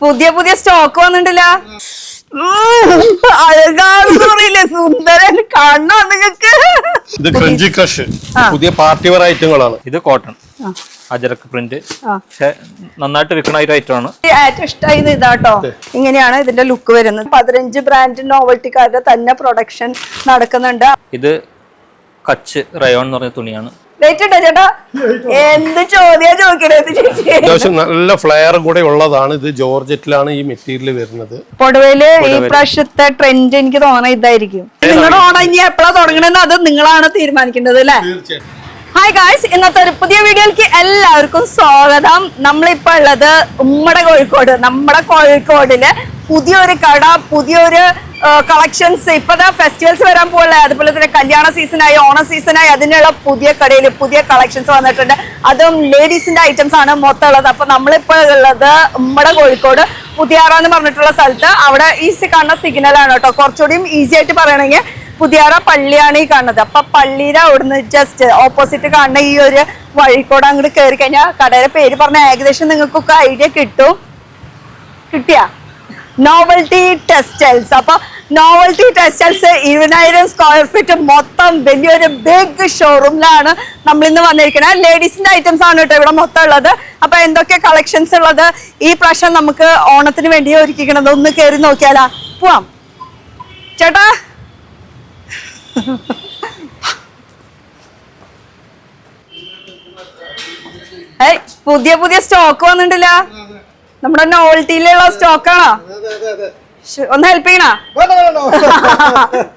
പുതിയ പുതിയ സ്റ്റോക്ക് വന്നിട്ടില്ല. അഴകാറിയില്ലേ, സുന്ദരൻ കാണണോ നിങ്ങൾക്ക്? ഇത് ക്രഞ്ചി ക്രഷ് പുതിയ പാർട്ടി വെയർ ഐറ്റങ്ങളാണ്. ഇത് കോട്ടൺ അജരക്ക് പ്രിന്റ്, നന്നായിട്ട് വിൽക്കുന്ന ഒരു ഐറ്റം ആണ്. ഏറ്റവും ഇഷ്ടമായത് ഇതാട്ടോ. ഇങ്ങനെയാണ് ഇതിന്റെ ലുക്ക് വരുന്നത്. 15 ബ്രാൻഡ് നോവൽറ്റിക്കാരുടെ തന്നെ പ്രൊഡക്ഷൻ നടക്കുന്നുണ്ട്. ഇത് കച്ച് റയോൺ എന്ന് പറഞ്ഞ തുണിയാണ്. വെയിറ്റ് ഉണ്ടോ ചേട്ടാ? എന്ത് ചോദ്യം ചോദിക്കണേ ചേച്ചി. അത്യാവശ്യം നല്ല ഫ്ലെയർ കൂടെ ഉള്ളതാണ്. ഇത് ജോർജറ്റിലാണ് ഈ മെറ്റീരിയൽ വരുന്നത്. പൊതുവേല് ഈ പ്രാവശ്യത്തെ ട്രെൻഡ് എനിക്ക് തോന്നണ ഇതായിരിക്കും. നിങ്ങളുടെ ഓണം ഇനി എപ്പോഴാണ് തുടങ്ങണെന്ന് അത് നിങ്ങളാണ് തീരുമാനിക്കേണ്ടത് അല്ലേ? ഹായ് ഗായ്സ്, ഇന്നത്തെ ഒരു പുതിയ വീഡിയോയിലേക്ക് എല്ലാവർക്കും സ്വാഗതം. നമ്മളിപ്പോ ഉള്ളത് നമ്മുടെ കോഴിക്കോടില് പുതിയൊരു കട, പുതിയൊരു കളക്ഷൻസ്. ഇപ്പതാ ഫെസ്റ്റിവൽസ് വരാൻ പോകല്ലേ, അതുപോലെ തന്നെ കല്യാണ സീസണായി, ഓണ സീസണായി, അതിനുള്ള പുതിയ കടയിൽ പുതിയ കളക്ഷൻസ് വന്നിട്ടുണ്ട്. അതും ലേഡീസിന്റെ ഐറ്റംസ് ആണ് മൊത്തം ഉള്ളത്. അപ്പൊ നമ്മളിപ്പോ ഉള്ളത് നമ്മുടെ കോഴിക്കോട് പുതിയാറ എന്ന് പറഞ്ഞിട്ടുള്ള സ്ഥലത്ത്. അവിടെ ഈസി കാണുന്ന സിഗ്നലാണ് കേട്ടോ. കുറച്ചുകൂടിയും ഈസി ആയിട്ട് പറയണെങ്കിൽ പുതിയാറ പള്ളിയാണ് ഈ കാണുന്നത്. അപ്പൊ പള്ളിയുടെ അവിടുന്ന് ജസ്റ്റ് ഓപ്പോസിറ്റ് കാണുന്ന ഈ ഒരു വഴിക്കോട് അങ്ങോട്ട് കയറി കഴിഞ്ഞാൽ കടയുടെ പേര് പറഞ്ഞ ഏകദേശം നിങ്ങൾക്കൊക്കെ ഐഡിയ കിട്ടിയ നോവൽറ്റി ടെക്സ്റ്റൈൽസ്. അപ്പൊ നോവൽറ്റി ടെക്സ്റ്റൈൽസ് 20,000 സ്ക്വയർ ഫീറ്റ് മൊത്തം വലിയൊരു ബിഗ് ഷോറൂമിലാണ് നമ്മൾ ഇന്ന് വന്നിരിക്കുന്നത്. ലേഡീസിന്റെ ഐറ്റംസ് ആണ് കേട്ടോ ഇവിടെ മൊത്തം ഉള്ളത്. അപ്പൊ എന്തൊക്കെ കളക്ഷൻസ് ഉള്ളത് ഈ പ്രാവശ്യം നമുക്ക് ഓണത്തിന് വേണ്ടി ഒരുക്കിക്കണത് ഒന്ന് കയറി നോക്കിയാലാ? പോവാം ചേട്ടാ. പുതിയ പുതിയ സ്റ്റോക്ക് വന്നിട്ടില്ല. നമ്മുടെ നോവൽറ്റിയിലുള്ള സ്റ്റോക്കാണോ? ഒന്ന് ഹെൽപ്പ് ചെയ്യണോ?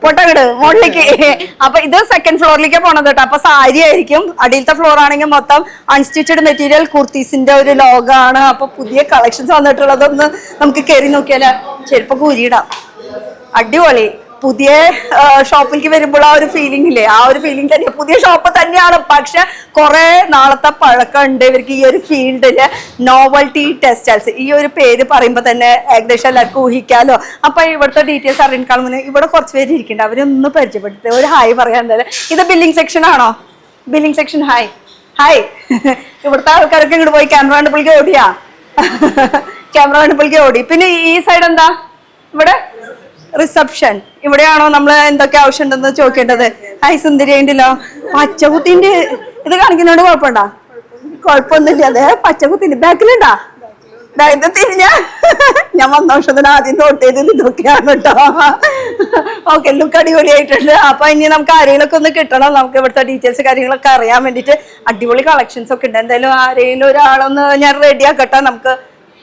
പൊട്ടങ്ങട് മുകളിലേക്ക്. അപ്പൊ ഇത് സെക്കൻഡ് ഫ്ലോറിലേക്ക് പോണത് കേട്ടോ. അപ്പൊ സാരി ആയിരിക്കും. അടിയിലത്തെ ഫ്ലോർ ആണെങ്കിൽ മൊത്തം അൺസ്റ്റിച്ചഡ് മെറ്റീരിയൽ കുർത്തീസിന്റെ ഒരു ലോഗാണ്. അപ്പൊ പുതിയ കളക്ഷൻസ് വന്നിട്ടുള്ളതൊന്ന് നമുക്ക് കയറി നോക്കിയാലോ? ചെരുപ്പൊക്കെ ഊരിയിടാം. അടിപൊളി. പുതിയ ഷോപ്പിലേക്ക് വരുമ്പോൾ ആ ഒരു ഫീലിംഗ് ഇല്ലേ, ആ ഒരു ഫീലിംഗ് തന്നെ. പുതിയ ഷോപ്പ് തന്നെയാണ്, പക്ഷെ കുറെ നാളത്തെ പഴക്കമുണ്ട് ഇവർക്ക് ഈ ഒരു ഫീൽഡില്. നോവൽറ്റി ടെക്സ്റ്റൈൽസ് ഈ ഒരു പേര് പറയുമ്പോൾ തന്നെ ഏകദേശം എല്ലാവർക്കും ഊഹിക്കാലോ. അപ്പൊ ഇവിടുത്തെ ഡീറ്റെയിൽസ് അറിയിക്കാൻ മുന്നേ ഇവിടെ കുറച്ച് പേര് ഇരിക്കുന്നുണ്ട്. അവരൊന്ന് പരിചയപ്പെടുത്തി ഒരു ഹായ് പറയാൻ. എന്തായാലും ഇത് ബില്ലിംഗ് സെക്ഷൻ ആണോ? Billing section hi. ഇവിടുത്തെ ആൾക്കാരൊക്കെ ഇങ്ങോട്ട് പോയി ക്യാമറ കണ്ടപ്പോഴേക്ക് ഓടിയാ. ക്യാമറ കണ്ടപ്പോഴേക്ക് ഓടി. പിന്നെ ഈ സൈഡ് എന്താ? ഇവിടെ റിസപ്ഷൻ. ഇവിടെയാണോ നമ്മൾ എന്തൊക്കെ ആവശ്യം ഉണ്ടെന്ന് ചോദിക്കേണ്ടത്? ഹായ് സുന്ദരി ഉണ്ടല്ലോ. പച്ചകുത്തിന്റെ ഇത് കാണിക്കുന്നോണ്ട് കുഴപ്പമുണ്ടോ? കുഴപ്പമൊന്നുമില്ല. അതെ പച്ചകുത്തിന്റെ ബാക്കിലുണ്ടാ? ഇത് തിരിഞ്ഞ ഞാൻ വന്ന വർഷത്തിന് ആദ്യം നോട്ട് ചെയ്തത് ഇതൊക്കെയാണ് കേട്ടോ. ഓക്കെ, ലുക്ക് അടിപൊളിയായിട്ടുണ്ട്. അപ്പൊ ഇനി നമുക്ക് ആരെങ്കിലൊക്കെ ഒന്ന് കിട്ടണം. നമുക്ക് ഇവിടുത്തെ ഡീറ്റെയിൽസ് കാര്യങ്ങളൊക്കെ അറിയാൻ വേണ്ടിട്ട് അടിപൊളി കളക്ഷൻസ് ഒക്കെ ഉണ്ട്. എന്തായാലും ആരെങ്കിലും ഒരാളൊന്ന് ഞാൻ റെഡി ആക്കട്ടെ നമുക്ക്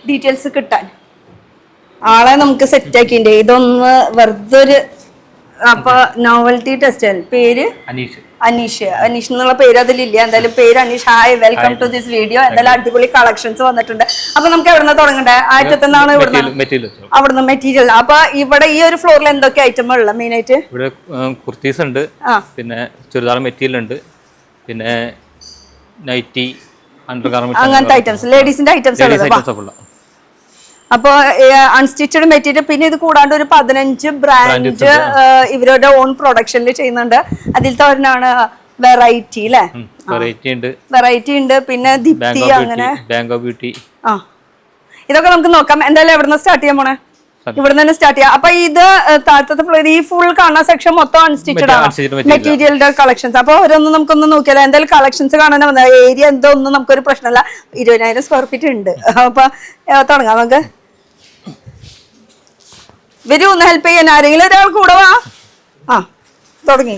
ഡീറ്റെയിൽസ് കിട്ടാൻ. ആളെ നമുക്ക് സെറ്റ് ആക്കിണ്ട്. ഇതൊന്ന് വെറുതെ ഒരു. അപ്പൊ നോവൽറ്റി ടെക്സ്റ്റൈൽ പേര് അനീഷ് എന്നുള്ള പേര് അതിലില്ല. എന്തായാലും പേര് Aneesh. Hi, welcome to this video. എന്തായാലും അടിപൊളി കളക്ഷൻസ് വന്നിട്ടുണ്ട്. അപ്പൊ നമുക്ക് എവിടെ നിന്ന് തുടങ്ങണ്ടേ? ആയിരത്തെന്നാണ് അവിടുന്ന് മെറ്റീരിയൽ. അപ്പൊ ഇവിടെ ഈ ഒരു ഫ്ലോറിൽ എന്തൊക്കെ ഐറ്റം ഉള്ളത്? മെയിൻ ആയിട്ട് ഇവിടെ കുർത്തീസ് ഉണ്ട്, പിന്നെ ചുരിദാർ മെറ്റീരിയൽ ഉണ്ട്, പിന്നെ നൈറ്റി, അണ്ടർ ഗാർമെന്റ്സ്, അങ്ങനത്തെ ഐറ്റംസ്, ലേഡീസിന്റെ ഐറ്റംസ്. അപ്പൊ അൺസ്റ്റിച്ചഡ് മെറ്റീരിയൽ. പിന്നെ ഇത് കൂടാണ്ട് ഒരു 15 ബ്രാൻഡ് ഇവരുടെ ഓൺ പ്രൊഡക്ഷനിൽ ചെയ്യുന്നുണ്ട്. അതിലത്തെ ഒരെണ്ണാണ് വെറൈറ്റി അല്ലേ? വെറൈറ്റി ഉണ്ട്. പിന്നെ ദീപ്തി, അങ്ങനെ ഇതൊക്കെ നമുക്ക് നോക്കാം. എന്തായാലും എവിടെ നിന്ന് സ്റ്റാർട്ട് ചെയ്യാൻ പോണേ? ഇവിടെ നിന്ന് സ്റ്റാർട്ട് ചെയ്യാം. അപ്പൊ ഇത് താഴത്തെ ഫ്ലോർ ഈ ഫുൾ കാണുന്ന സെക്ഷൻ മൊത്തം അൺസ്റ്റിച്ചഡ് ആണ് മെറ്റീരിയലിന്റെ കളക്ഷൻസ്. അപ്പൊ ഓരോന്നും നമുക്കൊന്ന് നോക്കിയാലോ? എന്തായാലും കളക്ഷൻസ് കാണാൻ വന്ന ഏരിയ എന്തോ ഒന്നും നമുക്കൊരു പ്രശ്നമല്ല. 20,000 സ്ക്വയർ ഫീറ്റ് ഉണ്ട്. അപ്പൊ തുടങ്ങാം നമുക്ക്. വരൂ, ഒന്ന് ഹെൽപ്പ് ചെയ്യാൻ ആരെങ്കിലും ഒരാൾ കൂടെ വാ. തുടങ്ങി.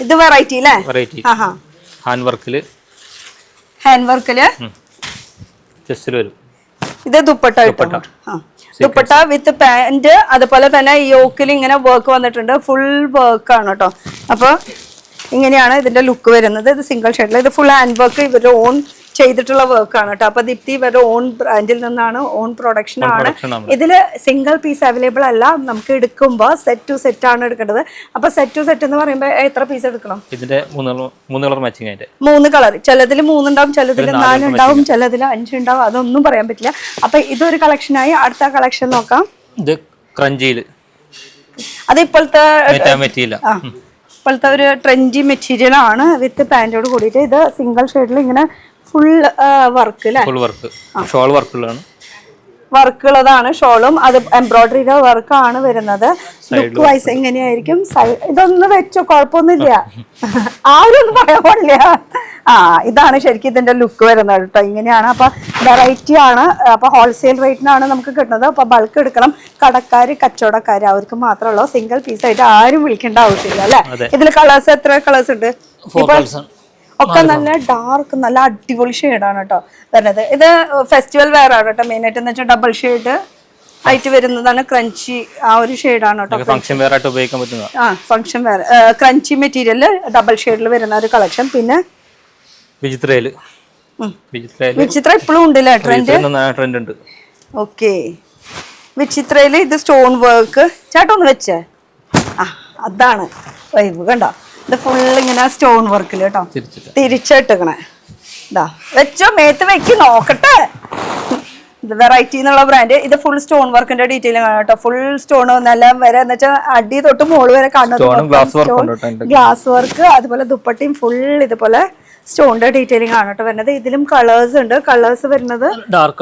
ഇത് വെറൈറ്റി അല്ലേ? ഹാൻഡ് വർക്കില് ഇത് ദുപ്പട്ട വിത്ത് പാന്റ്. അതുപോലെ തന്നെ യോക്കിൽ ഇങ്ങനെ വർക്ക് വന്നിട്ടുണ്ട്. ഫുൾ വർക്ക് ആണ് കേട്ടോ. അപ്പൊ ഇങ്ങനെയാണ് ഇതിന്റെ ലുക്ക് വരുന്നത്. ഇത് സിംഗിൾ ഷെയ്ഡിൽ. ഇത് ഫുൾ ഹാൻഡ് വർക്ക് ഇവരുടെ ഓൺ ചെയ്തിട്ടുള്ള വർക്ക് ആണ് കേട്ടോ. അപ്പൊ ദീപ്തി ഇവരുടെ ഓൺ ബ്രാൻഡിൽ നിന്നാണ്, ഓൺ പ്രൊഡക്ഷൻ ആണ്. ഇതില് സിംഗിൾ പീസ് അവൈലബിൾ അല്ല. നമുക്ക് എടുക്കുമ്പോൾ സെറ്റ് ടു സെറ്റ് ആണ് എടുക്കേണ്ടത്. അപ്പൊ സെറ്റ് ടു സെറ്റ് എന്ന് പറയുമ്പോൾ എത്ര പീസ് എടുക്കണം? ഇതിന്റെ 3 കളർ മാച്ചിങ് ആയിട്ട് 3 കളർ. ചിലതിൽ 3 ഉണ്ടാവും, ചിലതിൽ 4 ഉണ്ടാവും, ചിലതിൽ 5 ഉണ്ടാവും. അതൊന്നും പറയാൻ പറ്റില്ല. അപ്പൊ ഇതൊരു കളക്ഷനായി. അടുത്ത കളക്ഷൻ നോക്കാം. ഇത് ക്രഞ്ചിയില്. അത് ഇപ്പോഴത്തെ ഒരു ട്രെൻഡി മെറ്റീരിയൽ ആണ് വിത്ത് പാന്റോട് കൂടിയിട്ട്. ഇത് സിംഗിൾ ഷെയ്ഡിൽ ഇങ്ങനെ ഫുൾ വർക്ക് അല്ലേ? ഫുൾ വർക്ക്, ഷോൾ വർക്കുകളാണ്. വർക്കുള്ളതാണ് ഷോളും. അത് എംബ്രോയിഡറിയുടെ വർക്കാണ് വരുന്നത്. ലുക്ക് വൈസ് എങ്ങനെയായിരിക്കും? ഇതൊന്ന് വെച്ചോ, കുഴപ്പമൊന്നുമില്ല. ആരും പറയാൻ പാടില്ല. ഇതാണ് ശരിക്കും ഇതിന്റെ ലുക്ക് വരുന്നത് കേട്ടോ. ഇങ്ങനെയാണ്. അപ്പൊ വെറൈറ്റി ആണ്. അപ്പൊ ഹോൾസെയിൽ റേറ്റിനാണ് നമുക്ക് കിട്ടുന്നത്. അപ്പൊ ബൾക്ക് എടുക്കണം. കടക്കാര്, കച്ചവടക്കാര് അവർക്ക് മാത്രമല്ലോ. സിംഗിൾ പീസ് ആയിട്ട് ആരും വിളിക്കേണ്ട ആവശ്യമില്ല അല്ലെ. ഇതിൽ കളേഴ്സ് എത്ര കളേഴ്സ് ഉണ്ട്? ഇപ്പൊ ഒക്കെ നല്ല ഡാർക്ക്, നല്ല അടിപൊളി ഷെയ്ഡാണ് കേട്ടോ വരുന്നത്. ഇത് ഫെസ്റ്റിവൽ വെയർ ആണ് കേട്ടോ. മെയിൻ ആയിട്ട് എന്ന് വെച്ചാൽ ഡബിൾ ഷെയ്ഡ് ആയിട്ട് വരുന്നതാണ്. ക്രഞ്ചി ആ ഒരു ഷെയ്ഡാണ് കേട്ടോ. ഫംഗ്ഷൻ വെയർ ആയിട്ട് ഉപയോഗിക്കാൻ പറ്റുന്ന function wear crunchy material double ഷെയ്ഡിൽ വരുന്ന ഒരു കളക്ഷൻ. പിന്നെ വിചിത്ര ഇപ്പോഴും ഉണ്ടല്ലേ ട്രെൻഡ് ഉണ്ട്. ഓക്കെ, വിചിത്രയില് ഇത് സ്റ്റോൺ വർക്ക്. ചേട്ടാ ഒന്ന് വെച്ചേ. അതാണ് വൈബ്. കണ്ടോ, ഇത് ഫുള്ള് ഇങ്ങനെ സ്റ്റോൺ വർക്കിൽ കേട്ടോ, തിരിച്ചിട്ടേക്കണേ. ഇതാ വെച്ചോ, മേത്ത് വെക്ക് നോക്കട്ടെ. ഇത് വെറൈറ്റി എന്നുള്ള ബ്രാൻഡ്. ഇത് ഫുൾ സ്റ്റോൺ വർക്കിന്റെ ഡീറ്റെയിലിംഗ് ആണ് കേട്ടോ. ഫുൾ സ്റ്റോൺ എല്ലാം വരെ എന്ന് വെച്ചാൽ അടി തൊട്ട് മോള് വരെ കാണുന്നത് ഗ്ലാസ് വർക്ക്. അതുപോലെ ദുപ്പട്ടിയും ഫുൾ ഇതുപോലെ സ്റ്റോണിന്റെ ഡീറ്റെയിലിംഗ് ആണ് കേട്ടോ വരുന്നത്. ഇതിലും കളേഴ്സ് ഉണ്ട്. കളേഴ്സ് വരുന്നത് ഡാർക്ക്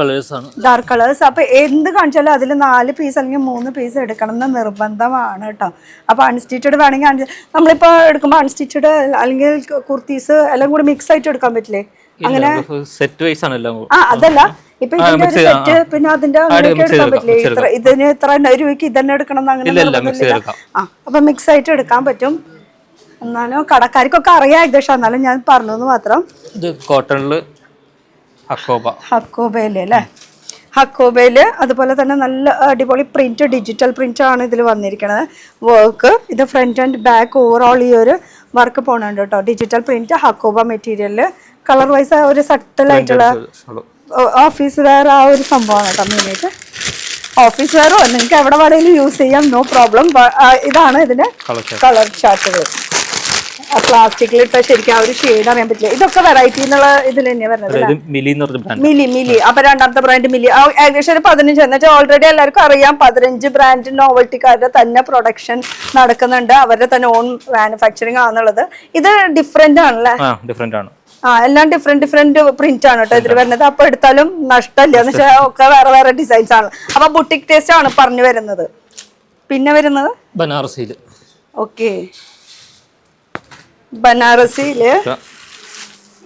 കളേഴ്സ്. അപ്പൊ എന്ത് കാണിച്ചാലും അതിൽ 4 പീസ് അല്ലെങ്കിൽ 3 പീസ് എടുക്കണം എന്ന് നിർബന്ധമാണ് കേട്ടോ. അപ്പൊ അൺസ്റ്റിച്ചഡ് വേണമെങ്കിൽ നമ്മളിപ്പോ എടുക്കുമ്പോൾ അൺസ്റ്റിച്ചഡ് അല്ലെങ്കിൽ കുർത്തീസ് എല്ലാം കൂടി മിക്സ് ആയിട്ട് എടുക്കാൻ പറ്റില്ലേ? അങ്ങനെ സെറ്റ് വൈസ് ആണല്ലോ. അതല്ല, ഇപ്പൊ ഇതിന്റെ ഒരു സെറ്റ് പിന്നെ അതിന്റെ എടുക്കാൻ പറ്റില്ലേ? ഇതിന് ഇത്ര രൂപയ്ക്ക് ഇതന്നെ എടുക്കണം എന്ന് അങ്ങനെ. അപ്പൊ മിക്സ് ആയിട്ട് എടുക്കാൻ പറ്റും. എന്നാലും കടക്കാർക്കൊക്കെ അറിയാം ഏകദേശം. എന്നാലും ഞാൻ പറഞ്ഞു മാത്രം. ഇത് കോട്ടണില് ഹക്കോബയില് അല്ലേ? ഹക്കോബയില് അതുപോലെ തന്നെ നല്ല അടിപൊളി പ്രിന്റ്, ഡിജിറ്റൽ പ്രിന്റ് ആണ് ഇതിൽ വന്നിരിക്കുന്നത്. വർക്ക് ഇത് ഫ്രണ്ട് ആൻഡ് ബാക്ക് ഓവറോൾ ഈ ഒരു വർക്ക് പോണുണ്ട് കേട്ടോ. Digital print hakoba material. Colour vice ഒരു സട്ടൽ ആയിട്ടുള്ള ഓഫീസ് വെയർ ആ ഒരു സംഭവമാണ് കേട്ടോ. മെയിനായിട്ട് ഓഫീസ് വെയറോ നിങ്ങൾക്ക് എവിടെ വേണമെങ്കിലും യൂസ് ചെയ്യാം, നോ പ്രോബ്ലം. ഇതാണ് ഇതിന്റെ കളർ ചാർട്ടുകൾ. പ്ലാസ്റ്റിക്കിൽ ഇട്ട ശരിക്കും ആ ഒരു ഷെയ്ഡ് അറിയാൻ പറ്റില്ല. ഇതൊക്കെ വെറൈറ്റി എന്നുള്ള ഇതിൽ തന്നെയാണ് വരുന്നത്. മിലി. അപ്പൊ രണ്ടാമത്തെ ബ്രാൻഡ് മിലി. ഏകദേശം ഒരു 15 എന്ന് വെച്ചാൽ ഓൾറെഡി എല്ലാവർക്കും അറിയാം 15 ബ്രാൻഡ് നോവൽറ്റിക്കാരുടെ തന്നെ പ്രൊഡക്ഷൻ നടക്കുന്നുണ്ട്. അവരുടെ തന്നെ ഓൺ മാനുഫാക്ചറിങ് ആണെന്നുള്ളത്. ഇത് ഡിഫറെന്റ് ആണല്ലേ? എല്ലാം ഡിഫറെന്റ് പ്രിന്റ് ആണ് കേട്ടോ ഇതിൽ വരുന്നത്. അപ്പൊ എടുത്താലും നഷ്ടമില്ല എന്ന് വെച്ചാൽ ഒക്കെ വേറെ വേറെ ഡിസൈൻസ് ആണ്. അപ്പൊ ബുട്ടിക് ടേസ്റ്റ് ആണ് പറഞ്ഞു വരുന്നത്. പിന്നെ വരുന്നത് ബനാറസിയില്. ഓക്കെ, ബനാറസിയില്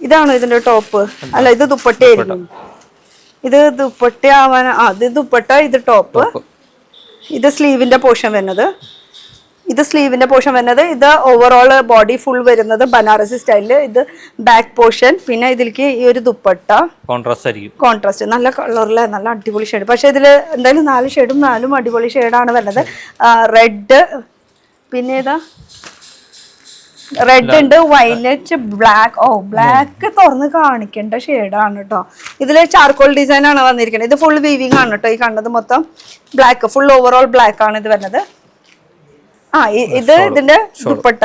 ഇതാണ് ഇതിന്റെ ടോപ്പ്. അല്ല, ഇത് ദുപ്പട്ടയായിരിക്കും. ഇത് ദുപ്പട്ടയാവാൻ ഇത് ദുപ്പട്ട, ഇത് ടോപ്പ്. ഇത് സ്ലീവിന്റെ പോർഷൻ വരുന്നത്. ഇത് ഓവറോൾ ബോഡി ഫുൾ വരുന്നത് ബനാറസി സ്റ്റൈലില്. ഇത് ബാക്ക് പോർഷൻ. പിന്നെ ഇതിലേക്ക് ഈ ഒരു ദുപ്പട്ട കോൺട്രാസ്റ്റ് നല്ല കളറില് നല്ല അടിപൊളി ഷെയ്ഡ്. പക്ഷെ ഇതില് എന്തായാലും 4 ഷെയ്ഡും 4 അടിപൊളി ഷെയ്ഡാണ് വരുന്നത്. റെഡ്, പിന്നെ ഏതാ റെഡ് ഉണ്ട്, വയലറ്റ്, ബ്ലാക്ക്. ബ്ലാക്ക് തുറന്ന് കാണിക്കേണ്ട ഷെയ്ഡാണ് കേട്ടോ. ഇതില് ചാർക്കോൾ ഡിസൈൻ ആണ് വന്നിരിക്കുന്നത്. ഇത് ഫുൾ വീവിംഗ് ആണ് കേട്ടോ. ഈ കണ്ടത് മൊത്തം ബ്ലാക്ക്, ഫുൾ ഓവറോൾ ബ്ലാക്ക് ആണ് ഇത് വരുന്നത്. ഇത് ഇതിന്റെ ദുപ്പട്ട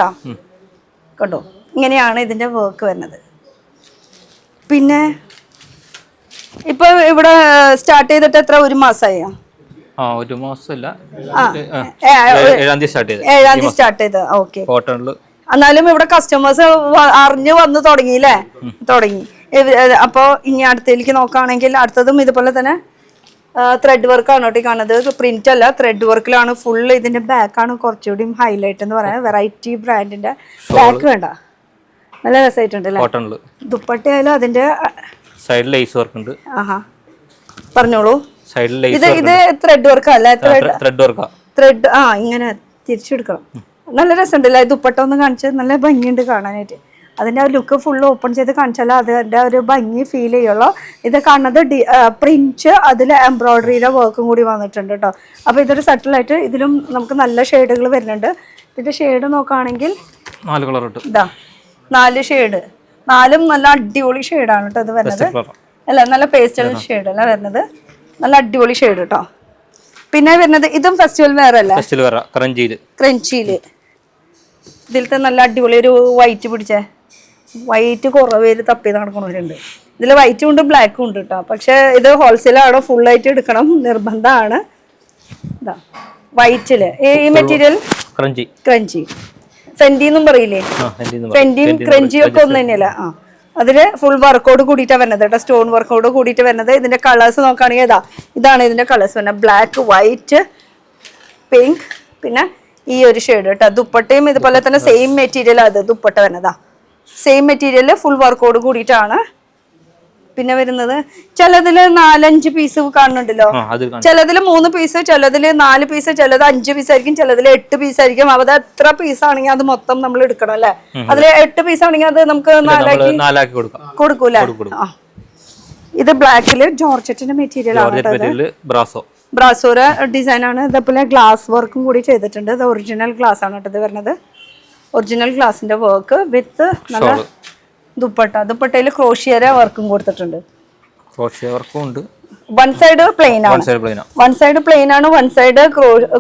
കണ്ടോ, ഇങ്ങനെയാണ് ഇതിന്റെ വർക്ക് വരുന്നത്. പിന്നെ ഇപ്പൊ ഇവിടെ സ്റ്റാർട്ട് ചെയ്തിട്ട് എത്ര, 1 മാസമായി? 1 മാസമല്ല, 7-ാം തീയതി സ്റ്റാർട്ട് ചെയ്ത്. ഓക്കെ. എന്നാലും ഇവിടെ കസ്റ്റമേഴ്സ് അറിഞ്ഞു വന്ന് തുടങ്ങിയില്ലേ? തുടങ്ങി. അപ്പൊ ഇനി അടുത്തേക്ക് നോക്കുകയാണെങ്കിൽ അടുത്തതും ഇതുപോലെ തന്നെ ത്രെഡ് വർക്ക് ആണ് കേട്ടോ കാണുന്നത്. പ്രിന്റ് അല്ല, ത്രെഡ് വർക്കിലാണ് ഫുള്ള്. ഇതിന്റെ ബാക്കാണ് കുറച്ചുകൂടി ഹൈലൈറ്റ് എന്ന് പറയുന്നത്. വെറൈറ്റി ബ്രാൻഡിന്റെ ബാക്ക് വേണ്ട, നല്ല രസമായിട്ടുണ്ട് അല്ലേ? ദുപ്പട്ടയായാലും അതിന്റെ സൈഡിൽ ലേസ് വർക്ക് ഉണ്ട്. പറഞ്ഞോളൂ. ഇത് ത്രെഡ് വർക്ക് അല്ല? ത്രെഡ് ഇങ്ങനെ തിരിച്ചെടുക്കണം. നല്ല രസമുണ്ടല്ലേ? ദുപ്പട്ട ഒന്ന് കാണിച്ചത് നല്ല ഭംഗിയുണ്ട് കാണാനായിട്ട്. അതിന്റെ ആ ലുക്ക് ഫുള്ള് ഓപ്പൺ ചെയ്ത് കാണിച്ചാൽ അതിന്റെ ഒരു ഭംഗി ഫീൽ ചെയ്യുള്ളൂ. ഇത് കാണുന്നത് പ്രിന്റ്, അതിൽ എംബ്രോയിഡറിയുടെ വർക്കും കൂടി വന്നിട്ടുണ്ട് കേട്ടോ. അപ്പൊ ഇതൊരു സട്ടിലായിട്ട് ഇതിലും നമുക്ക് നല്ല ഷെയ്ഡുകൾ വരുന്നുണ്ട്. ഇതിന്റെ ഷെയ്ഡ് നോക്കുകയാണെങ്കിൽ 4 കളർ ഇതാ 4 ഷെയ്ഡ്, 4ഉം നല്ല അടിപൊളി ഷെയ്ഡാണ് കേട്ടോ ഇത് വരുന്നത്. അല്ല, നല്ല പേസ്റ്റൽ ഷെയ്ഡ് അല്ല വരുന്നത്, നല്ല അടിപൊളി ഷെയ്ഡ് കേട്ടോ. പിന്നെ വരുന്നത് ഇതും ഫെസ്റ്റിവൽ വെയർ അല്ലേ? ക്രഞ്ചിയില് ഇതിലത്തെ നല്ല അടിപൊളി ഒരു വൈറ്റ് പിടിച്ചേ, വൈറ്റ് കുറേ പേര് തപ്പി നടക്കുന്നവരുണ്ട്. ഇതിൽ വൈറ്റും ഉണ്ട് ബ്ലാക്കും ഉണ്ട് കേട്ടോ. പക്ഷെ ഇത് ഹോൾസെയിലാണ്, ഫുള്ളായിട്ട് എടുക്കണം നിർബന്ധമാണ്. ഇതാ വൈറ്റില് ഈ മെറ്റീരിയൽ ക്രഞ്ചി ഫെൻഡി എന്നും പറയില്ലേ? ഫെൻഡിയും ക്രഞ്ചിയും ഒക്കെ ഒന്ന് തന്നെയല്ലേ? അതില് ഫുൾ വർക്കോട് കൂടിയിട്ടാണ് വരുന്നത് കേട്ടോ, സ്റ്റോൺ വർക്കോട് കൂടിയിട്ട് വരുന്നത്. ഇതിന്റെ കളേഴ്സ് നോക്കുകയാണെങ്കിൽ ഇതാണ് ഇതിന്റെ കളേഴ്സ് വരുന്നത്, ബ്ലാക്ക്, വൈറ്റ്, പിങ്ക്, പിന്നെ ഈ ഒരു ഷെയ്ഡ് കേട്ടോ. ദുപ്പട്ടയും ഇതുപോലെ തന്നെ സെയിം മെറ്റീരിയൽ, അത് ദുപ്പട്ട വരുന്നതാ സെയിം മെറ്റീരിയൽ ഫുൾ വർക്കോട് കൂടിയിട്ടാണ്. പിന്നെ വരുന്നത് ചിലതില് 4-5 പീസ് കാണുന്നുണ്ടല്ലോ, ചിലതില് 3 പീസ്, ചിലതില് 4 പീസ്, ചിലത് 5 പീസ് ആയിരിക്കും, ചിലതില് 8 പീസ് ആയിരിക്കും. അത് എത്ര പീസ് ആണെങ്കിൽ അത് മൊത്തം നമ്മൾ എടുക്കണം അല്ലെ. അതില് 8 പീസ് ആണെങ്കിൽ അത് നമുക്ക് 4 ആക്കി കൊടുക്കൂലേ. ഇത് ബ്ലാക്കില് ജോർജറ്റിന്റെ മെറ്റീരിയൽ ആണ്, ബ്രാസോര ഡിസൈൻ ആണ്. ഇതേപോലെ ഗ്ലാസ് വർക്കും കൂടി ചെയ്തിട്ടുണ്ട്. ഇത് ഒറിജിനൽ ഗ്ലാസ് ആണ് കേട്ടോ ഇത് വരുന്നത്, ഒറിജിനൽ ഗ്ലാസിന്റെ വർക്ക് വിത്ത് നല്ല ദുപ്പട്ടയിൽ ക്രോഷിയര വർക്കും കൊടുത്തിട്ടുണ്ട്. വൺ സൈഡ് പ്ലെയിൻ ആണ്, വൺ സൈഡ്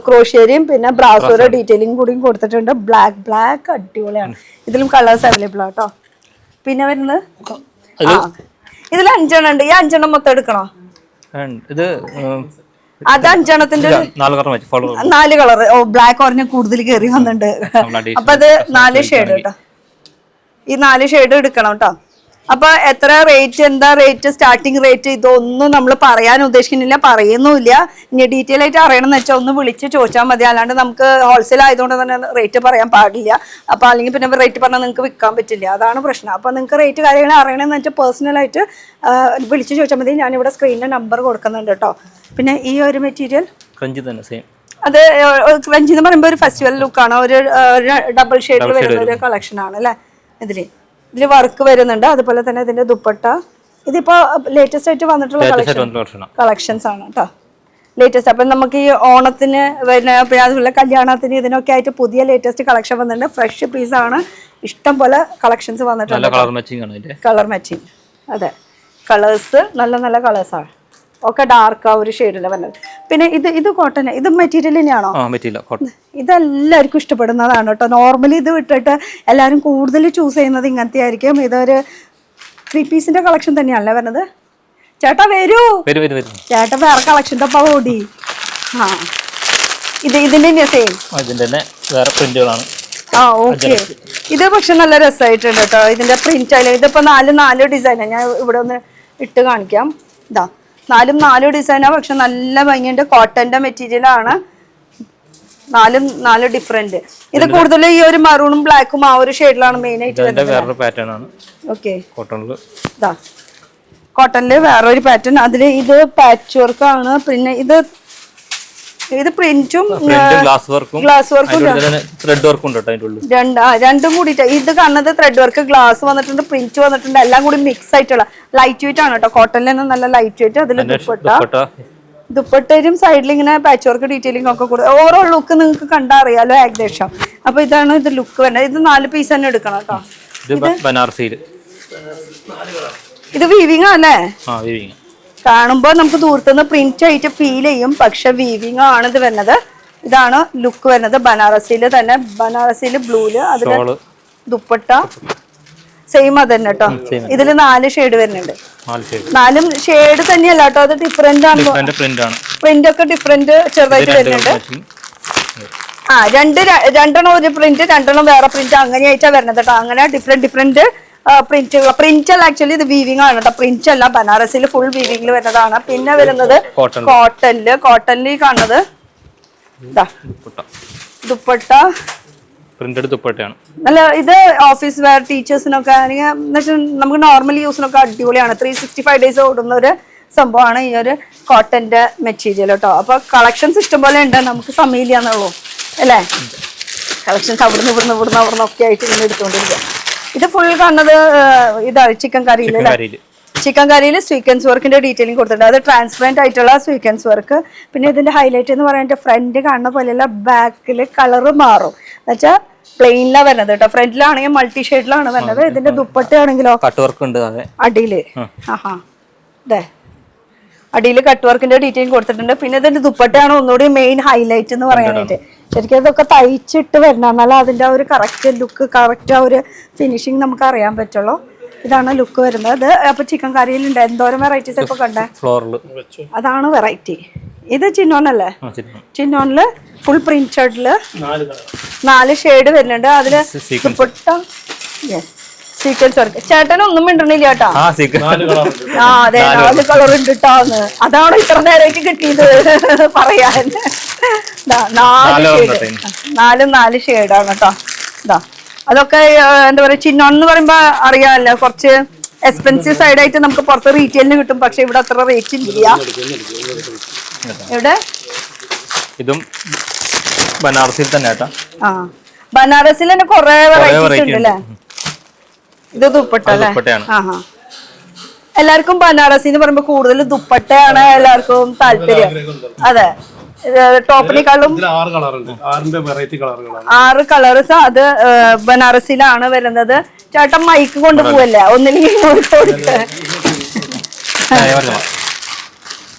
ക്രോഷിയരും പിന്നെ ബ്രാസോര ഡീറ്റെയിലിംഗ് കൂടിയും കൊടുത്തിട്ടുണ്ട്. ബ്ലാക്ക് അടിപൊളിയാണ്. ഇതിലും കളേഴ്സ് അവൈലബിൾ ആട്ടോ. പിന്നെ വരുന്നത് ഇതിൽ 5 ഉണ്ട്. ഈ 5 മൊത്തം എടുക്കണോ? അത് 5 4 കളർ. ബ്ലാക്ക് ഓറഞ്ച് കൂടുതൽ കയറി വന്നിട്ടുണ്ട്. അപ്പൊ അത് 4 ഷെയ്ഡ് കേട്ടോ, ഈ 4 ഷെയ്ഡ് എടുക്കണം കേട്ടോ. അപ്പൊ എത്ര റേറ്റ്, എന്താ റേറ്റ്, സ്റ്റാർട്ടിങ് റേറ്റ്, ഇതൊന്നും നമ്മൾ പറയാൻ ഉദ്ദേശിക്കുന്നില്ല, പറയുന്നുമില്ല. ഇനി ഡീറ്റെയിൽ ആയിട്ട് അറിയണമെന്ന് വെച്ചാൽ ഒന്ന് വിളിച്ച് ചോദിച്ചാൽ മതി. അല്ലാണ്ട് നമുക്ക് ഹോൾസെയിൽ ആയതുകൊണ്ട് തന്നെ റേറ്റ് പറയാൻ പാടില്ല. അപ്പൊ അല്ലെങ്കിൽ പിന്നെ റേറ്റ് പറഞ്ഞാൽ നിങ്ങൾക്ക് വിൽക്കാൻ പറ്റില്ല, അതാണ് പ്രശ്നം. അപ്പൊ നിങ്ങൾക്ക് റേറ്റ് കാര്യങ്ങൾ അറിയണമെന്ന് വെച്ചാൽ പേഴ്സണലായിട്ട് വിളിച്ച് ചോദിച്ചാൽ മതി. ഞാനിവിടെ സ്ക്രീനിൽ നമ്പർ കൊടുക്കുന്നുണ്ട് കേട്ടോ. പിന്നെ ഈ ഒരു മെറ്റീരിയൽ അത് ക്രഞ്ചി എന്ന് പറയുമ്പോൾ ഒരു ഫെസ്റ്റിവൽ ലുക്കാണ്, ഒരു ഡബിൾ ഷെയ്ഡിൽ വരുന്ന ഒരു കളക്ഷൻ ആണ് അല്ലേ. ഇതില് വർക്ക് വരുന്നുണ്ട്. അതുപോലെ തന്നെ ഇതിന്റെ ദുപ്പട്ട, ഇതിപ്പോ ലേറ്റസ്റ്റ് ആയിട്ട് വന്നിട്ടുള്ള കളക്ഷൻസ് ആണ് കേട്ടോ, ലേറ്റസ്റ്റ്. അപ്പൊ നമുക്ക് ഈ ഓണത്തിന് പിന്നെ അതുപോലെ കല്യാണത്തിന് ഇതിനൊക്കെ ആയിട്ട് പുതിയ ലേറ്റസ്റ്റ് കളക്ഷൻ വന്നിട്ടുണ്ട്. ഫ്രഷ് പീസ് ആണ്, ഇഷ്ടം പോലെ കളക്ഷൻസ് വന്നിട്ടുണ്ട്. കളർ മാച്ചിങ്, അതെ, കളേഴ്സ് നല്ല കളേഴ്സാണ്. ഒക്കെ ഡാർക്ക് ആ ഒരു ഷെയ്ഡിലാണ് വരുന്നത്. പിന്നെ ഇത് കോട്ടൺ, ഇത് മെറ്റീരിയൽ തന്നെയാണോ? ഇതെല്ലാവർക്കും ഇഷ്ടപ്പെടുന്നതാണ് കേട്ടോ. നോർമലി ഇത് വിട്ടിട്ട് എല്ലാവരും കൂടുതൽ ചൂസ് ചെയ്യുന്നത് ഇങ്ങനത്തെ ആയിരിക്കും. ഇതൊരു 3 പീസിന്റെ കളക്ഷൻ തന്നെയാണല്ലേ വരുന്നത്. ചേട്ടാ വരൂ, ചേട്ടാ വേറെ കളക്ഷൻ ഓടി. ആ ഇതിന്റെ സെയിം. ഓക്കെ, ഇത് പക്ഷെ നല്ല രസമായിട്ടുണ്ട് കേട്ടോ. ഇതിന്റെ പ്രിന്റ് ആയാലും ഇതിപ്പോ 4 ഡിസൈനാണ്. ഞാൻ ഇവിടെ ഒന്ന് ഇട്ട് കാണിക്കാം. ഇതാ 4 ഡിസൈനാണ്, പക്ഷെ നല്ല ഭംഗിയുണ്ട്. കോട്ടന്റെ മെറ്റീരിയൽ ആണ്. 4 ഡിഫറെന്റ്. ഇത് കൂടുതൽ ഈ ഒരു മറൂണും ബ്ലാക്കും ആ ഒരു ഷെയ്ഡിലാണ് മെയിൻ ആയിട്ട് വരുന്നത്. ഓക്കെ, കോട്ടണില് വേറൊരു പാറ്റേൺ. അതില് ഇത് പാച്ച് വർക്ക് ആണ്. പിന്നെ ഇത് പ്രിന്റും ഗ്ലാസ് വർക്കും രണ്ടും കൂടിയിട്ട്. ഇത് കാണുന്നത് ത്രെഡ് വർക്ക്, ഗ്ലാസ് വന്നിട്ടുണ്ട്, പ്രിന്റ് വന്നിട്ടുണ്ട്, എല്ലാം കൂടി മിക്സ് ആയിട്ടുള്ള ലൈറ്റ് വെയിറ്റ് ആണ് കേട്ടോ. കോട്ടണിൽ നിന്ന് നല്ല ലൈറ്റ് വെയിറ്റ്. അതിൽ ദുപ്പട്ടയും സൈഡിൽ ഇങ്ങനെ പാച്ച് വർക്ക് ഡീറ്റെയിലിംഗ് ഒക്കെ കൂടെ ഓരോ ലുക്ക് നിങ്ങൾക്ക് കണ്ടാ അറിയാലോ ഏകദേശം. അപ്പൊ ഇതാണ് ഇത് ലുക്ക് വരുന്നത്. ഇത് 4 പീസ് തന്നെ എടുക്കണം കേട്ടോ. ഇത് വീവിംഗ് അല്ലേ? കാണുമ്പോൾ നമുക്ക് ദൂരത്തുനിന്ന് പ്രിന്റ് ആയിട്ട് ഫീൽ ചെയ്യും, പക്ഷെ വീവിംഗ് ആണ് ഇത് വരുന്നത്. ഇതാണ് ലുക്ക് വരുന്നത്. ബനാറസിയില് തന്നെ, ബനാറസിയില് ബ്ലൂല്. അതില് ദുപ്പട്ട സെയിം അത് തന്നെ കേട്ടോ. ഇതില് 4 ഷെയ്ഡ് വരുന്നുണ്ട്. 4 ഷെയ്ഡ് തന്നെയല്ല കേട്ടോ, അത് ഡിഫറെന്റ് ആണ്. പ്രിന്റ് ഒക്കെ ഡിഫറെന്റ് ചെറുതായിട്ട് വരുന്നുണ്ട്. രണ്ടെണ്ണം ഒരു പ്രിന്റ്, രണ്ടെണ്ണം വേറെ പ്രിന്റ്, അങ്ങനെയായിട്ടാ വരുന്നത് കേട്ടോ. അങ്ങനെ ഡിഫറെന്റ് പ്രിന്റ് അല്ല, ആക്ച്വലി ഇത് വീവിംഗ് ആണ് കേട്ടോ, പ്രിന്റ് അല്ല. ബനാറസിൽ ഫുൾ വീവിംഗിൽ വരുന്നതാണ്. പിന്നെ വരുന്നത് കോട്ടണിൽ കാണുന്നത് ദുപ്പട്ട, പ്രിന്റഡ് ദുപ്പട്ടയാണ്. നല്ല ഇത് ഓഫീസ് വെയർ ടീച്ചേഴ്സിനൊക്കെ നമുക്ക് നോർമൽ യൂസിനൊക്കെ അടിപൊളിയാണ്. 365 ഡേയ്സ് ഓടുന്ന ഒരു സംഭവമാണ് ഈ ഒരു കോട്ടന്റെ മെറ്റീരിയൽ കേട്ടോ. അപ്പൊ കളക്ഷൻസ് ഇഷ്ടംപോലെ ഉണ്ട്, നമുക്ക് സമയമില്ലാന്നുള്ളൂ അല്ലേ. കളക്ഷൻസ് അവിടുന്ന് ഒക്കെ ആയിട്ട് ഇങ്ങനെ എടുത്തുകൊണ്ടിരിക്കുക. ഇത് ഫുൾ കാണുന്നത് ഇതാണ് ചിക്കൻ കറിയിൽ സ്വീക്വൻസ് വർക്കിന്റെ ഡീറ്റെയിലിംഗ് കൊടുത്തിട്ടുണ്ട്. അത് ട്രാൻസ്പെറന്റ് ആയിട്ടുള്ള സ്വീക്വൻസ് വർക്ക്. പിന്നെ ഇതിന്റെ ഹൈലൈറ്റ് എന്ന് പറയുന്നത് ഫ്രണ്ട് കാണുന്ന പോലെയല്ല, ബാക്കിൽ കളറ് മാറും. എന്നുവെച്ചാൽ പ്ലെയിനിലാണ് വരുന്നത് കേട്ടോ. ഫ്രണ്ടിലാണെങ്കിൽ മൾട്ടി ഷെയ്ഡിലാണ് വരുന്നത്. ഇതിന്റെ ദുപ്പട്ടയാണെങ്കിലോ കട്ട് വർക്ക് ഉണ്ട് അടിയില്. അടിയിൽ കട്ട് വർക്കിന്റെ ഡീറ്റെയിൽ കൊടുത്തിട്ടുണ്ട്. പിന്നെ ഇതിന്റെ ദുപ്പട്ടയാണ് ഒന്നുകൂടി മെയിൻ ഹൈലൈറ്റ് എന്ന് പറയാനായിട്ട്. ശരിക്കും ഇതൊക്കെ തയ്ച്ചിട്ട് വരണം, എന്നാലും അതിന്റെ ആ ഒരു കറക്റ്റ് ലുക്ക്, കറക്റ്റ് ആ ഒരു ഫിനിഷിങ് നമുക്ക് അറിയാൻ പറ്റുള്ളൂ. ഇതാണ് ലുക്ക് വരുന്നത്. അപ്പൊ ചിക്കൻ കറിയിലുണ്ട് എന്തോരം വെറൈറ്റീസ് ഇപ്പൊ കണ്ടേ. അതാണ് വെറൈറ്റി. ഇത് ചിന്നോനല്ലേ? ചിന്നോനില് ഫുൾ പ്രിന്റഡില് 4 ഷെയ്ഡ് വരുന്നുണ്ട്. അതില് ദുപ്പട്ട സീക്വൻസ് വർക്ക്. ചേട്ടൻ ഒന്നും മിണ്ടണില്ല കേട്ടാ. ആ സീക്വൻസ് ആ അതെ 4 കളർ ഉണ്ട് കേട്ടാന്ന്. അതാണ് ഇത്ര നേരേക്ക് കിട്ടിയത് പറയാൻ. 4 ഷെയ്ഡാണ് കേട്ടോ. ഇതാ അതൊക്കെ എന്താ പറയാ, ചിന്നോൺ എന്ന് പറയുമ്പോ അറിയാമല്ലോ, കുറച്ച് എക്സ്പെൻസീവ് സൈഡായിട്ട് നമുക്ക് പുറത്ത് റീറ്റെയിലിന് കിട്ടും. പക്ഷെ ഇവിടെ അത്ര റേറ്റ് ഇല്ല. ഇവിടെ ഇതും ബനാറസിൽ തന്നെ കേട്ടോ. ആ ബനാറസിൽ തന്നെ കുറെ വെറൈറ്റീസ് ഉണ്ട് അല്ലേ. ഇത് ദുപ്പട്ട അല്ലേ? എല്ലാവർക്കും ബനാറസി എന്ന് പറയുമ്പോ കൂടുതൽ ദുപ്പട്ടയാണ് എല്ലാവർക്കും താല്പര്യം. അതെ, ടോപ്പിനെക്കാളും 6 കളേഴ്സ് അത് ബനാറസിയിലാണ് വരുന്നത്. ചേട്ടൻ മൈക്ക് കൊണ്ടുപോവല്ലേ, ഒന്നില്ലെങ്കിൽ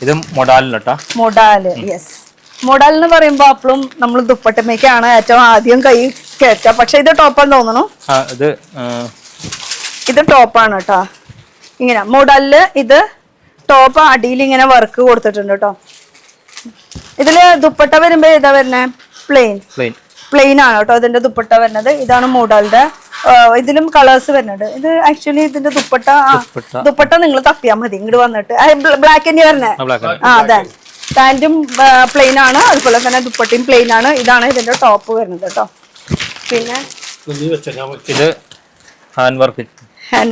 ഇത് മൊഡാലിട്ടാ. മൊഡാല്, യെസ്. മൊഡാൽ എന്ന് പറയുമ്പോ അപ്പോഴും നമ്മൾ ദുപ്പട്ടമേക്കാണ് ഏറ്റവും ആദ്യം കൈ കയറ്റുക. പക്ഷെ ഇത് ടോപ്പാന്ന് തോന്നുന്നു. ഇത് ടോപ്പാണ് കേട്ടോ. ഇങ്ങനെ മോഡലില് ഇത് ടോപ്പ്, അടിയിൽ ഇങ്ങനെ വർക്ക് കൊടുത്തിട്ടുണ്ട് കേട്ടോ. ഇതില് ദുപ്പട്ട വരുമ്പോ ഏതാ വരുന്നേ? പ്ലെയിൻ ആണ് കേട്ടോ ഇതിന്റെ ദുപ്പട്ട വരുന്നത്. ഇതാണ് മോഡലിന്റെ. ഇതിലും കളേഴ്സ് വരുന്നുണ്ട്. ഇത് ആക്ച്വലി ഇതിന്റെ ദുപ്പട്ട നിങ്ങൾ തപ്പിയാൽ മതി ഇങ്ങോട്ട് വന്നിട്ട്. ബ്ലാക്ക് തന്നെ വരുന്നേ. ആ അതെ, പാന്റും പ്ലെയിൻ ആണ്, അതുപോലെ തന്നെ ദുപ്പട്ടയും പ്ലെയിൻ ആണ്. ഇതാണ് ഇതിന്റെ ടോപ്പ് വരുന്നത് കേട്ടോ. പിന്നെ ഇത് ഹാൻഡ്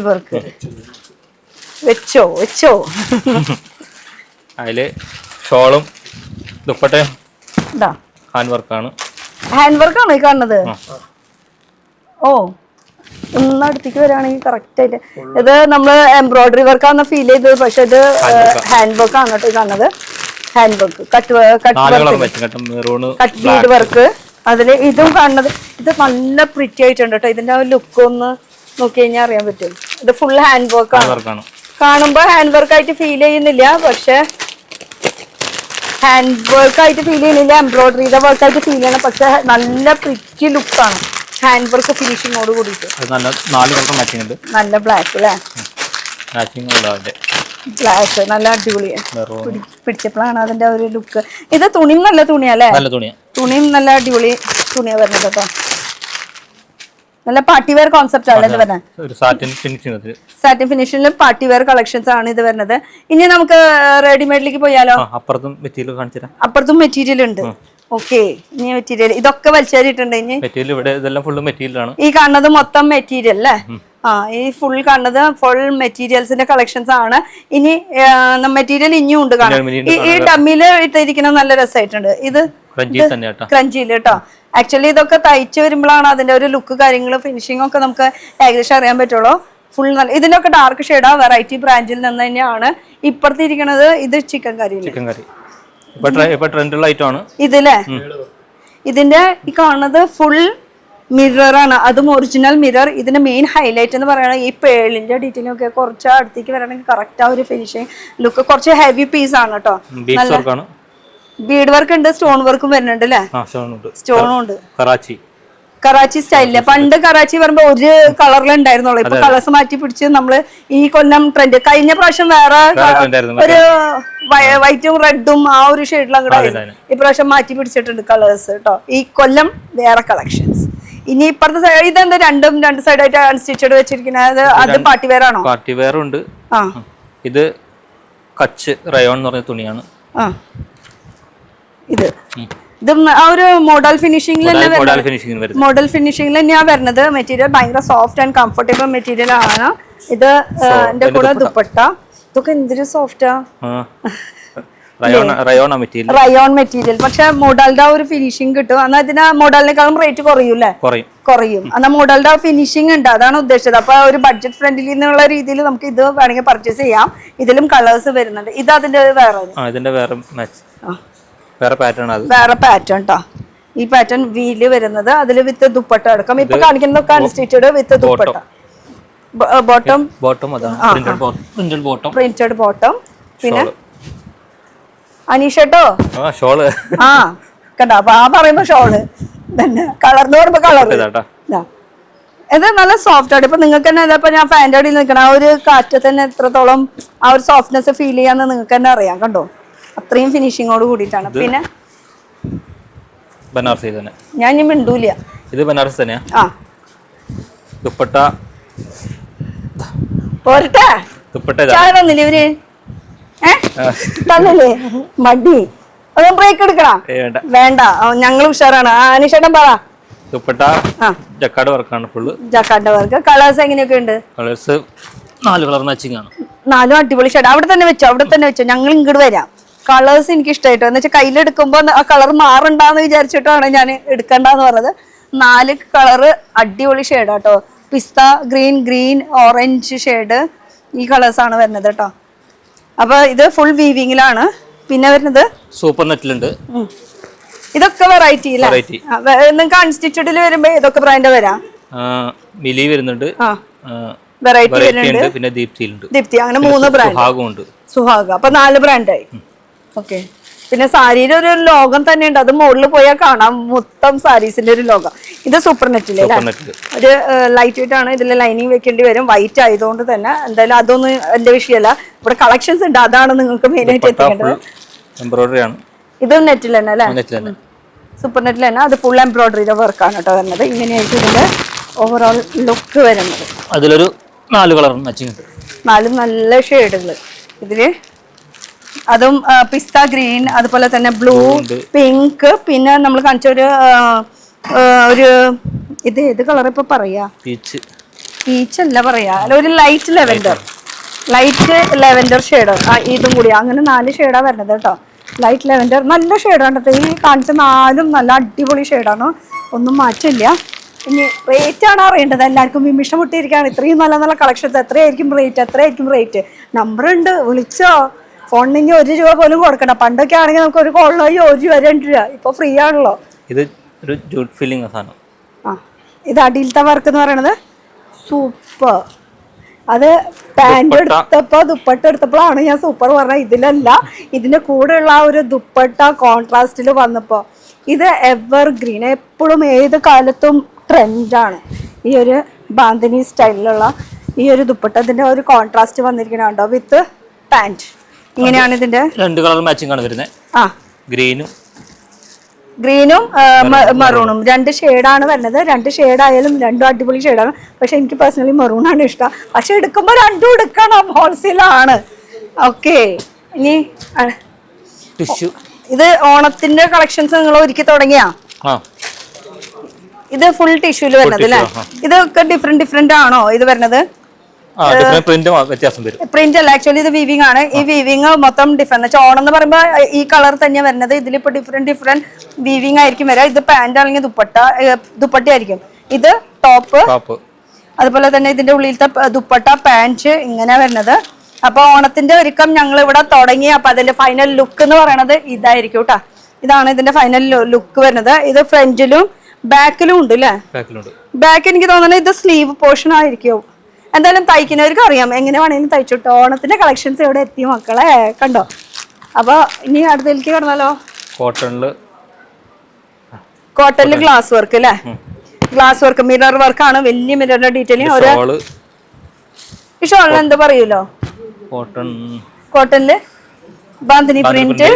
വർക്ക് വെച്ചോ അതില് ഷോളും ദുപ്പട്ടയും ഹാൻഡ് വർക്കാണ് ഈ കാണുന്നത്. ഓ ഒന്ന് അടുത്തേക്ക് വരികയാണെങ്കിൽ കറക്റ്റ് ആയിട്ട് ഇത് നമ്മള് എംബ്രോയിഡറി വർക്കാന്ന് ഫീൽ ചെയ്തത്. പക്ഷെ ഇത് ഹാൻഡ് വർക്ക് ആണ് കേട്ടോ ഈ കാണുന്നത്. Hand work, cut Bede work. അതില് ഇതും കാണുന്നത് ഇത് നല്ല പ്രിറ്റി ആയിട്ടുണ്ട് കേട്ടോ. ഇതിന്റെ ആ ലുക്ക് ഒന്ന് നോക്കി കഴിഞ്ഞാൽ അറിയാൻ പറ്റും. ഇത് ഫുൾ ഹാൻഡ് വർക്ക് ആണ്. കാണുമ്പോ ഹാൻഡ് വർക്ക് ആയിട്ട് ഫീൽ ചെയ്യുന്നില്ല, പക്ഷെ ഹാൻഡ് വർക്ക് ആയിട്ട് ഫീൽ ചെയ്യുന്നില്ല, എംബ്രോയിഡറിയുടെ വർക്ക് ആയിട്ട് ഫീൽ ചെയ്യണം. പക്ഷെ നല്ല പ്രിറ്റി ലുക്കാണ് ഹാൻഡ് വർക്ക് ഫിനിഷിങ്ങോട് കൂടിയിട്ട്. നല്ല ബ്ലാക്ക് അല്ലേ? ബ്ലാക്ക് നല്ല അടിപൊളി പിടിച്ചപ്പോഴാണ് അതിന്റെ ഒരു ലുക്ക്. ഇത് തുണിയും നല്ല തുണിയല്ലേ? തുണിയും നല്ല അടിപൊളി തുണിയാ വരുന്നത് കേട്ടോ. നല്ല പാർട്ടി വെയർ കോൺസെപ്റ്റ് ആണ് ഇത് വരുന്നത്. സാറ്റിൻ ഫിനിഷിംഗിൽ പാർട്ടി വെയർ കളക്ഷൻസ് ആണ് ഇത് വരുന്നത്. ഇനി നമുക്ക് റെഡിമെയ്ഡിലേക്ക് പോയാലോ? അപ്പുറത്തും മെറ്റീരിയൽ ഉണ്ട്. ഓക്കെ, ഇനി മെറ്റീരിയൽ ഇതൊക്കെ വലിച്ചേറിയിട്ടുണ്ട്. ഇനി ഈ കാണുന്നത് മൊത്തം മെറ്റീരിയൽ അല്ലേ? ആ, ഈ ഫുൾ കാണുന്നത് ഫുൾ മെറ്റീരിയൽസിന്റെ കളക്ഷൻസ് ആണ്. ഇനി മെറ്റീരിയൽ ഇനിയും ഉണ്ട് കാണാം. ഈ ഡമ്മില് ഇട്ടിരിക്കുന്നത് നല്ല രസമായിട്ടുണ്ട്. ഇത് ക്രഞ്ചിയിൽ കേട്ടോ. ആക്ച്വലി ഇതൊക്കെ തയ്ച്ച് വരുമ്പോഴാണ് അതിന്റെ ഒരു ലുക്ക് കാര്യങ്ങളും ഫിനിഷിംഗ് ഒക്കെ നമുക്ക് ഏകദേശം അറിയാൻ പറ്റുള്ളൂ. ഫുൾ നല്ല ഇതിന്റെ ഒക്കെ ഡാർക്ക് ഷെയ്ഡാ. വെറൈറ്റി ബ്രാൻഡിൽ നിന്ന് തന്നെയാണ്. ഇപ്പുറത്ത് ഇരിക്കുന്നത് ഇത് ചിക്കൻ കറി. ഇതില്ലേ? ഇതിന്റെ ഈ കാണുന്നത് ഫുൾ മിറർ ആണ്. അതും ഒറിജിനൽ മിറർ. ഇതിന്റെ മെയിൻ ഹൈലൈറ്റ് എന്ന് പറയുന്നത് ഈ പേളിന്റെ ഡീറ്റെയിലും ഒക്കെ കുറച്ച് അടുത്തേക്ക് വരണമെങ്കിൽ കറക്റ്റ് ആ ഒരു ഫിനിഷിംഗ് ലുക്ക്. കുറച്ച് ഹെവി പീസ് ആണ് കേട്ടോ. ബീഡ് വർക്ക് ഉണ്ട്, സ്റ്റോൺ വർക്കും വരുന്നുണ്ട് അല്ലേ? സ്റ്റോണും ഉണ്ട്. കറാച്ചി സ്റ്റൈലില്. പണ്ട് കറാച്ചി പറയുമ്പോ ഒരു കളറിൽ ഉണ്ടായിരുന്നുള്ളൂ. ഇപ്പൊ കളേഴ്സ് മാറ്റി പിടിച്ച് നമ്മള് ഈ കൊല്ലം ട്രെൻഡ്. കഴിഞ്ഞ പ്രാവശ്യം വേറെ ഒരു വൈറ്റും റെഡും ആ ഒരു ഷെയ്ഡിലും അങ്ങോട്ട് ഇപ്രാവശ്യം മാറ്റി പിടിച്ചിട്ടുണ്ട് കളേഴ്സ് കേട്ടോ. ഈ കൊല്ലം വേറെ കളക്ഷൻസ്. ഇനി ഇപ്പുറത്തെ സൈഡ് ഇതെന്താ രണ്ട് സൈഡായിട്ട് അൺസ്റ്റിച്ചഡ് വെച്ചിരിക്കുന്നത്? അത് പാർട്ടി വെയർ ആണോ? പാർട്ടി വെയർ ഉണ്ട്. ഇത് കച്ച് റയോൺ എന്ന് പറഞ്ഞ തുണിയാണ്. ഇത് ആ ഒരു മോഡൽ ഫിനിഷിംഗിൽ തന്നെയാ വരുന്നത്. മെറ്റീരിയൽ ഭയങ്കര സോഫ്റ്റ് ആൻഡ് കംഫർട്ടബിൾ മെറ്റീരിയൽ ആണ്. ഇത് എന്റെ കൂടെ ദുപ്പട്ട. ഇതൊക്കെ എന്തൊരു സോഫ്റ്റാ, റയോൺ മെറ്റീരിയൽ. പക്ഷെ മോഡലിന്റെ ഒരു ഫിനിഷിംഗ് കിട്ടും. എന്നാൽ ഇതിന് മോഡലിനേക്കാളും റേറ്റ് കുറയൂല്ലേ? കുറയും. എന്നാൽ മോഡലിന്റെ ഫിനിഷിംഗ് ഉണ്ട്, അതാണ് ഉദ്ദേശിച്ചത്. അപ്പൊ ഒരു ബഡ്ജറ്റ് ഫ്രണ്ട്ലി എന്നുള്ള രീതിയിൽ നമുക്ക് ഇത് വേണമെങ്കിൽ പർച്ചേസ് ചെയ്യാം. ഇതിലും കളേഴ്സ് വരുന്നുണ്ട്. ഇത് അതിന്റെ വേറെ പാറ്റേൺ ട്ടോ. ഈ പാറ്റേൺ വീല് വരുന്നത് അതിൽ വിത്ത് ദുപ്പട്ട അടക്കം. ഇപ്പൊ കാണിക്കുന്നതൊക്കെ unstitched with dupatta. Bottom printed bottom. പിന്നെ അനീഷട്ടോ ആ കണ്ട. അപ്പൊ ആ പറയുമ്പോ ഷോള് തന്നെ. കളർന്ന് പറയുമ്പോ കളർ ഇത് നല്ല സോഫ്റ്റ് ആണ്. ഇപ്പൊ നിങ്ങൾക്ക് തന്നെ ഇപ്പൊ ഞാൻ ഫാൻ്റെ അടിയിൽ നിൽക്കണം. ആ ഒരു കാറ്റ് തന്നെ എത്രത്തോളം ആ ഒരു സോഫ്റ്റ്നെസ് ഫീൽ ചെയ്യാന്ന് നിങ്ങൾക്ക് തന്നെ അറിയാം. കണ്ടോ, അത്രയും ഫിനിഷിങ്ങോട് കൂടിയിട്ടാണ്. പിന്നെ ബനാറസി തന്നെ. ഞാൻ ഇനി മിണ്ടൂല. ഇത് ബനാറസ് തന്നെയാ. ആ ദുപ്പട്ട പോരട്ടെ ചായ തന്നില്ലേ ഇവര് തന്നില്ലേ മടി അതൊന്നും ബ്രേക്ക് എടുക്കണം വേണ്ട ഞങ്ങൾ ഉഷാറാണ്. അനീഷേട്ടൻ പറ. ദുപ്പട്ട ജക്കാർഡ് വർക്കാണ് ഫുള്ള്. Jacquard work. കളേഴ്സ് എങ്ങനെയൊക്കെ ഉണ്ട്? കളേഴ്സ് 4 കളർ മാച്ചിങ് ആണ്. 4 അടിപൊളി ഷെയ്ഡ്. അവിടെ തന്നെ വെച്ചോ ഞങ്ങൾ ഇങ്ങോട്ട് വരാം. കളേഴ്സ് എനിക്ക് ഇഷ്ടമായിട്ടോ. എന്ന് വെച്ചാൽ കയ്യിലെടുക്കുമ്പോ ആ കളർ മാറണ്ടാന്ന് വിചാരിച്ചിട്ടാണ് ഞാൻ എടുക്കണ്ടെന്ന് പറഞ്ഞത്. 4 കളറ് അടിപൊളി ഷെയ്ഡാട്ടോ. പിസ്ത ഗ്രീൻ ഓറഞ്ച് ഷെയ്ഡ്, ഈ കളേഴ്സ് ആണ് വരുന്നത് കേട്ടോ. അപ്പൊ ഇത് ഫുൾ വീവിങ്ങിലാണ്. പിന്നെ വരുന്നത് സൂപ്പർ നെറ്റിലുണ്ട്. ഇതൊക്കെ വെറൈറ്റി നിങ്ങൾക്ക് അൺസ്റ്റിച്ചഡിൽ വരുമ്പോ ഇതൊക്കെ ബ്രാൻഡ് വരാം. മിലി വരുന്നുണ്ട്, വെറൈറ്റി വരുന്നുണ്ട്, പിന്നെ ദീപ്തിയിലുണ്ട്. ദീപ്തി, അങ്ങനെ 3 ബ്രാൻഡ്. സുഹാഗ്. അപ്പൊ 4 ബ്രാൻഡായി. ഓക്കെ. പിന്നെ സാരിയുടെ ഒരു ലോകം തന്നെ ഉണ്ട്. അത് മുകളിൽ പോയാൽ കാണാം മൊത്തം സാരീസിന്റെ ഒരു ലോകം. ഇത് സൂപ്പർ നെറ്റിലെ ഒരു ലൈറ്റ് വെയിറ്റ് ആണ്. ഇതിൽ ലൈനിങ് വെക്കേണ്ടി വരും. വൈറ്റ് ആയതുകൊണ്ട് തന്നെ എന്തായാലും അതൊന്നും എന്റെ വിഷയമല്ല. ഇവിടെ കളക്ഷൻസ് ഉണ്ട്, അതാണ് നിങ്ങൾക്ക് മെയിൻ ആയിട്ട് എത്തിക്കേണ്ടത്. എംബ്രോയിഡറി ആണ്. ഇതും നെറ്റിൽ തന്നെ അല്ലേ? സൂപ്പർ നെറ്റിൽ തന്നെ. അത് ഫുൾ എംബ്രോയിഡറിയുടെ വർക്കാണ് കേട്ടോ വരുന്നത്. ഇങ്ങനെയായിട്ട് ഇതിന്റെ ഓവറോൾ ലുക്ക് വരുന്നത്. അതിലൊരു 4 കളർ മാച്ചിങ് ഉണ്ട്. 4 നല്ല ഷെയ്ഡുകൾ ഇതില്. അതും പിസ്ത ഗ്രീൻ, അതുപോലെ തന്നെ ബ്ലൂ, പിങ്ക്, പിന്നെ നമ്മൾ കാണിച്ച ഒരു ഇത് ഏത് കളർ ഇപ്പൊ പറയാ? പീച്ച് അല്ല പറയാ, ഒരു ലൈറ്റ് ലെവൻഡർ ഷെയ്ഡ്. ഇതും കൂടി അങ്ങനെ 4 ഷെയ്ഡാ വരുന്നത് കേട്ടോ. ലൈറ്റ് ലെവൻഡർ നല്ല ഷെയ്ഡാണ് കേട്ടോ. ഈ കാണിച്ച 4ഉം നല്ല അടിപൊളി ഷെയ്ഡാണ്, ഒന്നും മാറ്റില്ല. ഇനി റേറ്റ് ആണ് അറിയേണ്ടത്. എല്ലാവർക്കും വിമിഷം മുട്ടിയിരിക്കുകയാണ്. ഇത്രയും നല്ല നല്ല കളക്ഷൻസ്. എത്രയായിരിക്കും റേറ്റ്? നമ്പർ ഉണ്ട്, വിളിച്ചോ. ഫോണിന് 1 രൂപ പോലും കൊടുക്കണം. പണ്ടൊക്കെ ആണെങ്കിൽ നമുക്ക് ഒരു കോളിനോ 1 രൂപ 2 രൂപ. ഇപ്പൊ ഫ്രീ ആണല്ലോ. ഇത് ഒരു ജൂട്ട് ഫീലിംഗ് സാധനം. ഇത് അടിയിലത്തെ വർക്ക് എന്ന് പറയുന്നത് സൂപ്പർ. അത് പാന്റ് എടുത്തപ്പോ ദുപ്പട്ട എടുത്തപ്പോഴാണ് ഞാൻ സൂപ്പർ പറഞ്ഞത്. ഇതിലല്ല, ഇതിന്റെ കൂടെയുള്ള ആ ഒരു ദുപ്പട്ട കോൺട്രാസ്റ്റിൽ വന്നപ്പോ ഇത് എവർ ഗ്രീൻ, എപ്പോഴും ഏത് കാലത്തും ട്രെൻഡാണ്. ഈ ഒരു ബാന്തിനി സ്റ്റൈലിലുള്ള ഈ ഒരു ദുപ്പട്ട, ഇതിന്റെ ഒരു കോൺട്രാസ്റ്റ് വന്നിരിക്കണുണ്ടോ വിത്ത് പാന്റ്. ഇങ്ങനെയാണ് ഇതിന്റെ 2 കളർ മാച്ചിങ് ആണ് വരുന്നത്. ഗ്രീനും മെറൂണും 2 ഷെയ്ഡാണ് വരുന്നത്. 2 ഷെയ്ഡായാലും 2 അടിപൊളി ഷെയ്ഡാണ്. പക്ഷെ എനിക്ക് പേഴ്സണലി മെറൂണാണ് ഇഷ്ടം. പക്ഷെ എടുക്കുമ്പോൾ 2 എടുക്കണം, ഹോൾസെയിലാണ്. ഓക്കെ. ഇനി ഇത് ഓണത്തിന്റെ കളക്ഷൻസ് നിങ്ങൾ ഒരുക്കി തുടങ്ങിയാ? ഇത് ഫുൾ ടിഷ്യൂല് വരുന്നത് അല്ലേ? ഇതൊക്കെ ഡിഫറെന്റ് ആണോ ഇത് വരുന്നത്? പ്രിന്റ് അല്ല, ആക്ച്വലി ഇത് വീവിംഗ് ആണ്. ഈ വീവിംഗ് മൊത്തം ഡിഫറെന്റ്. ഓണം എന്ന് പറയുമ്പോൾ ഈ കളർ തന്നെ വരുന്നത്. ഇതിലിപ്പോ ഡിഫറെന്റ് വീവിംഗ് ആയിരിക്കും വരാം. ഇത് പാന്റ് അല്ലെങ്കിൽ ദുപ്പട്ട ആയിരിക്കും. ഇത് ടോപ്പ്, അതുപോലെ തന്നെ ഇതിന്റെ ഉള്ളിലത്തെ ദുപ്പട്ട, പാന്റ്, ഇങ്ങനെ വരുന്നത്. അപ്പൊ ഓണത്തിന്റെ ഒരുക്കം ഞങ്ങൾ ഇവിടെ തുടങ്ങി. അപ്പൊ അതിന്റെ ഫൈനൽ ലുക്ക് എന്ന് പറയുന്നത് ഇതായിരിക്കും കേട്ടോ. ഇതാണ് ഇതിന്റെ ഫൈനൽ ലുക്ക് വരുന്നത്. ഇത് ഫ്രണ്ടിലും ബാക്കിലും ഉണ്ട് അല്ലേ? ബാക്ക് എനിക്ക് തോന്നുന്നത് ഇത് സ്ലീവ് പോർഷൻ ആയിരിക്കും. എന്തായാലും തയ്ക്കുന്നവർക്ക് അറിയാം, എങ്ങനെ വേണമെങ്കിലും തയ്ച്ചിട്ടോ. ഓണത്തിന്റെ കളക്ഷൻസ് ഇവിടെ എത്തി മക്കളെ, കണ്ടോ? അപ്പൊ ഇനി അടുത്തേക്ക് കടന്നാലോ? കോട്ടണില് ഗ്ലാസ് വർക്ക് അല്ലേ? ഗ്ലാസ് വർക്ക്, മിറർ വർക്കാണ്. വലിയ മിററിന്റെ ഡീറ്റെയിലിംഗ്. ഈ ഷോളിന് എന്താ പറയൂലോ? കോട്ടണില് ബാന്തിനി പ്രിന്റ്.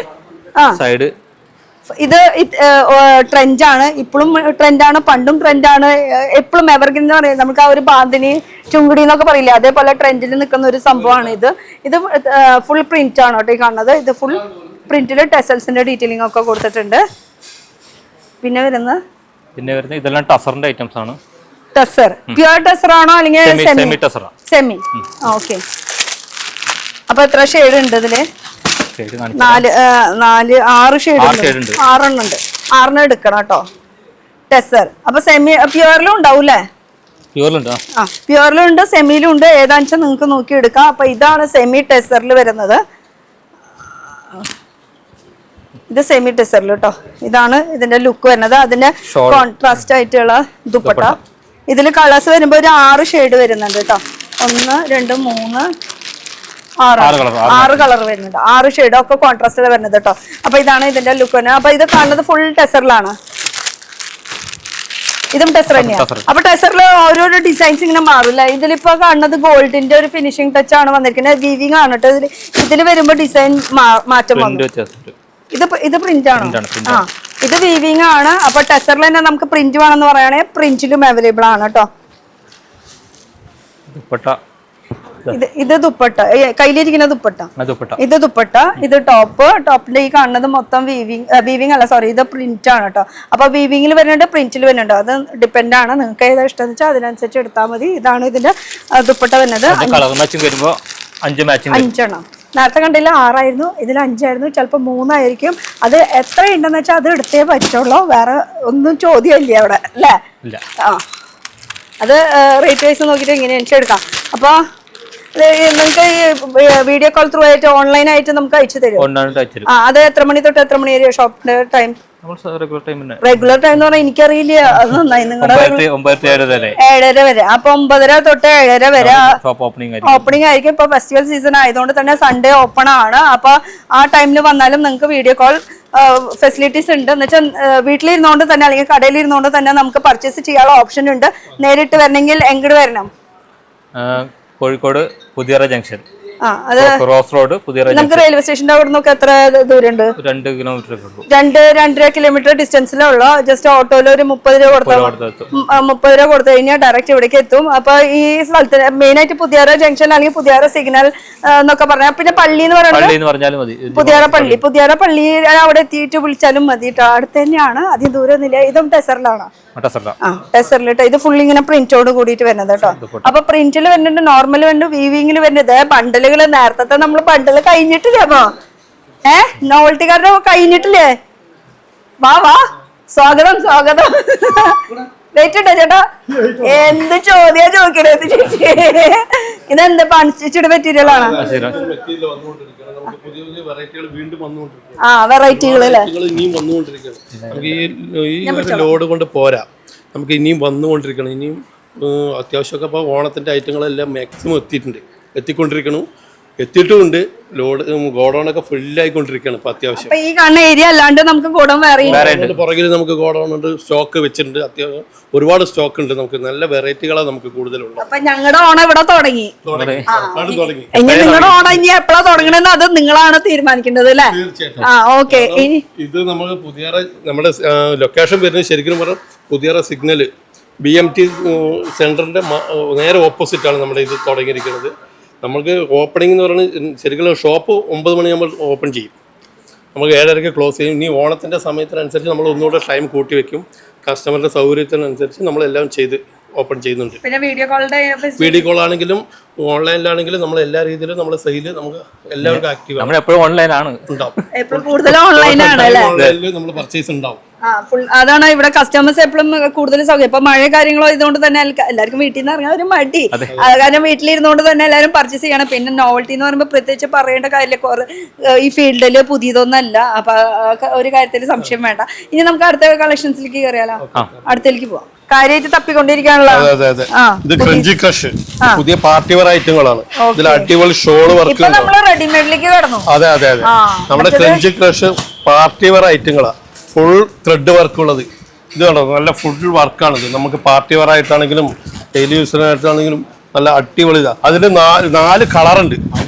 സൈഡ് ഇത് ട്രെൻഡാണ്, ഇപ്പോഴും ട്രെൻഡാണ്, പണ്ടും ട്രെൻഡാണ്, എപ്പോഴും എവർഗ്രീൻ എന്ന് പറയുന്നത്. നമുക്ക് ആ ഒരു ബാന്തിനി ചുങ്കുടി എന്നൊക്കെ പറയില്ലേ, അതേപോലെ ട്രെൻഡിൽ നിൽക്കുന്ന ഒരു സംഭവമാണ് ഇത്. ഇത് ഫുൾ പ്രിന്റ് ആണ് കേട്ടോ ഈ കാണുന്നത്. ഇത് ഫുൾ പ്രിന്റില് ടെസൽസിന്റെ ഡീറ്റെയിലിംഗ് ഒക്കെ കൊടുത്തിട്ടുണ്ട്. പിന്നെ വരുന്നത് ഇതെല്ലാം ടസറിന്റെ ഐറ്റംസ് ആണ്. ടസർ പ്യുവർ ടസർ ആണോ അല്ലെങ്കിൽ സെമി? ഓക്കെ. അപ്പൊ എത്ര ഷെയ്ഡ് ഉണ്ട് ഇതില്? 6 ഷെയ്ഡ് ഉണ്ട്. 6 ഉണ്ട്. 6 എടുക്കണം കേട്ടോ ടെസർ. അപ്പൊ സെമി പ്യുവറിലും ഉണ്ടാവൂല്ലേ? പ്യുവറിലും ഉണ്ട്, സെമിയിലും ഉണ്ട്. ഏതാണെന്ന് വെച്ചാൽ നിങ്ങൾക്ക് നോക്കി എടുക്കാം. അപ്പൊ ഇതാണ് സെമി ടെസറിൽ വരുന്നത്. ഇത് സെമി ടെസറിൽ കേട്ടോ. ഇതാണ് ഇതിന്റെ ലുക്ക് വരുന്നത്. അതിന്റെ കോൺട്രാസ്റ്റ് ആയിട്ടുള്ള ദുപ്പട്ട. ഇതിൽ കളേഴ്സ് വരുമ്പോ ഒരു 6 ഷെയ്ഡ് വരുന്നുണ്ട് കേട്ടോ. 1 2 3 6 കളർ വരുന്നുണ്ട്. 6 ഷെയ്ഡ് ഒക്കെ കോൺട്രാസ്റ്റ് വരുന്നത് കേട്ടോ. അപ്പൊ ഇതാണ് ഇതിന്റെ ലുക്ക് വരുന്നത്. അപ്പൊ ഇത് കാണുന്നത് ഫുൾ ടെസറിലാണ്. ഇതും ടെസർ തന്നെയാണ്. അപ്പൊ ടെസറിൽ ഓരോരോ ഡിസൈൻസ് ഇങ്ങനെ മാറില്ല. ഇതിലിപ്പോ കാണുന്നത് ഗോൾഡിന്റെ ഒരു ഫിനിഷിംഗ് ടച്ച് ആണ് വന്നിരിക്കുന്നത്. വീവിംഗ് ആണ് കേട്ടോ. ഇതിൽ വരുമ്പോ ഡിസൈൻ മാറ്റം വന്നു. ഇത് പ്രിന്റ് ആണോ? ഇത് വീവിംഗ് ആണ്. അപ്പൊ ടെസറിൽ തന്നെ നമുക്ക് പ്രിന്റ് വേണമെന്ന് പറയുകയാണെങ്കിൽ പ്രിന്റിലും അവൈലബിൾ ആണ് കേട്ടോ. ഇത് ദുപ്പട്ട, കയ്യിലിരിക്കുന്ന ദുപ്പട്ട. ദുപ്പട്ട. ഇത് ദുപ്പട്ട, ഇത് ടോപ്പ്. ടോപ്പിന്റെ ഈ കാണുന്നത് മൊത്തം വീവിങ് അല്ല, സോറി, ഇത് പ്രിന്റ് ആണ് കേട്ടോ. അപ്പൊ വീവിങ്ങിൽ വരുന്നുണ്ട്, പ്രിന്റിൽ വരുന്നുണ്ട്. അത് ഡിപ്പെൻഡ് ആണ്, നിങ്ങൾക്ക് ഏതാ ഇഷ്ടം വെച്ചാൽ അതിനനുസരിച്ച് എടുത്താൽ മതി. ഇതാണ് ഇതിന്റെ ദുപ്പട്ട വരുന്നത്. കളർ മാച്ചിങ് വരുമ്പോ 5 മാച്ചിങ് 5 എണ്ണം. നേരത്തെ കണ്ടില്ല 6 ആയിരുന്നു, ഇതിൽ 5 ആയിരുന്നു, ചിലപ്പോൾ 3 ആയിരിക്കും. അത് എത്ര ഉണ്ടെന്ന് വെച്ചാൽ അത് എടുത്തേ പറ്റുള്ളൂ, വേറെ ഒന്നും ചോദ്യമില്ല അവിടെ, അല്ലേ? ആ, അത് റേറ്റ് വൈസ് നോക്കിയിട്ട് ഇങ്ങനെ എനിക്ക് എടുക്കാം. അപ്പോൾ നിങ്ങൾക്ക് ഈ വീഡിയോ കോൾ ത്രൂ ആയിട്ട് ഓൺലൈനായിട്ട് നമുക്ക് അയച്ചു തരും. ആ, അത് എത്ര മണി തൊട്ട് എത്ര മണി വരെ ഷോപ്പിന്റെ ടൈം? റെഗുലർ ടൈം എന്ന് പറഞ്ഞാൽ എനിക്കറിയില്ല, അത് നന്നായി. നിങ്ങളുടെ 7:30 വരെ. അപ്പൊ 9:30 തൊട്ട് 7:30 വരെ ഓപ്പണിംഗ് ആയിരിക്കും. ഇപ്പൊ ഫെസ്റ്റിവൽ സീസൺ ആയതുകൊണ്ട് തന്നെ സൺഡേ ഓപ്പൺ ആണ്. അപ്പൊ ആ ടൈമിൽ വന്നാലും നിങ്ങൾക്ക് വീഡിയോ കോൾ ഫെസിലിറ്റീസ് ഉണ്ട്. എന്ന് വെച്ചാൽ വീട്ടിലിരുന്നോണ്ട് തന്നെ അല്ലെങ്കിൽ കടയിലിരുന്നോണ്ട് തന്നെ നമുക്ക് പർച്ചേസ് ചെയ്യാനുള്ള ഓപ്ഷൻ ഉണ്ട്. നേരിട്ട് വരണമെങ്കിൽ എങ്ങോട്ട് വരണം? Kozhikode Puthiyara junction, cross road നമുക്ക് റെയിൽവേ സ്റ്റേഷന്റെ അവിടെ നിന്നൊക്കെ എത്ര ദൂരമുണ്ട്? 2 കിലോമീറ്റർ 2-2.5 കിലോമീറ്റർ ഡിസ്റ്റൻസിലുള്ള. ജസ്റ്റ് ഓട്ടോയിൽ ഒരു 30 രൂപ കൊടുത്താൽ 30 രൂപ കൊടുത്തു കഴിഞ്ഞാൽ ഡയറക്റ്റ് ഇവിടേക്ക് എത്തും. അപ്പൊ ഈ സ്ഥലത്ത് മെയിൻ ആയിട്ട് പുതിയാറ ജംഗ്ഷൻ അല്ലെങ്കിൽ പുതിയാറ സിഗ്നൽ എന്നൊക്കെ പറഞ്ഞാൽ, പിന്നെ പള്ളി എന്ന് പറയുന്നത് പുതിയാറ പള്ളി അവിടെ എത്തിയിട്ട് വിളിച്ചാലും മതി കേട്ടോ. അടുത്ത് തന്നെയാണ്, അധികം ദൂരമൊന്നുമില്ല. ഇതും ടെസറിലാണ്. ടെസറിലിട്ട് ഇത് ഫുൾ ഇങ്ങനെ പ്രിന്റോട് കൂടിയിട്ട് വരുന്നത് കേട്ടോ. അപ്പൊ പ്രിന്റിൽ വരുന്നുണ്ട്, നോർമൽ വരുന്നുണ്ട്, വീവിങ്ങിൽ വരുന്നത്. ബണ്ടലുകൾ നേരത്തെ നമ്മൾ ബണ്ടൽ കഴിഞ്ഞിട്ടില്ലേ? അപ്പൊ നോവൽറ്റിക്കാരുടെ കഴിഞ്ഞിട്ടില്ലേ? വാ വാ, സ്വാഗതം സ്വാഗതം. വെയിറ്റ് ഉണ്ടോ ചേട്ടാ? എന്ത് ചോദ്യാ ചോദിക്കണത് ചേച്ചി? ഇതെന്താ അൺസ്റ്റിച്ചഡ് മെറ്റീരിയൽ ആണ്? വെറൈറ്റികൾ ലോഡ് കൊണ്ട് പോരാ, നമുക്ക് ഇനിയും വന്നുകൊണ്ടിരിക്കണം. ഇനിയും അത്യാവശ്യമൊക്കെ ഇപ്പോൾ ഓണത്തിന്റെ ഐറ്റങ്ങളെല്ലാം മാക്സിമം എത്തിക്കൊണ്ടിരിക്കണം, എത്തിയിട്ടുമുണ്ട്. ലോഡ് ഗോഡൗണൊക്കെ ഫുള്ളായിക്കൊണ്ടിരിക്കുകയാണ് ഇപ്പൊ അത്യാവശ്യം. ഈ കാണുന്ന ഏരിയ അല്ലാണ്ട് നമുക്ക് ഗോഡൗൺ പുറകിൽ നമുക്ക് ഗോഡൗൺ ഉണ്ട്, സ്റ്റോക്ക് വെച്ചിട്ടുണ്ട്. അത്യാവശ്യം ഒരുപാട് സ്റ്റോക്ക് ഉണ്ട്. നമുക്ക് നല്ല വെറൈറ്റികളാണ് നമുക്ക് കൂടുതലുണ്ട്. അപ്പൊ ഞങ്ങളുടെ ഓണം ഇവിടെ തുടങ്ങി. ഇനി നിങ്ങളുടെ ഓണം ഇനി എപ്പോഴാ തുടങ്ങണെന്ന് അത് നിങ്ങളാണ് തീരുമാനിക്കേണ്ടത്, അല്ലേ? ആ, ഓക്കെ. ഇത് നമുക്ക് പുതിയ നമ്മുടെ ലൊക്കേഷൻ വരുന്നത് ശരിക്കും പറഞ്ഞാൽ പുതിയ സിഗ്നൽ BMT സെന്ററിന്റെ നേരെ ഓപ്പോസിറ്റ് ആണ് നമ്മുടെ ഇത് തുടങ്ങിയിരിക്കുന്നത്. നമുക്ക് ഓപ്പണിംഗ് എന്ന് പറയുന്നത് ശരിക്കും ഷോപ്പ് 9 മണിയാകുമ്പോൾ ഓപ്പൺ ചെയ്യും, നമുക്ക് 7:30 ക്ലോസ് ചെയ്യും. ഇനി ഓണത്തിൻ്റെ സമയത്തിനനുസരിച്ച് നമ്മൾ ഒന്നുകൂടെ ടൈം കൂട്ടി വെക്കും. കസ്റ്റമറുടെ സൗകര്യത്തിനനുസരിച്ച് നമ്മളെല്ലാം ചെയ്ത് ഓപ്പൺ ചെയ്യുന്നുണ്ട്. പിന്നെ വീഡിയോ കോൾ ആണെങ്കിലും ഓൺലൈനിലാണെങ്കിലും നമ്മൾ എല്ലാ രീതിയിലും നമ്മൾ സെയില് നമുക്ക് എല്ലാവർക്കും ആക്റ്റീവ് ആണ്. നമ്മളെപ്പോഴും ഓൺലൈനാണ് ഉണ്ടാവും, ഓൺലൈനിൽ നമ്മൾ പർച്ചേസ് ഉണ്ടാവും. അതാണ് ഇവിടെ കസ്റ്റമേഴ്സ് എപ്പോഴും കൂടുതൽ സൗകര്യം. ഇപ്പൊ മഴ കാര്യങ്ങളോ ഇതുകൊണ്ട് തന്നെ എല്ലാവർക്കും വീട്ടിൽ നിന്ന് ഇറങ്ങാൻ ഒരു മടി, കാരണം വീട്ടിലിരുന്നുകൊണ്ട് തന്നെ എല്ലാവരും പർച്ചേസ് ചെയ്യണം. പിന്നെ നോവൽറ്റി എന്ന് പറയുമ്പോൾ പ്രത്യേകിച്ച് പറയേണ്ട കാര്യമില്ല, ഈ ഫീൽഡില് പുതിയതൊന്നല്ല. അപ്പൊ ഒരു കാര്യത്തിൽ സംശയം വേണ്ട. ഇനി നമുക്ക് അടുത്ത കളക്ഷൻസിലേക്ക് കയറിയാലോ? അടുത്തേക്ക് പോവാം. കാര്യമായിട്ട് തപ്പിക്കൊണ്ടിരിക്കാനുള്ള ഇത് ക്രഞ്ചി ക്രഷ് പുതിയ പാർട്ടി വെയർ ഐറ്റങ്ങളാണ്. ഇതിൽ അടിപൊളി ഷോള് വർക്ക്. നമ്മള് റെഡിമെയ്ഡിലേക്ക് കടന്നു. അതെ അതെ അതെ, നമ്മുടെ ക്രഞ്ചി ക്രഷ് പാർട്ടി വെയർ ഐറ്റങ്ങളാണ്, ഫുൾ ത്രെഡ് വർക്ക് ഉള്ളത്. ഇത് കണ്ടോ, നല്ല ഫുൾ വർക്കാണിത്. നമുക്ക് പാർട്ടി വെയർ ആയിട്ടാണെങ്കിലും ഡെയിലി യൂസിനായിട്ടാണെങ്കിലും നല്ല അടിപൊളി ഇതാ. അതിൽ 4 കളറുണ്ട്.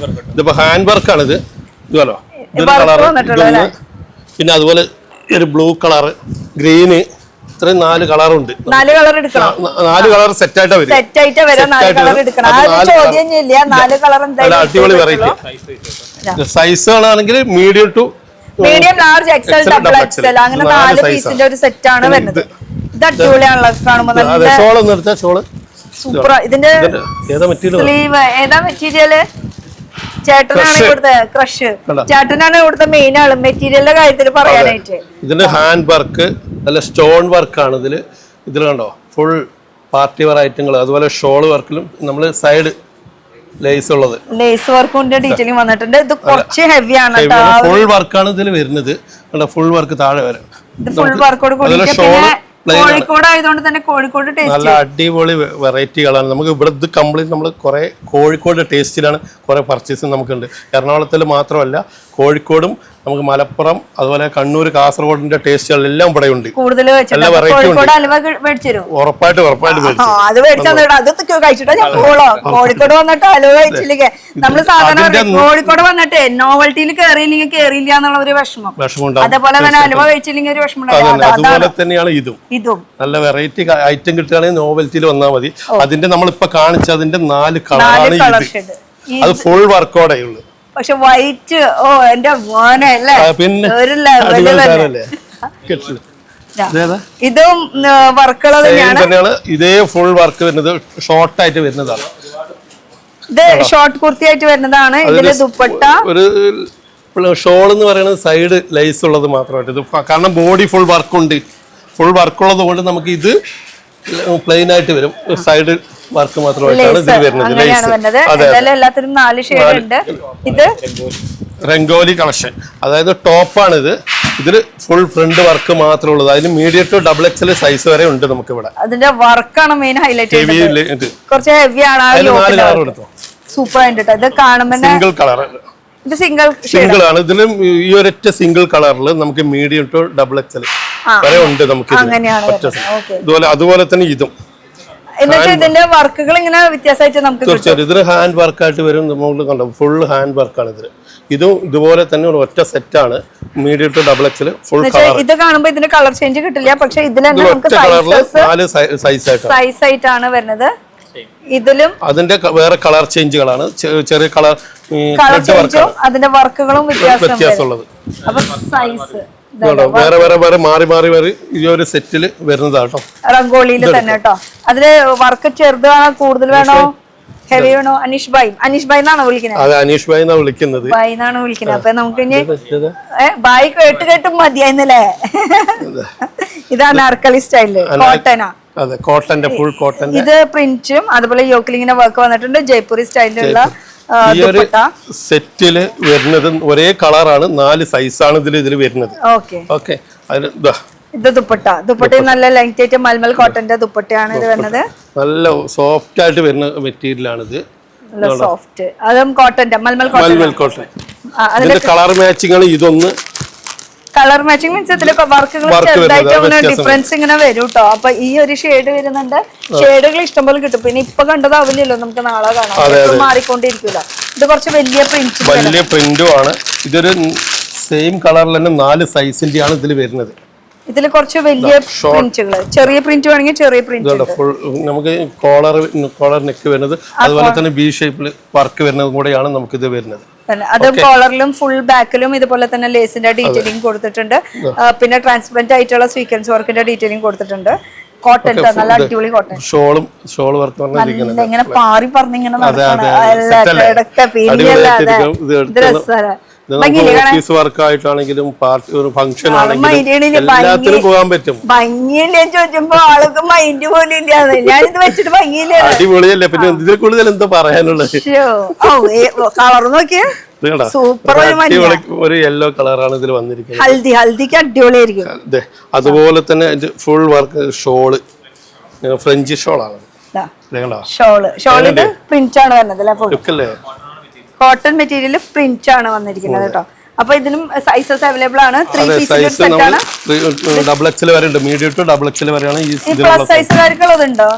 ഇതിപ്പോ ഹാൻഡ് വർക്കാണിത്. ഇത് കണ്ടോ, ഇതൊരു കളറ്, പിന്നെ അതുപോലെ ഒരു ബ്ലൂ കളറ്, ഗ്രീന്, ഇത്രയും 4 കളറുണ്ട്. 4 കളർ എടുക്കണം. 4 കളർ സെറ്റ് ആയിട്ടാ വരും. അടിപൊളി വെറൈറ്റി സൈസുകളാണെങ്കിൽ medium to medium, large, XL, double XL, അങ്ങനെ 4 പീസിന്റെ ഒരു സെറ്റ് ആണ് വരുന്നത്. ഇത് അടിപൊളിയാണല്ലോ കാണുമ്പോൾ. ഷോൾ ഒന്ന് എടുത്താ ഷോള് സൂപ്പർ. ഇതിന്റെ സ്ലീവ് ഏതാ മെറ്റീരിയല്? ചേട്ടനാണ് ഇവിടുത്തെ ക്രഷ്, ചേട്ടനാണ് ഇവിടുത്തെ മെയിൻ ആള് മെറ്റീരിയലിന്റെ കാര്യത്തിൽ പറയാനായിട്ട്. ഇതിന്റെ ഹാൻഡ് വർക്ക് നല്ല സ്റ്റോൺ വർക്കാണ്. ഇതിൽ കണ്ടോ ഫുൾ പാർട്ടി വെയർ ഐറ്റങ്ങൾ. അതുപോലെ ഷോൾ വർക്കിലും നമ്മൾ സൈഡ് ലേസ് ഉള്ളത്, ലേസ് വർക്കിന്റെ ഡീറ്റെയിലിംഗ് വന്നിട്ടുണ്ട്. ഇത് കുറച്ച് ഹെവി ആണ്, ഫുൾ വർക്കാണ് ഇതിൽ വരുന്നത്. ഫുൾ വർക്ക് താഴെ വരെ ഫുൾ വർക്കോട് കൂടി. കോഴിക്കോട് ആയതുകൊണ്ട് തന്നെ കോഴിക്കോട് നല്ല അടിപൊളി വെറൈറ്റികളാണ്. നമുക്ക് ഇവിടെ ഇത് കംപ്ലീറ്റ് നമ്മൾ കുറെ കോഴിക്കോട് ടേസ്റ്റിലാണ് കുറെ പർച്ചേസ് നമുക്കുണ്ട്. എറണാകുളത്തിൽ മാത്രമല്ല, കോഴിക്കോടും നമുക്ക് മലപ്പുറം, അതുപോലെ കണ്ണൂർ, കാസർഗോഡിന്റെ ടേസ്റ്റുകളെല്ലാം ഇവിടെ ഉണ്ട്. കൂടുതൽ ഉറപ്പായിട്ട് കോഴിക്കോട് വന്നിട്ട് അലുവ കഴിച്ചില്ലേ? നമ്മള് സാധാരണ കോഴിക്കോട് വന്നിട്ട് നോവൽറ്റിയിൽ കയറിയില്ലെങ്കിൽ കയറിയില്ല എന്നുള്ള ഒരു വിഷമം. അതേപോലെ തന്നെ അലുവ കഴിച്ചില്ലെങ്കിൽ ഒരു വിഷമം. അതുപോലെ തന്നെയാണ് ഇതും നല്ല വെറൈറ്റി ഐറ്റം കിട്ടുകയാണെങ്കിൽ നോവൽറ്റിയിൽ വന്നാൽ മതി. അതിന്റെ നമ്മളിപ്പോ കാണിച്ച അതിന്റെ 4 കളറാണ്. അത് ഫുൾ വർക്കോടെ ഉള്ളു. പക്ഷെ വൈറ്റ് ഓ എന്റെ മോനെ അല്ലേ, പിന്നെ ഒരു ലെവല് തന്നെ. ഇതും വർക്കുകൾ തന്നെയാണ്. ഇതേ ഫുൾ വർക്ക് വരുന്നത് ഷോർട്ട് ആയിട്ട് വരുന്നതാണ്. ഇത് ഷോർട്ട് കുർത്തി ആയിട്ട് വരുന്നതാണ്. ഇതില് ദുപ്പട്ട ഒരു ഷോൾ എന്ന് പറയുന്നത് സൈഡ് ലൈസ് ഉള്ളത് മാത്രമായിട്ട് ഇത്, കാരണം ബോഡി ഫുൾ വർക്കുണ്ട്. ഫുൾ വർക്കുള്ളത് കൊണ്ട് നമുക്ക് ഇത് പ്ലെയിൻ ആയിട്ട് വരും. സൈഡ് വർക്ക് മാത്രമായിട്ടാണ് ഇതിൽ വരുന്നത്. എല്ലാത്തിനും 4 ഷെയ്ഡ് ഉണ്ട്. ഇത് രംഗോലി കളക്ഷൻ, അതായത് ടോപ്പാണ് ഇത്. ഇതിൽ ഫുൾ ഫ്രണ്ട് വർക്ക് മാത്രമേ ഉള്ളൂ. അതിന് മീഡിയം ടു XXL സൈസ് വരെ ഉണ്ട് നമുക്ക് ഇവിടെ. അതിന്റെ വർക്കാണ് മെയിൻ ഹൈലൈറ്റ്. കുറച്ച് ഹെവി ആണ്. സൂപ്പർ ആയിട്ട് ഇത് കാണുമ്പോൾ സിംഗിൾ കളർ, ഇത് സിംഗിൾ ആണ്. ഇതിലും ഈ ഒരൊറ്റ സിംഗിൾ കളറിൽ നമുക്ക് മീഡിയം ടു XXL വരെ ഉണ്ട് നമുക്ക്. അതുപോലെ തന്നെ ഇതും ഇതിന്റെ വർക്കുകൾ ഇങ്ങനെ വ്യത്യാസമായിട്ട് നമുക്ക് തീർച്ചയായിട്ടും ഇതിന് ഹാൻഡ് വർക്കായിട്ട് വരും. നമ്മൾ കണ്ടോ ഫുൾ ഹാൻഡ് വർക്കാണ് ഇതിന്. ഇതും ഇതുപോലെ തന്നെ ഒരു ഒറ്റ സെറ്റ് ആണ്, medium to XXL full colour. ഇത് കാണുമ്പോൾ ഇതിന് കളർ ചേഞ്ച് കിട്ടില്ല, പക്ഷെ ഇതിൽ സൈസ് ആയിട്ടാണ് വരുന്നത്. ഇതിലും അതിന്റെ വേറെ കളർ ചേഞ്ചുകളാണ്, ചെറിയ കളർ അതിന്റെ വർക്കുകളും വ്യത്യാസമുള്ളത്. അപ്പൊ സൈസ് വേറെ വേറെ വേറെ മാറി മാറി മാറി ഈ ഒരു സെറ്റിൽ വരുന്നതാട്ടോ. റംഗോളിയിൽ തന്നെ കേട്ടോ. അതില് വർക്ക് ചെറുതാണോ കൂടുതൽ വേണോ ഹെവി വേണോ? അനീഷ് ഭായ് എന്നാണോ വിളിക്കുന്നത്? അതെ, അനീഷ് ഭായ് എന്നാണ് വിളിക്കുന്നത്. ഭായ് എന്നാണ് വിളിക്കുന്നത്. അപ്പൊ നമുക്ക് ഇനി ഭായ് കേട്ടും മതിയായിരുന്നല്ലേ. ഇതാണ് അർക്കലി സ്റ്റൈലില് കോട്ടനാ. അതെ, കോട്ടന്റെ ഫുൾ കോട്ടൻ. ഇത് പ്രിന്റും അതുപോലെ യോക്കിലിങ്ങനെ വർക്ക് വന്നിട്ടുണ്ട്. ജയ്പൂരി സ്റ്റൈലിലുള്ള ഈ ഒരു സെറ്റില് വരുന്നത് ഒരേ കളറാണ്, 4 സൈസാണ് ഇതിൽ വരുന്നത്. ഓക്കെ. ഇത് ദുപ്പട്ട നല്ല ലെങ്ത് ആയിട്ട് മൽമൽ കോട്ടന്റെ ദുപ്പട്ടയാണ് ഇത് വരുന്നത്. നല്ല സോഫ്റ്റ് ആയിട്ട് വരുന്ന മെറ്റീരിയൽ ആണ് ഇത്. നല്ല സോഫ്റ്റ്, അതും കോട്ടന്റെ മൽമൽ കോട്ടൺ. അതിന്റെ കളർ മാച്ചിങ് ഇതൊന്ന് കളർ മാച്ചിങ് മീൻസ് ഇതിലൊക്കെ വർക്കുകൾ ചെറുതായിട്ട് ഡിഫറൻസ് ഇങ്ങനെ വരും കേട്ടോ. അപ്പൊ ഈ ഒരു ഷെയ്ഡ് വരുന്നുണ്ട്. ഷെയ്ഡുകൾ ഇഷ്ടംപോലെ കിട്ടും. പിന്നെ ഇപ്പൊ കണ്ടതാവില്ലല്ലോ, നമുക്ക് നാളെ കാണാം. മാറിക്കൊണ്ടിരിക്കൂല. ഇത് കുറച്ച് വലിയ പ്രിന്റും ആണ്. ഇതൊരു സെയിം കളറിൽ തന്നെ 4 സൈസിന്റെ ആണ് ഇതിൽ വരുന്നത്. ഇതിൽ കുറച്ച് വലിയ പ്രിന്റുകൾ, ചെറിയ പ്രിന്റ് വേണമെങ്കിൽ ചെറിയ പ്രിന്റ്. നമുക്ക് കോളർ നെക്ക് വരുന്നത്, അതുപോലെ തന്നെ ബി ഷേപ്പിൽ വർക്ക് വരുന്നത് കൂടെയാണ് നമുക്ക് ഇത് വരുന്നത്. അത് കോളറിലും ഫുൾ ബാക്കിലും ഇതുപോലെ തന്നെ ലേസിന്റെ ഡീറ്റെയിലിംഗ് കൊടുത്തിട്ടുണ്ട്. പിന്നെ ട്രാൻസ്പെറന്റ് ആയിട്ടുള്ള സ്വീക്വൻസ് വർക്കിന്റെ ഡീറ്റെയിലിംഗ് കൊടുത്തിട്ടുണ്ട്. കോട്ടൺ, നല്ല അടിപൊളി കോട്ടൺ. ഷോൾ വർക്ക് ഇങ്ങനെ പാറി പറഞ്ഞിങ്ങനെ ഓഫീസ് വർക്ക് ആയിട്ടാണെങ്കിലും ഒരു ഫംഗ്ഷൻ ആണെങ്കിലും എല്ലാത്തിനും പോകാൻ പറ്റും. ഭംഗിയില്ലേ ചോദിക്കുമ്പോ ആൾക്ക് മൈൻഡ് പോലും ഇല്ലാതെ ഞാനിത് വെച്ചിട്ട് ഭംഗിയില്ലേ. അടിപൊളിയല്ലേ. പിന്നെ ഇതിൽ കൂടുതൽ എന്താ പറയാനുള്ളത്? കളർ നോക്കിയേ, സൂപ്പർ. ഒരു യെല്ലോ കളറാണ് ഇതിൽ വന്നിരിക്കുന്നത്. ഹൽദിക്ക് അടിപൊളിയായിരിക്കും. അതുപോലെ തന്നെ ഫുൾ വർക്ക് ഷോള്, ഫ്രഞ്ച് ഷോളാണ്. ഷോള് പ്രിന്റ് ആണ് വരുന്നത്. കോട്ടൺ മെറ്റീരിയൽ പ്രിന്റ് ആണ് വന്നിരിക്കുന്നത് കേട്ടോ. അപ്പൊ ഇതിനും സൈസസ് അവൈലബിൾ ആണ്. 3 പീസിന്റെ സെറ്റ് ആണ്. XXL വരെ ഉണ്ട്, മീഡിയം ടു XXL വരെയാണ്. ഈ പ്ലസ് സൈസുകാർക്കുള്ളതുണ്ടോ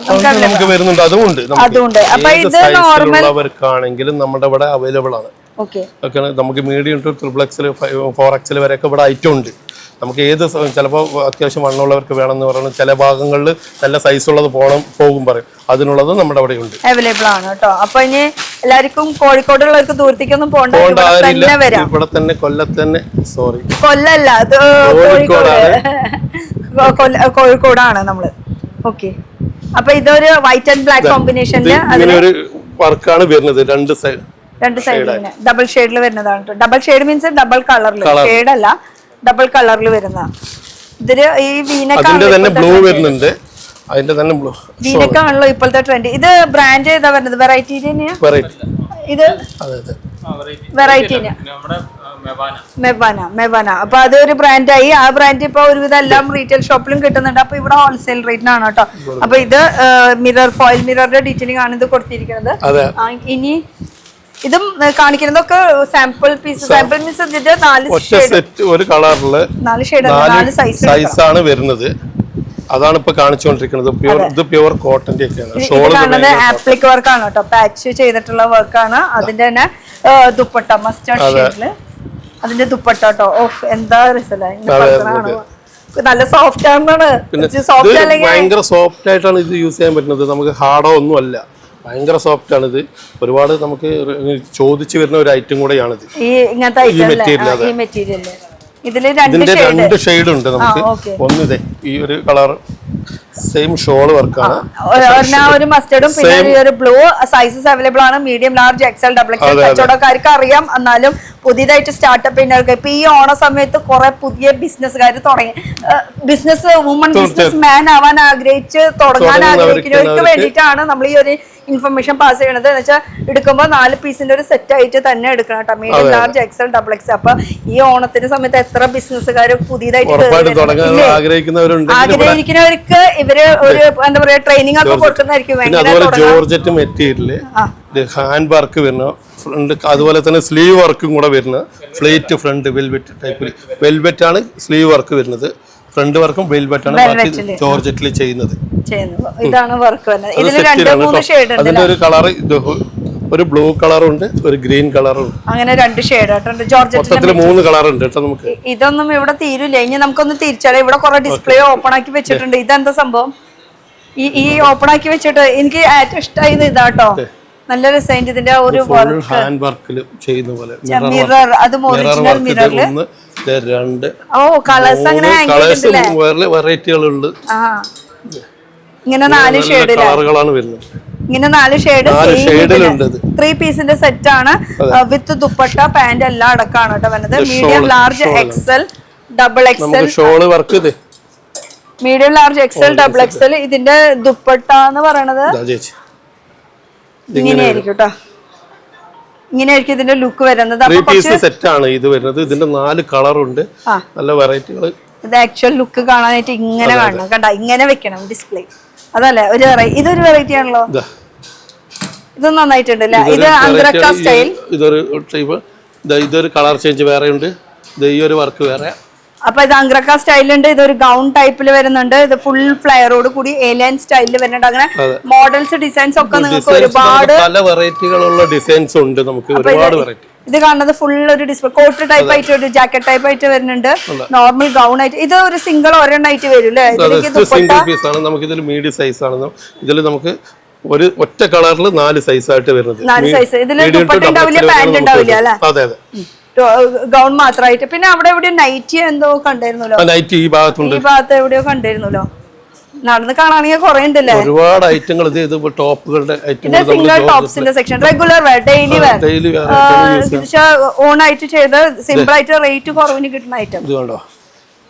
നമുക്ക് വരുന്നുണ്ട്, അതുമുണ്ട്. അപ്പൊ ഇത് നോർമൽ ആണെങ്കിലും നമ്മുടെ ഇവിടെ അവൈലബിൾ ആണ്. ഓക്കെ. നമുക്ക് മീഡിയം ടു XXL 4XL വരെയൊക്കെ ഇവിടെ ഐറ്റം ഉണ്ട്. നമുക്ക് ഏത് ചിലപ്പോൾ അത്യാവശ്യം വണ്ണമുള്ളവർക്ക് വേണമെന്ന് പറയുന്നത്, ചില ഭാഗങ്ങളിൽ നല്ല സൈസ് ഉള്ളത് പോകും പറയും, അതിനുള്ളത് നമ്മുടെ അവിടെ ഉണ്ട്, അവൈലബിൾ ആണ് കേട്ടോ. അപ്പൊ ഇനി എല്ലാവർക്കും കോഴിക്കോടുള്ളവർക്ക് ദൂരത്തേക്കൊന്നും പോകണ്ട, ഇവിടെ തന്നെ കൊല്ലത്തന്നെ. സോറി, കൊല്ലല്ല, അത് കോഴിക്കോടാണ് നമ്മള്. ഓക്കെ. അപ്പൊ ഇതൊരു വൈറ്റ് ആൻഡ് ബ്ലാക്ക് കോമ്പിനേഷനില് ഒരു വർക്കാണ് വരുന്നത്. രണ്ട് സൈഡിൽ ഡബിൾ ഷെയ്ഡിൽ വരുന്നതാണ്. ഡബിൾ ഷെയ്ഡ് മീൻസ് ഡബിൾ കളറിൽ, ഷെയ്ഡ് അല്ല, ഡബിൾ കളറിൽ വരുന്ന. ഇതില് ഈ വീനക്കാണല്ലോ ഇപ്പോഴത്തെ ട്രെൻഡ്. ഇത് ബ്രാൻഡ് ഏതാ വരുന്നത്? വെറൈറ്റി ഇത് വെറൈറ്റി മെവാന. അപ്പൊ അതൊരു ബ്രാൻഡായി. ആ ബ്രാൻഡ് ഇപ്പൊ ഒരുവിധം എല്ലാം റീറ്റെയിൽ ഷോപ്പിലും കിട്ടുന്നുണ്ട്. അപ്പൊ ഇവിടെ ഹോൾസെയിൽ റേറ്റിനാണ് കേട്ടോ. അപ്പൊ ഇത് മിറർ, ഫോയിൽ മിററിന്റെ ഡീറ്റെയിലിംഗ് ആണ് ഇത് കൊടുത്തിരിക്കുന്നത്. ഇനി ഇതും കാണിക്കുന്നതൊക്കെ സാമ്പിൾ പീസ്. സാമ്പിൾ പീസ് ഇതിന്റെ 4 സൈസാണ് വരുന്നത്. അതാണ് ഇപ്പൊ കാണിച്ചുകൊണ്ടിരിക്കുന്നത്. ഇത് പ്യുവർ കോട്ടന്റെ ഒക്കെയാണ്. ആപ്ലിക് വർക്ക് ആണ് കേട്ടോ, പാച്ച് ചെയ്തിട്ടുള്ള വർക്കാണ്. അതിന്റെ തന്നെ ദുപ്പട്ട മസ്റ്റാർഡ് ഷെയ്ഡില് അതിന്റെ ദുപ്പട്ട കേട്ടോ. ഓഫ്, എന്താ രസമാണ്. നല്ല സോഫ്റ്റ് ആണ്. ഭയങ്കര സോഫ്റ്റ് ആയിട്ടാണ് ഇത് യൂസ് ചെയ്യാൻ പറ്റുന്നത്. നമുക്ക് ഹാർഡോ ഒന്നും അല്ല, ഭയങ്കര സോഫ്റ്റ് ആണിത്. ഒരുപാട് നമുക്ക് ചോദിച്ചു വരുന്ന ഒരു ഐറ്റം കൂടെയാണിത്. ഈ ഇങ്ങനത്തെ മെറ്റീരിയൽ ഈ മെറ്റീരിയൽ ഇതില് ഇതിന്റെ 2 ഷെയ്ഡ് ഉണ്ട് നമുക്ക്. ഒന്ന് ഇതേ ഈ ഒരു കളർ സെയിം ഷോൾ വർക്കാണ്. ഒരു മസ്റ്റർഡും പിന്നെ ഒരു ബ്ലൂ. സൈസസ് അവൈലബിൾ ആണ്, medium, large, XL, double XL. കച്ചവടക്കാർക്ക് അറിയാം, എന്നാലും പുതിയതായിട്ട് സ്റ്റാർട്ടപ്പ് ചെയ്യുന്നവർക്ക് ഇപ്പൊ ഈ ഓണ സമയത്ത് കുറെ പുതിയ ബിസിനസ്സുകാർ തുടങ്ങി, വുമൺ ബിസിനസ് മാൻ ആവാൻ ആഗ്രഹിച്ച് തുടങ്ങാൻ ആഗ്രഹിക്കുന്നവർക്ക് വേണ്ടിയിട്ടാണ് നമ്മൾ ഈ ഒരു ഇൻഫർമേഷൻ പാസ് ചെയ്യണത്. എന്ന് വെച്ചാൽ എടുക്കുമ്പോൾ 4 പീസിന്റെ ഒരു സെറ്റ് ആയിട്ട് തന്നെ എടുക്കണം കേട്ടോ. Medium, large, XL, double XL. അപ്പൊ ഈ ഓണത്തിന്റെ സമയത്ത് എത്ര ബിസിനസ്സുകാർ പുതിയതായിട്ട് ആഗ്രഹിക്കുന്നവർക്ക് ഇവര് ഒരു എന്താ പറയാ ട്രെയിനിങ് ഒക്കെ കൊടുക്കുന്നതായിരിക്കും. ജോർജറ്റ് മെറ്റീരിയല്, ഹാൻഡ് വർക്ക് വരുന്ന ഫ്രണ്ട്, അതുപോലെ തന്നെ സ്ലീവ് വർക്കും കൂടെ വരുന്ന ഫ്ലേറ്റ് ഫ്രണ്ട് വെൽവെറ്റ് ടൈപ്പിൽ. വെൽവെറ്റ് ആണ് സ്ലീവ് വർക്ക് വരുന്നത്, ഫ്രണ്ട് വർക്കും വെൽവെറ്റ് ആണ് ജോർജറ്റിൽ ചെയ്യുന്നത്. ഇതാണ് വർക്ക് വരുന്നത്. ഇതിൽ 2-3 ഷെയ്ഡ് ഉണ്ട്. അതിന്റെ ഒരു കളർ ഒരു ബ്ലൂ കളറും ഉണ്ട്, ഒരു ഗ്രീൻ കളറും ഉണ്ട്. അങ്ങനെ 2 ഷെയ്ഡ് ആയിട്ടുണ്ട്. ജോർജറ്റിൽ 3 കളർ ഉണ്ട് കേട്ടോ നമുക്ക്. ഇതൊന്നും ഇവിടെ തീരില്ല. ഇനി നമുക്കൊന്ന് തിരിച്ചാലേ. ഇവിടെ കുറെ ഡിസ്പ്ലേ ഓപ്പൺ ആക്കി വെച്ചിട്ടുണ്ട്. ഇതെന്താ സംഭവം? ഈ ഓപ്പൺ ആക്കി വെച്ചിട്ട് എനിക്ക് ഏറ്റവും ഇഷ്ടമായത് ഇതാട്ടോ. നല്ല രസം. ഇതിന്റെ ഒരു ഹാൻഡ് വർക്കിൽ ചെയ്യുന്ന പോലെ മിറർ, അതും ഒറിജിനൽ മിററിൽ. ഓ കളേഴ്സ് അങ്ങനെ വെറൈറ്റികളുണ്ട്. ഇങ്ങനെ 4 ഷെയ്ഡ് കളറുകളാണ് വരുന്നത്. ഇങ്ങനെ 4 ഷെയ്ഡ് 3 പീസിന്റെ സെറ്റ് ആണ്. വിത്ത് ദുപ്പട്ട, പാന്റ് എല്ലാം അടക്കാണ് കേട്ടോ വരുന്നത്. Medium, large, XL, double XL. Shawl work medium, large, XL, double XL. ഇതിന്റെ ദുപ്പട്ട എന്ന് പറയണത് ഇങ്ങനെയായിരിക്കും കേട്ടോ. ഇങ്ങനെയായിരിക്കും ഇതിന്റെ ലുക്ക് വരുന്നത്. സെറ്റ് ആണ് ഇത് വരുന്നത്. ഇതിന്റെ 4 കളറുണ്ട്, നല്ല വെറൈറ്റികൾ. ഇത് ആക്ച്വൽ ലുക്ക് കാണാനായിട്ട് ഇങ്ങനെ കാണണം കണ്ട. ഇങ്ങനെ വെക്കണം ഡിസ്പ്ലേ. അതല്ലേ ഇതൊരു വെറൈറ്റി ആണല്ലോ. ഇത് നന്നായിട്ടുണ്ടല്ലേ. ഇത് അന്ത്രക്ക സ്റ്റൈൽ. ഇതൊരു കളർ ചേഞ്ച് വേറെ ഉണ്ട്. ഈ ഒരു വർക്ക് വേറെ. അപ്പൊ ഇത് അന്ത്രക്ക സ്റ്റൈലുണ്ട്. ഇതൊരു ഗൗൺ ടൈപ്പിൽ വരുന്നുണ്ട്. ഇത് ഫുൾ ഫ്ലയറോട് കൂടി ഏലിയൻ സ്റ്റൈലിൽ വരുന്നുണ്ട്. അങ്ങനെ മോഡൽസ്, ഡിസൈൻസ് ഒക്കെ നിങ്ങൾക്ക് ഒരുപാട് പല വെറൈറ്റികളുള്ള ഡിസൈൻസ് ഉണ്ട് നമുക്ക്. ഒരുപാട് വെറൈറ്റി. ഇത് കാണുന്നത് ഫുൾ ഒരു ഡിസ്പ്ലേ കോട്ട് ടൈപ്പ് ആയിട്ട്, ഒരു ജാക്കറ്റ് ടൈപ്പ് ആയിട്ട് വരുന്നുണ്ട്. നോർമൽ ഗൗൺ ആയിട്ട്. ഇത് ഒരു സിംഗിൾ ഒരെണ്ണായിട്ട് വരും അല്ലേ? സിംഗിൾ പീസ് ആണ്. നമുക്ക് ഇതിൽ മീഡിയം സൈസ് ആണ്. ഇതിൽ നമുക്ക് ഒരു ഒറ്റ കളറിൽ 4 സൈസ് ആയിട്ട് വരുന്നത്. 4 സൈസ്. ഇതിൽ ദുപ്പട്ട ഉണ്ടാവില്ല, പാന്റ് ഉണ്ടാവില്ല അല്ലേ? അതെ അതെ. ഗൗൺ മാത്രമായിട്ട്. പിന്നെ അവിടെ എവിടെയോ നൈറ്റി എന്തോ കണ്ടിരുന്നല്ലോ. നൈറ്റി ഈ ഭാഗത്തുണ്ട്. ഈ ഭാഗത്ത് എവിടെയോ കണ്ടിരുന്നല്ലോ. നടന്ന് കാണാണെങ്കിൽ കുറെ ഉണ്ടല്ലേ. ഒരുപാട് ഐറ്റങ്ങൾ. ഇത് ടോപ്പുകളുടെ ഐറ്റങ്ങൾ. സിംഗിൾ ടോപ്സിന്റെ section. Regular wear, daily wear, on ആയിട്ട് ചെയ്ത് സിമ്പിൾ ആയിട്ട് റേറ്റ് കുറവിന് കിട്ടുന്ന ഐറ്റം. ഇത് കണ്ടോ,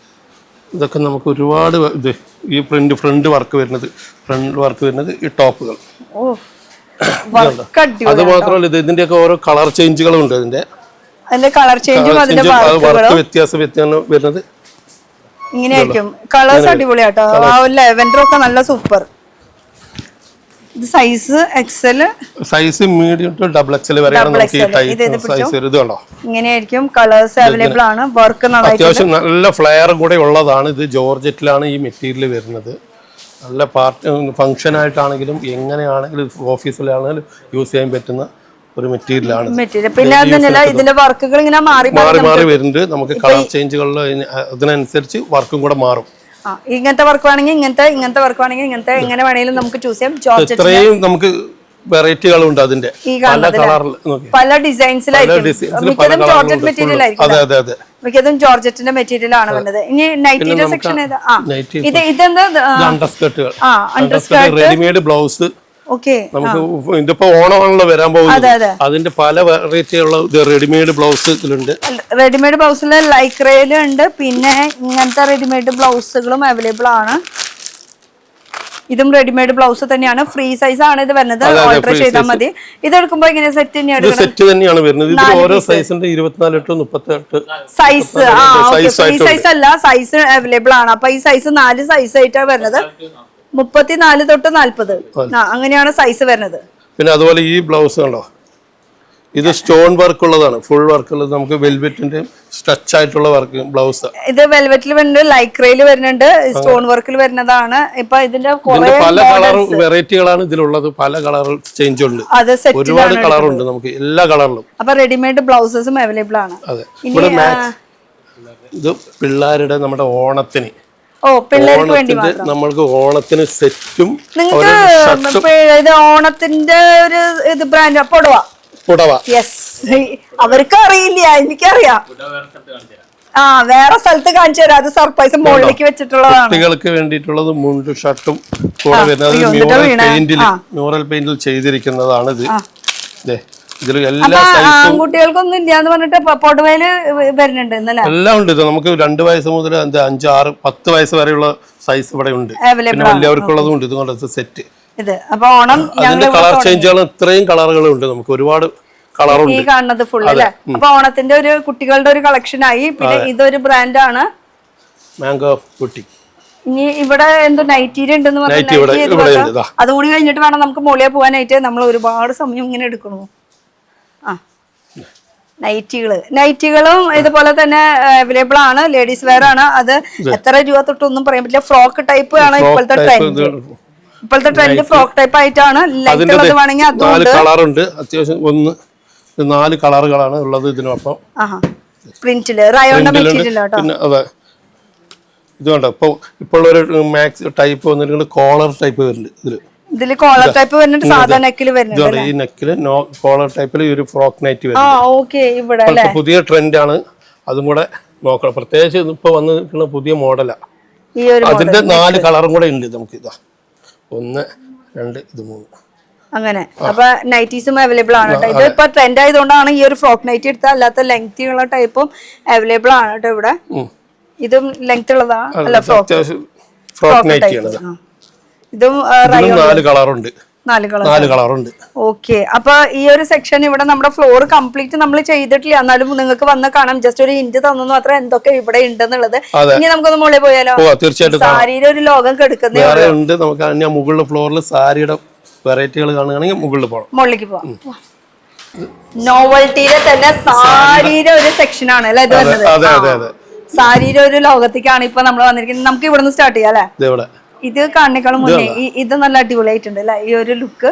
ഇതൊക്കെ നമുക്ക് ഒരുപാട്. ഇത് ഈ ഫ്രണ്ട് വർക്ക് വരുന്നത് ഈ ടോപ്പുകൾ. അത് മാത്രമല്ല, ഇതിന്റെയൊക്കെ ഓരോ കളർ ചേഞ്ചുകളും ഉണ്ട്. അതിന്റെ കളർ ചേഞ്ചും അതിന്റെ വർക്ക് വ്യത്യാസം വരുന്നത് ഇങ്ങനെയായിരിക്കും. കളേഴ്സ് അടിപൊളിയാട്ടോ. ലെവൻഡർ ഒക്കെ നല്ല സൂപ്പർ. ഇത് size XL, size medium to double XL വരെയാണ് നമുക്ക് ഈ ടൈപ്പ് സൈസ്. ഇത് കണ്ടോ, ഇങ്ങനെയായിരിക്കും. കളേഴ്സ് അവൈലബിൾ ആണ്. വർക്ക് അത്യാവശ്യം നല്ല ഫ്ലെയർ കൂടെ ഉള്ളതാണ്. ഇത് ജോർജറ്റിലാണ് ഈ മെറ്റീരിയൽ വരുന്നത്. നല്ല ഫംഗ്ഷൻ ആയിട്ടാണെങ്കിലും എങ്ങനെയാണെങ്കിലും ഓഫീസിലാണെങ്കിലും യൂസ് ചെയ്യാൻ പറ്റുന്ന ഒരു മെറ്റീരിയലാണ്. പിന്നെ ഇതിന്റെ വർക്കുകൾ ഇങ്ങനെ മാറി മാറി വരുന്നുണ്ട്. നമുക്ക് കളർ ചേഞ്ചുകളിൽ അതിനനുസരിച്ച് വർക്കും കൂടെ മാറും. ഇങ്ങനത്തെ വർക്ക് വേണമെങ്കിൽ ഇങ്ങനത്തെ വർക്ക് വേണമെങ്കിൽ ഇങ്ങനത്തെ, എങ്ങനെ വേണമെങ്കിലും നമുക്ക് ചൂസ് ചെയ്യാം. ഇത്രയും നമുക്ക് വെറൈറ്റികളുണ്ട്. അതിന്റെ പല കളറിൽ പല ഡിസൈൻസിലായിരിക്കും. മിക്കതും ജോർജറ്റ് മെറ്റീരിയൽ ആയിരിക്കും. മിക്കതും ജോർജറ്റിന്റെ മെറ്റീരിയൽ ആണ് വരുന്നത്. ഇനി നൈറ്റിന്റെ സെക്ഷൻ ഏതാ? ഇതെന്താ? അണ്ടർസ്കർട്ടുകൾ. അണ്ടർസ്കർട്ട്, റെഡിമെയ്ഡ് ബ്ലൗസ്. നമുക്ക് ഇതിപ്പോ ഓണമാണല്ലോ വരാൻ പോകുന്നത്. അതിന്റെ പല വെറൈറ്റിയുള്ള റെഡിമെയ്ഡ് ബ്ലൗസ് ഇതിലുണ്ട്. റെഡിമെയ്ഡ് ബ്ലൗസിൽ ലൈക്രയിലും ഉണ്ട്. പിന്നെ ഇങ്ങനത്തെ റെഡിമെയ്ഡ് ബ്ലൗസുകളും അവൈലബിൾ ആണ്. ഇതും റെഡിമെയ്ഡ് ബ്ലൗസ് തന്നെയാണ്. ഫ്രീ സൈസ് ആണ് ഇത് വരുന്നത്. ഓർഡർ ചെയ്താൽ മതി. ഇത് എടുക്കുമ്പോൾ ഇങ്ങനെ സെറ്റ് തന്നെയാണ് വരുന്നത്. ഓരോ സൈസിന്റെ 24 to 38 സൈസ്. ഫ്രീ സൈസ് അല്ല, സൈസ് അവൈലബിൾ ആണ്. അപ്പൊ ഈ സൈസ് 4 സൈസ് ആയിട്ടാണ് വരുന്നത്. 34 തൊട്ട് 40 അങ്ങനെയാണ് സൈസ് വരുന്നത്. പിന്നെ അതുപോലെ ഈ ബ്ലൗസ് കണ്ടോ, ഇത് സ്റ്റോൺ വർക്ക് ഉള്ളതാണ്. ഫുൾ വർക്ക് ഉള്ളത്. നമുക്ക് വെൽവെറ്റിന്റെ സ്ട്രെച്ച് ആയിട്ടുള്ള വർക്ക് ബ്ലൗസ്. ഇത് വെൽവെറ്റിൽ വരുന്നുണ്ട്, ലൈക്രയിൽ വരുന്നുണ്ട്, സ്റ്റോൺ വർക്കിൽ വരുന്നതാണ്. ഇപ്പൊ ഇതിന്റെ പല കളർ വെറൈറ്റികളാണ് ഇതിലുള്ളത്. പല കളർ ചേഞ്ച് ഉണ്ട്. ഒരുപാട് കളറുണ്ട് നമുക്ക്, എല്ലാ കളറിലും. അപ്പൊ റെഡിമെയ്ഡ് ബ്ലൗസസും അവൈലബിൾ ആണ്. അതെ. ഇത് പിള്ളേരുടെ നമ്മുടെ ഓണത്തിന് ഓ പിള്ളേർക്ക് വേണ്ടി ഓണത്തിന്റെ നമ്മൾക്ക് ഓണത്തിന് സെറ്റും നിങ്ങൾക്ക് ഇത് ഓണത്തിന്റെ ഒരു ഇത് ബ്രാൻഡ് പുടവ. യെസ്, അവർക്ക് അറിയില്ല, എനിക്കറിയാം. ആ വേറെ സ്ഥലത്ത് കാണിച്ചു തരാം, അത് സർപ്രൈസ് മുകളിലേക്ക് വെച്ചിട്ടുള്ളതാണ്. കുട്ടികൾക്ക് വേണ്ടിയിട്ടുള്ളത് മുണ്ടും ഷർട്ടും കൂടെ വരുന്നത് മ്യൂറൽ പെയിന്റിൽ ചെയ്തിരിക്കുന്നതാണ് ഇത്. ഇതിൽ എല്ലാ സൈസും കുട്ടികൾക്കൊന്നും ഇല്ല എന്ന് പറഞ്ഞിട്ട് പൊടുവയില് വരുന്നുണ്ട് എല്ലാം ഉണ്ട്. ഇത് നമുക്ക് 2 വയസ്സ് മുതൽ 5, 6, 10 വയസ്സ് വരെയുള്ള സൈസ് ഇവിടെ ഉണ്ട്. പിന്നെ വലിയവർക്കുള്ളതും ഉണ്ട്. ഇതുകൊണ്ട് സെറ്റ് ഇത്. അപ്പൊ ഓണം അതിന്റെ കളർ ചേഞ്ചുകൾ ഇത്രയും കളറുകളും ഉണ്ട്. നമുക്ക് ഒരുപാട് കളറുണ്ട്. ഈ കാണുന്നത് ഫുൾ അല്ലേ? അപ്പൊ ഓണത്തിന്റെ ഒരു കുട്ടികളുടെ ഒരു കളക്ഷൻ ആയി. പിന്നെ ഇതൊരു ബ്രാൻഡാണ് മാംഗോ ബുട്ടി. ഇനി ഇവിടെ എന്തോ നൈറ്റീരി ഉണ്ടെന്ന് പറഞ്ഞു. അതുകൂടി കഴിഞ്ഞിട്ട് വേണം നമുക്ക് മുകളിൽ പോകാനായിട്ട്. നമ്മൾ ഒരുപാട് സമയം ഇങ്ങനെ എടുക്കണു. ആ നൈറ്റികളും ഇതുപോലെ തന്നെ അവൈലബിൾ ആണ്. ലേഡീസ് വെയർ ആണ്. അത് എത്ര രൂപ തൊട്ടൊന്നും പറയാൻ പറ്റില്ല. ഫ്രോക്ക് ടൈപ്പ് ആണ് ഇപ്പോഴത്തെ ട്രെൻഡ്. ഇപ്പോഴത്തെ ട്രെൻഡ് ഫ്രോക്ക് ടൈപ്പ് ആയിട്ടാണ്. ലൈറ്റ് ഉള്ളത് വേണമെങ്കിൽ അതുകൊണ്ട് കളറുണ്ട്. അത്യാവശ്യം 4 കളറുകളാണ് ഉള്ളത് ഇതിനൊപ്പം. പ്രിന്റില് റയോണിന്റെ മെറ്റീരിയൽ കേട്ടോ. അതെ, ഇത് കണ്ടോ. ഇപ്പോൾ ഒരു മാക്സ് ടൈപ്പ് വന്നിട്ട് കോളർ ടൈപ്പ് വരുന്നുണ്ട് ഇതില് കോളർ ടൈപ്പ് വരുന്നുണ്ട്, സാധാ നെക്കിൽ വരുന്നുണ്ട്. ഈ നെക്കില് കോളർ ടൈപ്പിൽ ഒരു ഫ്രോക്ക് നൈറ്റ് വരുന്നുണ്ട്. ഇവിടെ പുതിയ ട്രെൻഡ് ആണ്, അതും കൂടെ നോക്കണം. പ്രത്യേകിച്ച് ഇപ്പൊ വന്നിരിക്കുന്ന പുതിയ മോഡലാ. അതിന്റെ 4 കളറും കൂടെ ഉണ്ട് നമുക്ക്. ഇതാ 1, 2, 3 അങ്ങനെ. അപ്പൊ നൈറ്റീസും അവൈലബിൾ ആണ് കേട്ടോ. ഇത് ഇപ്പൊ ട്രെൻഡ് ആയതുകൊണ്ടാണ് ഈ ഒരു ഫ്രോക്ക് നൈറ്റ് എടുത്താൽ. അല്ലാത്ത ലെങ്തി ഉള്ള ടൈപ്പും അവൈലബിൾ ആണ് കേട്ടോ ഇവിടെ. ഇതും ലെങ്ത് ഉള്ളതാണ്. അല്ല ഫ്രോക്ക് നൈറ്റ് ഇതും 4 കളറുണ്ട്. 4 കളറുണ്ട്. ഓക്കെ. അപ്പൊ ഈ ഒരു സെക്ഷൻ ഇവിടെ നമ്മുടെ ഫ്ലോർ കംപ്ലീറ്റ് നമ്മൾ ചെയ്തിട്ടില്ല. എന്നാലും നിങ്ങൾക്ക് വന്ന് കാണാം. ജസ്റ്റ് ഒരു ഇഞ്ച് തന്നു മാത്രം എന്തൊക്കെ ഇവിടെ ഉണ്ടെന്നുള്ളത്. ഇനി നമുക്കൊന്ന് മുകളിൽ പോയാലോ? തീർച്ചയായിട്ടും. സാരിയുടെ ഒരു ലോകം കെടുക്കുന്നുണ്ട്. നമുക്ക് മുകളിലെ ഫ്ലോറിൽ സാരിയുടെ വെറൈറ്റികൾ കാണുകയാണെങ്കിൽ മുകളിൽ പോകണം. മുകളിലേക്ക് പോവാം. നോവൽറ്റിയിലെ തന്നെ സാരിയുടെ ഒരു സെക്ഷൻ ആണ് അല്ലെ ഇത് വരുന്നത്. സാരിയുടെ ഒരു ലോകത്തേക്കാണ് ഇപ്പൊ നമ്മൾ വന്നിരിക്കുന്നത്. നമുക്ക് ഇവിടെ നിന്ന് സ്റ്റാർട്ട് ചെയ്യാം അല്ലെ? ഇത് കാണുന്നേക്കാളും മുന്നേ ഇത് നല്ല അടിപൊളിയായിട്ടുണ്ട് അല്ലെ ഈ ഒരു ലുക്ക്.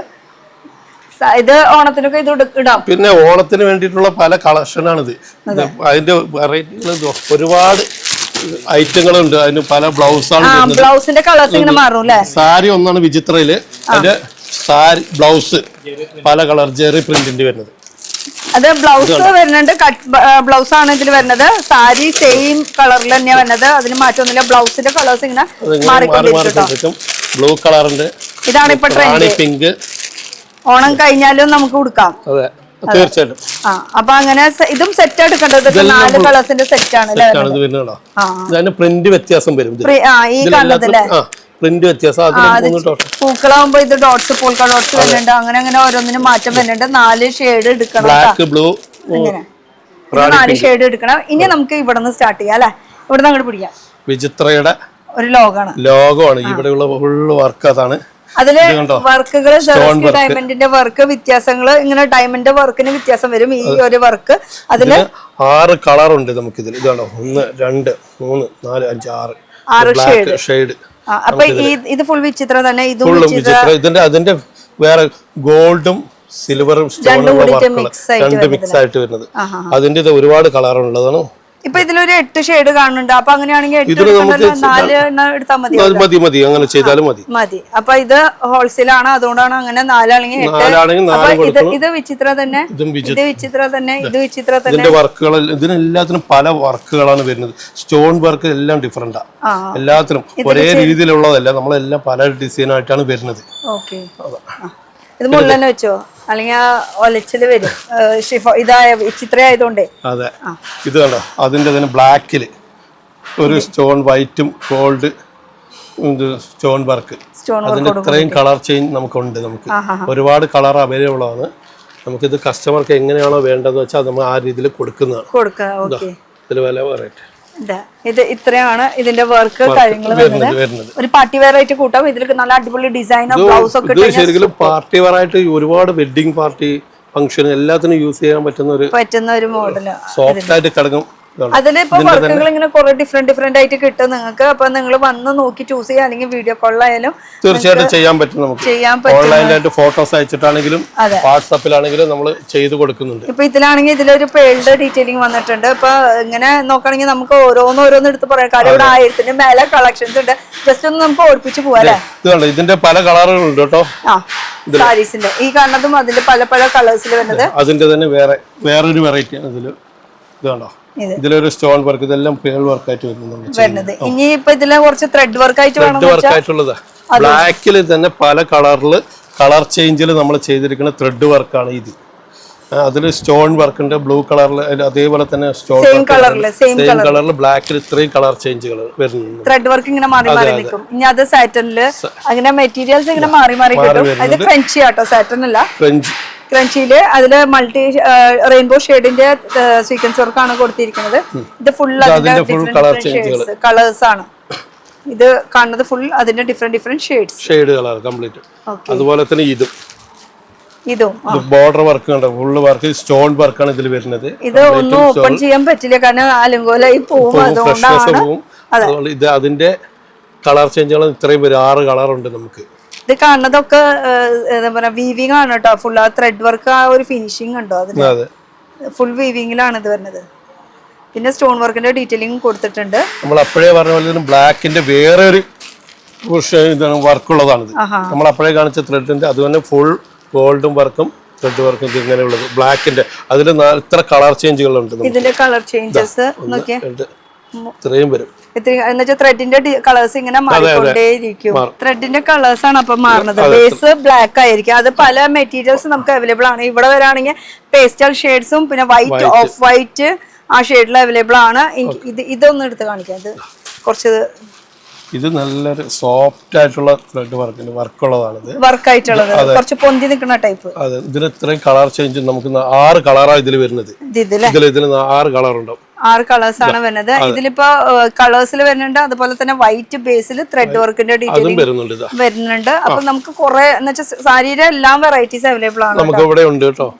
ഇത് ഓണത്തിനൊക്കെ ഇത് ഇടാം. പിന്നെ ഓണത്തിന് വേണ്ടിയിട്ടുള്ള പല കളക്ഷനാണിത്. അതിന്റെ വെറൈറ്റികൾ ഒരുപാട് ഐറ്റങ്ങളുണ്ട്. അതിന് പല ബ്ലൗസാണ്. ബ്ലൗസിന്റെ കളേഴ്സ് ഇങ്ങനെ മാറും അല്ലെ? സാരി ഒന്നാണ് വിചിത്രയില്. അതിന്റെ സാരി ബ്ലൗസ് പല കളർ ജെറി പ്രിന്റിന്റെ വരുന്നത്. അത് ബ്ലൗസ് വരുന്നുണ്ട്. കട്ട് ബ്ലൗസ് ആണ് ഇതിൽ വരുന്നത്. സാരി സെയിം കളറിൽ തന്നെയാണ് വരുന്നത്. അതിന് മാറ്റമൊന്നുമില്ല. ബ്ലൗസിന്റെ കളേഴ്സ് ഇങ്ങനെ മാറിക്കൊണ്ടിരിക്കും. ബ്ലൂ കളറിന്റെ ഇതാണ് ഇപ്പൊ ട്രെൻഡ്. പിങ്ക് ഓണം കഴിഞ്ഞാലും നമുക്ക് കൊടുക്കാം. അതെ തീർച്ചയായിട്ടും. അപ്പൊ അങ്ങനെ ഇതും സെറ്റ് എടുക്കേണ്ടത് 4 കളേഴ്സിന്റെ സെറ്റ് ആണ്. പ്രിന്റ് വ്യത്യാസം വരും. ഈ കാണുന്നതല്ലേ പ്രിന്റ് വ്യത്യാസം. പൂക്കളാകുമ്പോ ഇത് ഡോട്ട്സ് പോൾക്ക ഡോട്ട്സ് വരുന്നുണ്ട്. അങ്ങനെ അങ്ങനെ ഓരോന്നിനും മാറ്റം വരുന്നുണ്ട്. 4 ഷെയ്ഡ് എടുക്കണം. ബ്ലാക്ക്, ബ്ലൂ, ഇങ്ങനെ 4 ഷെയ്ഡ് എടുക്കണം. ഇനി നമുക്ക് ഇവിടെ നിന്ന് സ്റ്റാർട്ട് ചെയ്യാം അല്ലെ? ഇവിടെ നിന്ന് അങ്ങോട്ട് പിടിക്കാം. വിചിത്രയുടെ ഒരു ലോഗമാണ്. ഇവിടെയുള്ള ഫുള്ള് വർക്ക് അതാണ്. അതില് വർക്കുകൾ ഡയമണ്ടിന്റെ വർക്ക് വ്യത്യാസങ്ങള് ഇങ്ങനെ ഡയമണ്ട് വർക്കിന് വ്യത്യാസം വരും. ഈ ഒരു വർക്ക് അതില് 6 കളറുണ്ട് നമുക്ക് ഇതിൽ. ഇതാണോ 1, 2, 3, 4, 5, 6 ഷെയ്ഡ്. അപ്പൊ ഇത് ഫുൾ വിചിത്ര തന്നെ. ഇതിന്റെ അതിന്റെ വേറെ ഗോൾഡും സിൽവറും സ്റ്റോണും രണ്ട് മിക്സ് ആയിട്ട് വരുന്നത്. അതിന്റെ ഇത് ഒരുപാട് കളറുള്ളതാണ്. ഇപ്പൊ ഇതിലൊരു 8 ഷെയ്ഡ് കാണുന്നുണ്ട്. അപ്പൊ അങ്ങനെയാണെങ്കിൽ 4 എടുത്താൽ മതി. അങ്ങനെ ചെയ്താലും മതി. അപ്പൊ ഇത് ഹോൾസെയിൽ ആണ്, അതുകൊണ്ടാണ് അങ്ങനെ 4 അല്ലെങ്കിൽ 8. ഇത് വിചിത്ര തന്നെ. ഇത് വിചിത്ര തന്നെ. ഇത് വിചിത്ര തന്നെ. ഇതിന്റെ വർക്കുകൾ ഇതിനെല്ലാത്തിനും പല വർക്കുകളാണ് വരുന്നത്. സ്റ്റോൺ വർക്ക് എല്ലാം ഡിഫറെന്റാ. എല്ലാത്തിനും ഒരേ രീതിയിലുള്ളതല്ല. നമ്മളെല്ലാം പല ഡിസൈൻ ആയിട്ടാണ് വരുന്നത്. ഓക്കെ. ഇത് മുകളിൽ തന്നെ വെച്ചോ അല്ലെങ്കിൽ ഒലച്ചില് വരും. ഇതായ ചിത്ര ആയതുകൊണ്ടേ. അതെ. ഇത് കണ്ടോ അതിന്റെ തന്നെ ബ്ലാക്കില് ഒരു സ്റ്റോൺ വൈറ്റും ഗോൾഡ് സ്റ്റോൺ വർക്ക്. അതിന് ഇത്രയും കളർ ചേഞ്ച് നമുക്കുണ്ട്. നമുക്ക് ഒരുപാട് കളർ അവൈലബിൾ ആണ്. നമുക്കിത് കസ്റ്റമർക്ക് എങ്ങനെയാണോ വേണ്ടതെന്ന് വെച്ചാൽ നമ്മൾ ആ രീതിയിൽ കൊടുക്കുന്നതാണ്. ഇതിൽ വില പറയട്ടെ. ഇത് ഇത്രയാണ് ഇതിന്റെ വർക്ക് കാര്യങ്ങൾ വരുന്നത്. ഒരു പാർട്ടി വെയർ ആയിട്ട് കൂട്ടാം. ഇതിൽ നല്ല അടിപൊളി ഡിസൈനർ ബ്ലൗസ് ഒക്കെ ശരിക്കും പാർട്ടി വെയർ ആയിട്ട് ഒരുപാട് വെഡിങ് പാർട്ടി ഫംഗ്ഷൻ എല്ലാത്തിനും യൂസ് ചെയ്യാൻ പറ്റുന്ന ഒരു മോഡൽ. സോഫ്റ്റ് ആയിട്ട് കിടക്കും. അതിലിപ്പോ വർക്കുകൾ ഇങ്ങനെ കുറെ ഡിഫറെന്റ് ആയിട്ട് കിട്ടും നിങ്ങൾക്ക്. അപ്പൊ നിങ്ങൾ വന്ന് നോക്കി ചൂസ് ചെയ്യാം, അല്ലെങ്കിൽ വീഡിയോ കോളിലായാലും തീർച്ചയായിട്ടും ചെയ്യാൻ പറ്റും. നമുക്ക് ഓൺലൈനിലായിട്ട് ഫോട്ടോസ് അയച്ചിട്ടാണെങ്കിലും വാട്സാപ്പിലാണെങ്കിലും നമ്മൾ ചെയ്ത് കൊടുക്കുന്നുണ്ട്. ഇപ്പൊ ഇതിലാണെങ്കിൽ ഇതിലൊരു പേളുടെ ഡീറ്റെയിലിംഗ് വന്നിട്ടുണ്ട്. ഇപ്പൊ ഇങ്ങനെ നോക്കുകയാണെങ്കിൽ നമുക്ക് ഓരോന്ന് എടുത്ത് പറയാം. കാര്യം ഇവിടെ 1000 മേലെ കളക്ഷൻസ് ഉണ്ട്. ജസ്റ്റ് ഒന്ന് നമുക്ക് ഓടിപ്പിച്ച് പോവാം അല്ലേ? ഇതിന്റെ പല കളറുകളുണ്ട് കേട്ടോ. സാരീസിന്റെ ഈ കാണുന്നതും അതിന്റെ പല കളേഴ്സിൽ വരുന്നത്. അതിന്റെ തന്നെ വേറൊരു വെറൈറ്റി ആണ് ഇതില്. ഇത് കണ്ടോ, ഇതിലൊരു സ്റ്റോൺ വർക്ക്, ഇതെല്ലാം പേൾ വർക്ക് ആയിട്ട് വരുന്നത്. ഇനി ഇപ്പൊ ഇതിലെ കുറച്ച് ത്രെഡ് വർക്ക് ആയിട്ട് ആയിട്ടുള്ളതാ. ബ്ലാക്കിൽ തന്നെ പല കളർ ചേഞ്ചിൽ നമ്മൾ ചെയ്തിരിക്കുന്ന ത്രെഡ് വർക്കാണ് ഇത്. അതിൽ സ്റ്റോൺ വർക്ക് ഉണ്ട്, ബ്ലൂ കളറിൽ, അതേപോലെ തന്നെ സ്റ്റോൺ സെയിം കളറിൽ ബ്ലാക്കിൽ ഇത്രയും കളർ ചേഞ്ചുകൾ വരുന്നുണ്ട്. ത്രെഡ് വർക്ക് ഇങ്ങനെ മാറി നിൽക്കും. ഇനി അത് സാറ്റനില് അങ്ങനെ മെറ്റീരിയൽസ് ഇങ്ങനെ മാറി കിട്ടും. അത് ക്രഞ്ചി ആട്ടോ, സാറ്റൻ അല്ല, ക്രഞ്ചിയില്. അതില് മൾട്ടി റെയിൻബോ ഷെയ്ഡിന്റെ സീക്വൻസ് വർക്കാണ് കൊടുത്തിരിക്കുന്നത്. ഇത് ഫുൾ കളേഴ്സ് ആണ്. ഇത് കാണുന്നത് ഫുൾ അതിന്റെ ഡിഫറെന്റ് ഷെയ്ഡ് കളർ കംപ്ലീറ്റ്. അതുപോലെ തന്നെ ഇതും ബോർഡർ വർക്ക് ഉണ്ട്, ഫുള്ള് വർക്ക് സ്റ്റോൺ വർക്കാണ് ഇതിൽ വരുന്നത്. ഇത് ഒന്നും ഓപ്പൺ ചെയ്യാൻ പറ്റില്ല, കാരണം അലങ്കോലായി പോകും. അതുകൊണ്ടാണ് ഇത് അതിന്റെ കളർ ചേഞ്ചുകൾ ഇത്രയും വരും. 6 കളർ ഉണ്ട് നമുക്ക്. ഇത് കാണുന്നതൊക്കെ എന്താ പറയാ വീവിംഗ് ആണ് കേട്ടോ. ഫുൾ ആ ത്രെഡ് വർക്ക്, ആ ഒരു ഫിനിഷിംഗ് ഉണ്ടോ അതിന്, ഫുൾ വീവിംഗിലാണ് ഇത് വരുന്നത്. പിന്നെ സ്റ്റോൺ വർക്കിന്റെ ഡീറ്റെയിലിംഗ് കൊടുത്തിട്ടുണ്ട്. നമ്മൾ അപ്പോഴേ പറഞ്ഞ പോലെ ബ്ലാക്കിന്റെ വേറെ ഒരു വർക്ക് ഉള്ളതാണിത്. നമ്മൾ അപ്പോഴേ കാണിച്ച ത്രെഡിന്റെ അത് തന്നെ ഫുൾ ഗോൾഡും വർക്കും ത്രെഡ് വർക്കും ഇങ്ങനെയുള്ളത്. ബ്ലാക്കിന്റെ അതിൽ ഇത്ര കളർ ചേഞ്ചുകളുണ്ട്. ഇതിന്റെ കളർ ചേഞ്ചസ് നോക്കിയേ, ഇത്രയും വരും. എന്നുവെച്ചാൽ ത്രെഡിന്റെ കളേഴ്സ് ഇങ്ങനെ മാറിക്കൊണ്ടേയിരിക്കും. ത്രെഡിന്റെ കളേഴ്സ് ആണ് അപ്പൊ മാറുന്നത്. ബേസ് ബ്ലാക്ക് ആയിരിക്കും. അത് പല മെറ്റീരിയൽസ് നമുക്ക് അവൈലബിൾ ആണ്. ഇവിടെ വരാണെങ്കിൽ പേസ്റ്റൽ ഷെയ്ഡ്സും പിന്നെ വൈറ്റ്, ഓഫ് വൈറ്റ് ആ ഷെയ്ഡിൽ അവൈലബിൾ ആണ്. ഇതൊന്നും എടുത്ത് കാണിക്കാം. ഇത് കുറച്ച് ഇത് നല്ലൊരു സോഫ്റ്റ് ആയിട്ടുള്ള ത്രെഡ് വർക്കുള്ളതാണ്. വർക്കായിട്ടുള്ളത് കുറച്ച് പൊന്തി നിൽക്കുന്ന ടൈപ്പ്. അതെ, ഇതിന് ഇത്രയും കളർ ചേഞ്ച് നമുക്ക് 6 കളറാണ് ഇതിൽ വരുന്നത്. ഇതിൽ 6 കളർ ഉണ്ടാവും. 6 കളേഴ്സ് ആണ് വരുന്നത്. ഇതിലിപ്പോ കളേഴ്സിൽ വരുന്നുണ്ട്. അതുപോലെ തന്നെ വൈറ്റ് ബേസിൽ ത്രെഡ് വർക്കിന്റെ ഡീറ്റെയിലിംഗ് വരുന്നുണ്ട്. അപ്പൊ നമുക്ക് കുറെ എന്ന് വെച്ചാൽ സാരിയുടെ എല്ലാം വെറൈറ്റീസ് അവൈലബിൾ ആണ്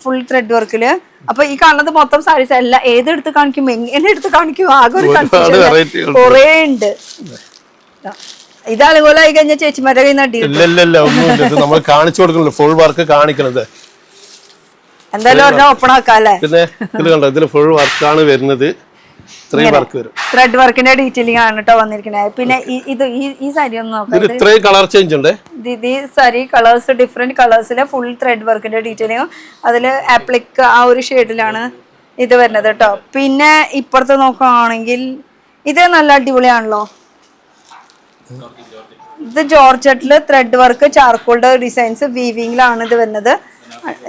ഫുൾ ത്രെഡ് വർക്കില്. അപ്പൊ ഈ കാണുന്നത് മൊത്തം സാരീസ് എല്ലാം ഏതെടുത്ത് കാണിക്കും, എങ്ങനെ എടുത്ത് കാണിക്കും, ആകെ ഒരു കൺഫ്യൂഷൻ കുറെ ഉണ്ട്. ഇത് അതുപോലെ ആയി കഴിഞ്ഞാൽ ചേച്ചിമാരുടെ കയ്യിൽ നിന്ന് നമ്മൾ കാണിച്ചു കൊടുക്കണല്ലോ, ഫുൾ വർക്ക് കാണിക്കണത്. എന്തായാലും ഓപ്പൺ ആക്കാം അല്ലേ? പിന്നെ ഇത് കണ്ടോ, ഇതിൽ ഫുൾ വർക്കാണ് വരുന്നത്. ത്രെഡ് വർക്കിന്റെ ഡീറ്റെയിലിംഗ് ആണ് കേട്ടോ വന്നിരിക്കുന്നത്. പിന്നെ ഈ സാരി ഒന്ന് നോക്കാം. ഇത്രയും കളർ ചേഞ്ച് ഉണ്ട്. ഈ സാരി കളേഴ്സ് ഡിഫറെന്റ് കളേഴ്സിലെ ഫുൾ ത്രെഡ് വർക്കിന്റെ ഡീറ്റെയിലിംഗ് അതില് ആപ്ലിക് ആ ഒരു ഷെയ്ഡിലാണ് ഇത് വരുന്നത് കേട്ടോ. പിന്നെ ഇപ്പുറത്ത് നോക്കുകയാണെങ്കിൽ ഇത് നല്ല അടിപൊളിയാണല്ലോ. ഇത് ജോർജറ്റില് ത്രെഡ് വർക്ക്, ചാർക്കോൾഡ് ഡിസൈൻസ്, വീവിംഗിലാണ് ഇത് വരുന്നത്.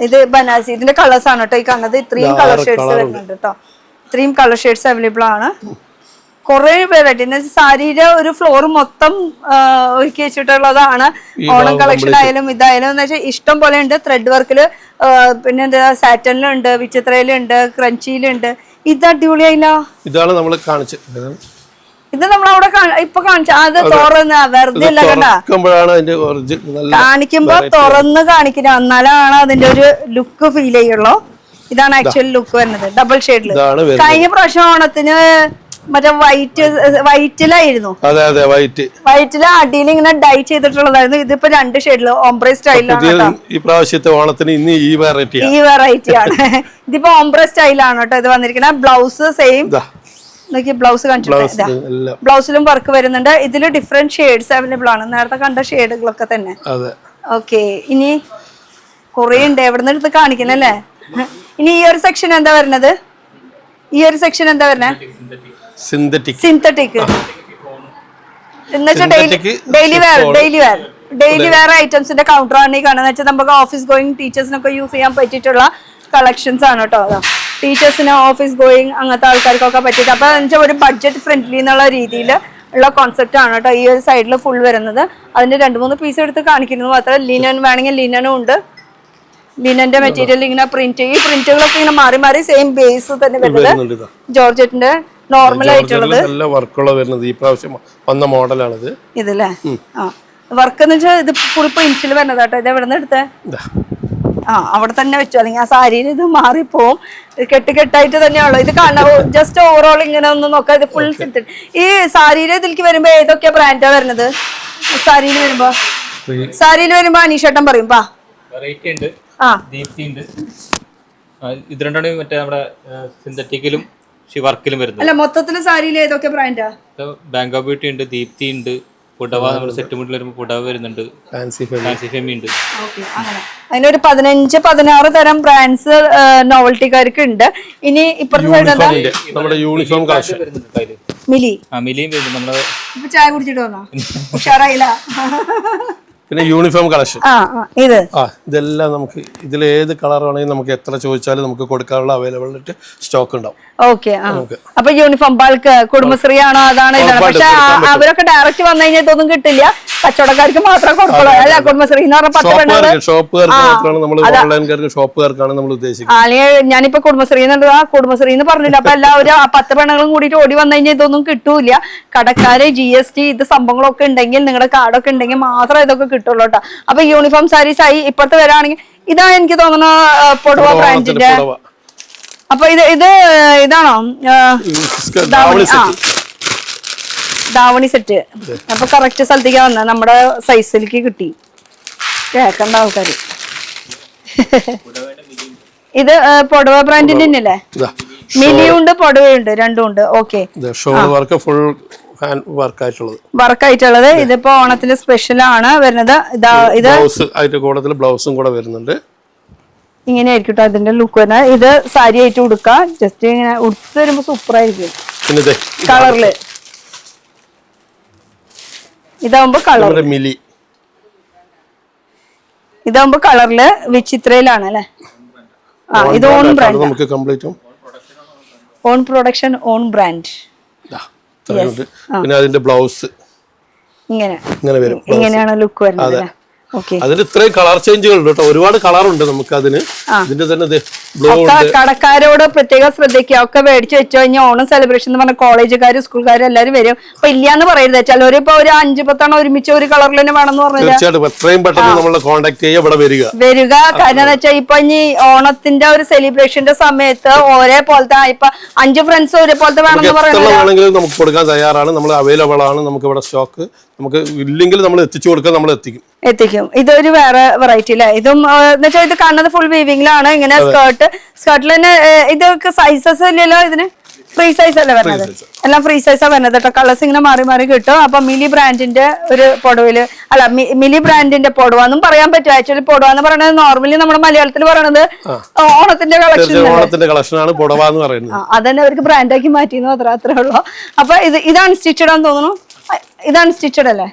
ഇത് ബനാസി. ഇതിന്റെ കളേഴ്സ് ആണ് കേട്ടോ ഈ കാണുന്നത്. ഇത്രയും കളർ ഷെയ്ഡ്സ് വരുന്നുണ്ട് കേട്ടോ. ഇത്രയും കളർ ഷെയ്ഡ്സ് അവൈലബിൾ ആണ്. കുറെ വെറൈറ്റി സാരിയുടെ ഒരു ഫ്ലോർ മൊത്തം ഒരുക്കി വെച്ചിട്ടുള്ളതാണ്. ഓണം കളക്ഷൻ ആയാലും ഇതായാലും എന്ന് വെച്ചാൽ ഇഷ്ടം പോലെ ഉണ്ട്. ത്രെഡ് വർക്കില് പിന്നെ എന്താ സാറ്റനിലുണ്ട്, വിചിത്രയിലുണ്ട്, ക്രഞ്ചിയിലുണ്ട്. ഇത് അടിപൊളിയായില്ല. ഇതാണ് നമ്മൾ കാണിച്ചത്. ഇത് നമ്മളവിടെ ഇപ്പൊ കാണിച്ച അത് തുറന്ന് വെറുതെ അല്ല കണ്ട കാണിക്കുമ്പോ തുറന്ന് കാണിക്കണം, എന്നാലാണ് അതിന്റെ ഒരു ലുക്ക് ഫീൽ ചെയ്യുള്ളൂ. ഇതാണ് ആക്ച്വൽ ലുക്ക് വരുന്നത് ഡബിൾ ഷെയ്ഡില്. കഴിഞ്ഞ പ്രാവശ്യം ഓണത്തിന് മറ്റേ വൈറ്റിലായിരുന്നു. വൈറ്റില് അടിയിൽ ഇങ്ങനെ ഡൈ ചെയ്തിട്ടുള്ളതായിരുന്നു. ഇതിപ്പോ 2 ഷെയ്ഡില് ഓംബ്രെ സ്റ്റൈലാണ്. ഈ പ്രാവശ്യത്തെ ഓണത്തിന് ഈ വെറൈറ്റി ആണ്. ഇതിപ്പോ ഓംബ്രെ സ്റ്റൈലാണ് കേട്ടോ ഇത് വന്നിരിക്കുന്നത്. ബ്ലൗസ് സെയിം നോക്കി, ബ്ലൗസ് കാണിച്ചിട്ടുണ്ട്. ബ്ലൗസിലും വർക്ക് വരുന്നുണ്ട്. ഇതില് ഡിഫറെന്റ് ഷെയ്ഡ്സ് അവൈലബിൾ ആണ്, നേരത്തെ കണ്ട ഷെയ്ഡുകളൊക്കെ തന്നെ. ഓക്കെ, ഇനി കുറെ ഉണ്ട്. എവിടെ നിന്ന് എടുത്ത് കാണിക്കുന്നല്ലേ. ഇനി ഈ ഒരു സെക്ഷൻ എന്താ വരുന്നത്? ഈ ഒരു സെക്ഷൻ എന്താ വരുന്നത്? സിന്തറ്റിക് എന്നുവെച്ചാൽ ഡെയിലി വെയർ ഐറ്റംസിന്റെ കൗണ്ടർ ആണ് ഈ കാണുന്നത്. വെച്ചാൽ നമുക്ക് ഓഫീസ് ഗോയിങ് ടീച്ചേഴ്സിനൊക്കെ യൂസ് ചെയ്യാൻ പറ്റിയിട്ടുള്ള കളക്ഷൻസ് ആണ് കേട്ടോ. ടീച്ചേഴ്സിന്, ഓഫീസ് ഗോയിങ് അങ്ങനത്തെ ആൾക്കാർക്കൊക്കെ പറ്റിയിട്ട്. അപ്പൊ എന്നുവെച്ചാൽ ഒരു ബഡ്ജറ്റ് ഫ്രണ്ട്ലി എന്നുള്ള രീതിയിൽ ഉള്ള കോൺസെപ്റ്റ് ആണ് കേട്ടോ ഈ ഒരു സൈഡിൽ ഫുൾ വരുന്നത്. അതിന്റെ 2-3 പീസ് എടുത്ത് കാണിക്കുന്നത് മാത്രം. ലിനൻ വേണമെങ്കിൽ ലിനനും ഉണ്ട്. ലിനന്റെ മെറ്റീരിയൽ ഇങ്ങനെ പ്രിന്റ്, ഈ പ്രിന്റുകളൊക്കെ ഇങ്ങനെ മാറി മാറി സെയിം ബേസ് തന്നെ വരുന്നത്. ജോർജറ്റിന്റെ നോർമൽ ആയിട്ടുള്ളത് ഈ പ്രാവശ്യം വന്ന മോഡലാണിത്. ഇതല്ലേ? ആ വർക്ക് എന്ന് വെച്ചാൽ ഇത് ഫുൾ പ്രിന്റിൽ വരുന്നത് കേട്ടോ. ഇത് എവിടെ നിന്ന് എടുത്തേ? അവിടെ തന്നെ വെച്ചു, അല്ലെങ്കിൽ ആ സാരിയിൽ ഇത് മാറിപ്പോവും. കെട്ടായിട്ട് തന്നെയാണല്ലോ ഇത് കാണാൻ. ജസ്റ്റ് ഓവറോൾ ഇങ്ങനെ ഒന്ന് നോക്കാം. ഇത് ഫുൾ സെറ്റ്. ഈ സാരിയിൽ ഇതിലേക്ക് വരുമ്പോ ഏതൊക്കെയാ ബ്രാൻഡാ വരുന്നത്? സാരിയിൽ വരുമ്പോ അനീഷേട്ടൻ പറയും പാ. വെറൈറ്റി ഉണ്ട്, ആ ദീപ്തി ഉണ്ട്. ഇത് രണ്ടാണ് മറ്റേ നമ്മുടെ സിന്തറ്റിക്കിലും വർക്കിലും വരുന്നത്. അല്ല മൊത്തത്തില് സാരിയിൽ ഏതൊക്കെ ബ്രാൻഡാ? ബാങ്ക് ഓഫ് ബ്യൂട്ടി ഉണ്ട്, ദീപ്തി ഉണ്ട്, പുടവ നമ്മുടെ സെറ്റ് മുണ്ടിൽ വരുമ്പോൾ പുടവ വരുന്നുണ്ട്, ഫാൻസി ഫെമി ഉണ്ട്. അതിനൊരു 15-16 തരം ബ്രാൻഡ്സ് നോവൽറ്റിക്കാർക്ക് ഉണ്ട്. ഇനി ഇപ്പുറത്തെ നമ്മുടെ യൂണിഫോം കളക്ഷൻ മിലിയും വരുന്നുണ്ട്. നമ്മള് ഇപ്പൊ ചായ കുടിച്ചിട്ട് വന്നോ? ഉഷാറായില്ല. പിന്നെ യൂണിഫോം കളക്ഷൻ ഇത് ഇതെല്ലാം നമുക്ക് ഇതിൽ ഏത് കളർ വേണമെങ്കിൽ നമുക്ക് എത്ര ചോദിച്ചാലും നമുക്ക് കൊടുക്കാനുള്ള അവൈലബിലിറ്റി സ്റ്റോക്ക് ഉണ്ടാവും. ഓക്കെ. അപ്പൊ യൂണിഫോം ബൾക്ക് കുടുംബശ്രീ ആണോ അതാണ് ഇതാണ്? പക്ഷെ അവരൊക്കെ ഡയറക്റ്റ് വന്നു കഴിഞ്ഞാൽ ഇതൊന്നും കിട്ടില്ല, കച്ചവടക്കാർക്ക് മാത്രമേ കൊടുക്കുള്ളൂ. അല്ല കുടുംബശ്രീ എന്ന് പറഞ്ഞ 10 പെണ്ണുകൾ ഷോപ്പുകാർക്കാണ് നമ്മൾ ഉദ്ദേശിക്കുന്നത്. അല്ലെങ്കിൽ ഞാനിപ്പോ കുടുംബശ്രീ എന്നുള്ളത് ആ കുടുംബശ്രീ എന്ന് പറഞ്ഞില്ല. അപ്പൊ എല്ലാവരും 10 പെണ്ണുങ്ങളും കൂടിയിട്ട് ഓടി വന്നു കഴിഞ്ഞാൽ ഇതൊന്നും കിട്ടൂല. കടക്കാര് GST ഇത് സംഭവങ്ങളൊക്കെ ഉണ്ടെങ്കിൽ നിങ്ങളുടെ കാർഡൊക്കെ ഉണ്ടെങ്കിൽ മാത്രമേ ഇതൊക്കെ കിട്ടുള്ളൂ കേട്ടോ. അപ്പൊ യൂണിഫോം സാരീസ് ആയി ഇപ്പുറത്ത് വരാണെങ്കിൽ ഇതാ എനിക്ക് തോന്നുന്നു പൊടവ ബ്രാൻഡിന്റെ. അപ്പൊ ഇതാണോ ധാവണി സെറ്റ്? അപ്പൊ കറക്റ്റ് സ്ഥലത്തേക്ക് വന്ന നമ്മുടെ സൈസിലേക്ക് കിട്ടി. കേക്കണ്ട ആൾക്കാര്. ഇത് പൊടവ ബ്രാൻഡിന്റെ തന്നെയല്ലേ? മിനിയുണ്ട് പൊടവയുണ്ട്, രണ്ടും ഉണ്ട്. ഓക്കെ. വർക്കായിട്ടുള്ളത് ഇതിപ്പോ ഓണത്തിന്റെ സ്പെഷ്യൽ ആണ് വരുന്നത്. ബ്ലൗസും കൂടെ വരുന്നുണ്ട്. ഇങ്ങനെ ആയിരിക്കും കേട്ടോ അതിന്റെ ലുക്ക് വരുന്നത്. ഇത് സാരി ആയിട്ട് ഉടുക്കാം. ജസ്റ്റ് ഇങ്ങനെ ഉടുത്ത് വരുമ്പോ സൂപ്പർ ആയിരിക്കും. കളറില് ഇതാവുമ്പോ കളറില് വിചിത്രയിലാണ് അല്ലെ? ഇത് on brand, on production, on brand. പിന്നെ അതിന്റെ ബ്ലൗസ് ഇങ്ങനെയാണ് ലുക്ക് വരുന്നത്. അതിന് ഇത്രയും കളർ ചേഞ്ചുകൾ ഉണ്ട് കേട്ടോ. ഒരുപാട് കളർ ഉണ്ട് നമുക്ക് അതിന്. ഇതിന്റെ തന്നെ കടക്കാരോട് പ്രത്യേകം ശ്രദ്ധിക്കുക. ഒക്കെ മേടിച്ചു വെച്ചു കഴിഞ്ഞാൽ ഓണം സെലിബ്രേഷൻ എന്ന് പറഞ്ഞ കോളേജുകാര് സ്കൂളുകാർ എല്ലാരും വരും. അപ്പൊ ഇല്ലാന്ന് പറയരുത്. ചിലവരിപ്പോ ഒരു 5-10 ഒരുമിച്ച് ഒരു കളറിൽ തന്നെ വേണമെന്ന് പറഞ്ഞാൽ വരിക. കാരണം എന്താ വെച്ചാൽ ഇപ്പൊ ഇനി ഓണത്തിന്റെ ഒരു സെലിബ്രേഷന്റെ സമയത്ത് ഒരേ പോലത്തെ ഇപ്പൊ 5 ഫ്രണ്ട്സ് ഒരേപോലത്തെ വേണമെന്ന് പറയുന്നത് നമുക്ക് കൊടുക്കാൻ തയ്യാറാണ്. നമ്മൾ അവൈലബിൾ ആണ്. നമുക്ക് ഇവിടെ സ്റ്റോക്ക് നമുക്ക് ഇല്ലെങ്കിൽ നമ്മൾ എത്തിച്ചു കൊടുക്കാൻ നമ്മൾ എത്തിക്കും. ഇതൊരു വേറെ വെറൈറ്റി അല്ലേ? ഇതും എന്നുവെച്ചാൽ ഇത് കാണുന്നത് ഫുൾ വീവിംഗിലാണ്. ഇങ്ങനെ സ്കേർട്ടിൽ തന്നെ ഇതൊക്കെ സൈസസ് ഇല്ലല്ലോ ഇതിന്? ഫ്രീ സൈസ് അല്ലേ വരുന്നത്? എല്ലാം ഫ്രീ സൈസാണ് വരുന്നത് കേട്ടോ. കളേഴ്സ് ഇങ്ങനെ മാറി മാറി കിട്ടും. അപ്പൊ മിലി ബ്രാൻഡിന്റെ ഒരു പൊടവില് അല്ല മിലി ബ്രാൻഡിന്റെ പൊടവ എന്നും പറയാൻ പറ്റും. ആക്ച്വലി പൊടവ എന്ന് പറയുന്നത് നോർമലി നമ്മുടെ മലയാളത്തിൽ പറയണത് ഓണത്തിന്റെ കളക്ഷൻ ആണ് പൊടവ എന്ന് പറയുന്നത്. അതന്നെ അവർക്ക് ബ്രാൻഡാക്കി മാറ്റിയെന്ന് മാത്രം, അത്രേ ഉള്ളൂ. അപ്പൊ ഇത് അൺസ്റ്റിച്ചഡ് ആണെന്ന് തോന്നുന്നു. ഇത് അൺസ്റ്റിച്ചഡ് അല്ലേ?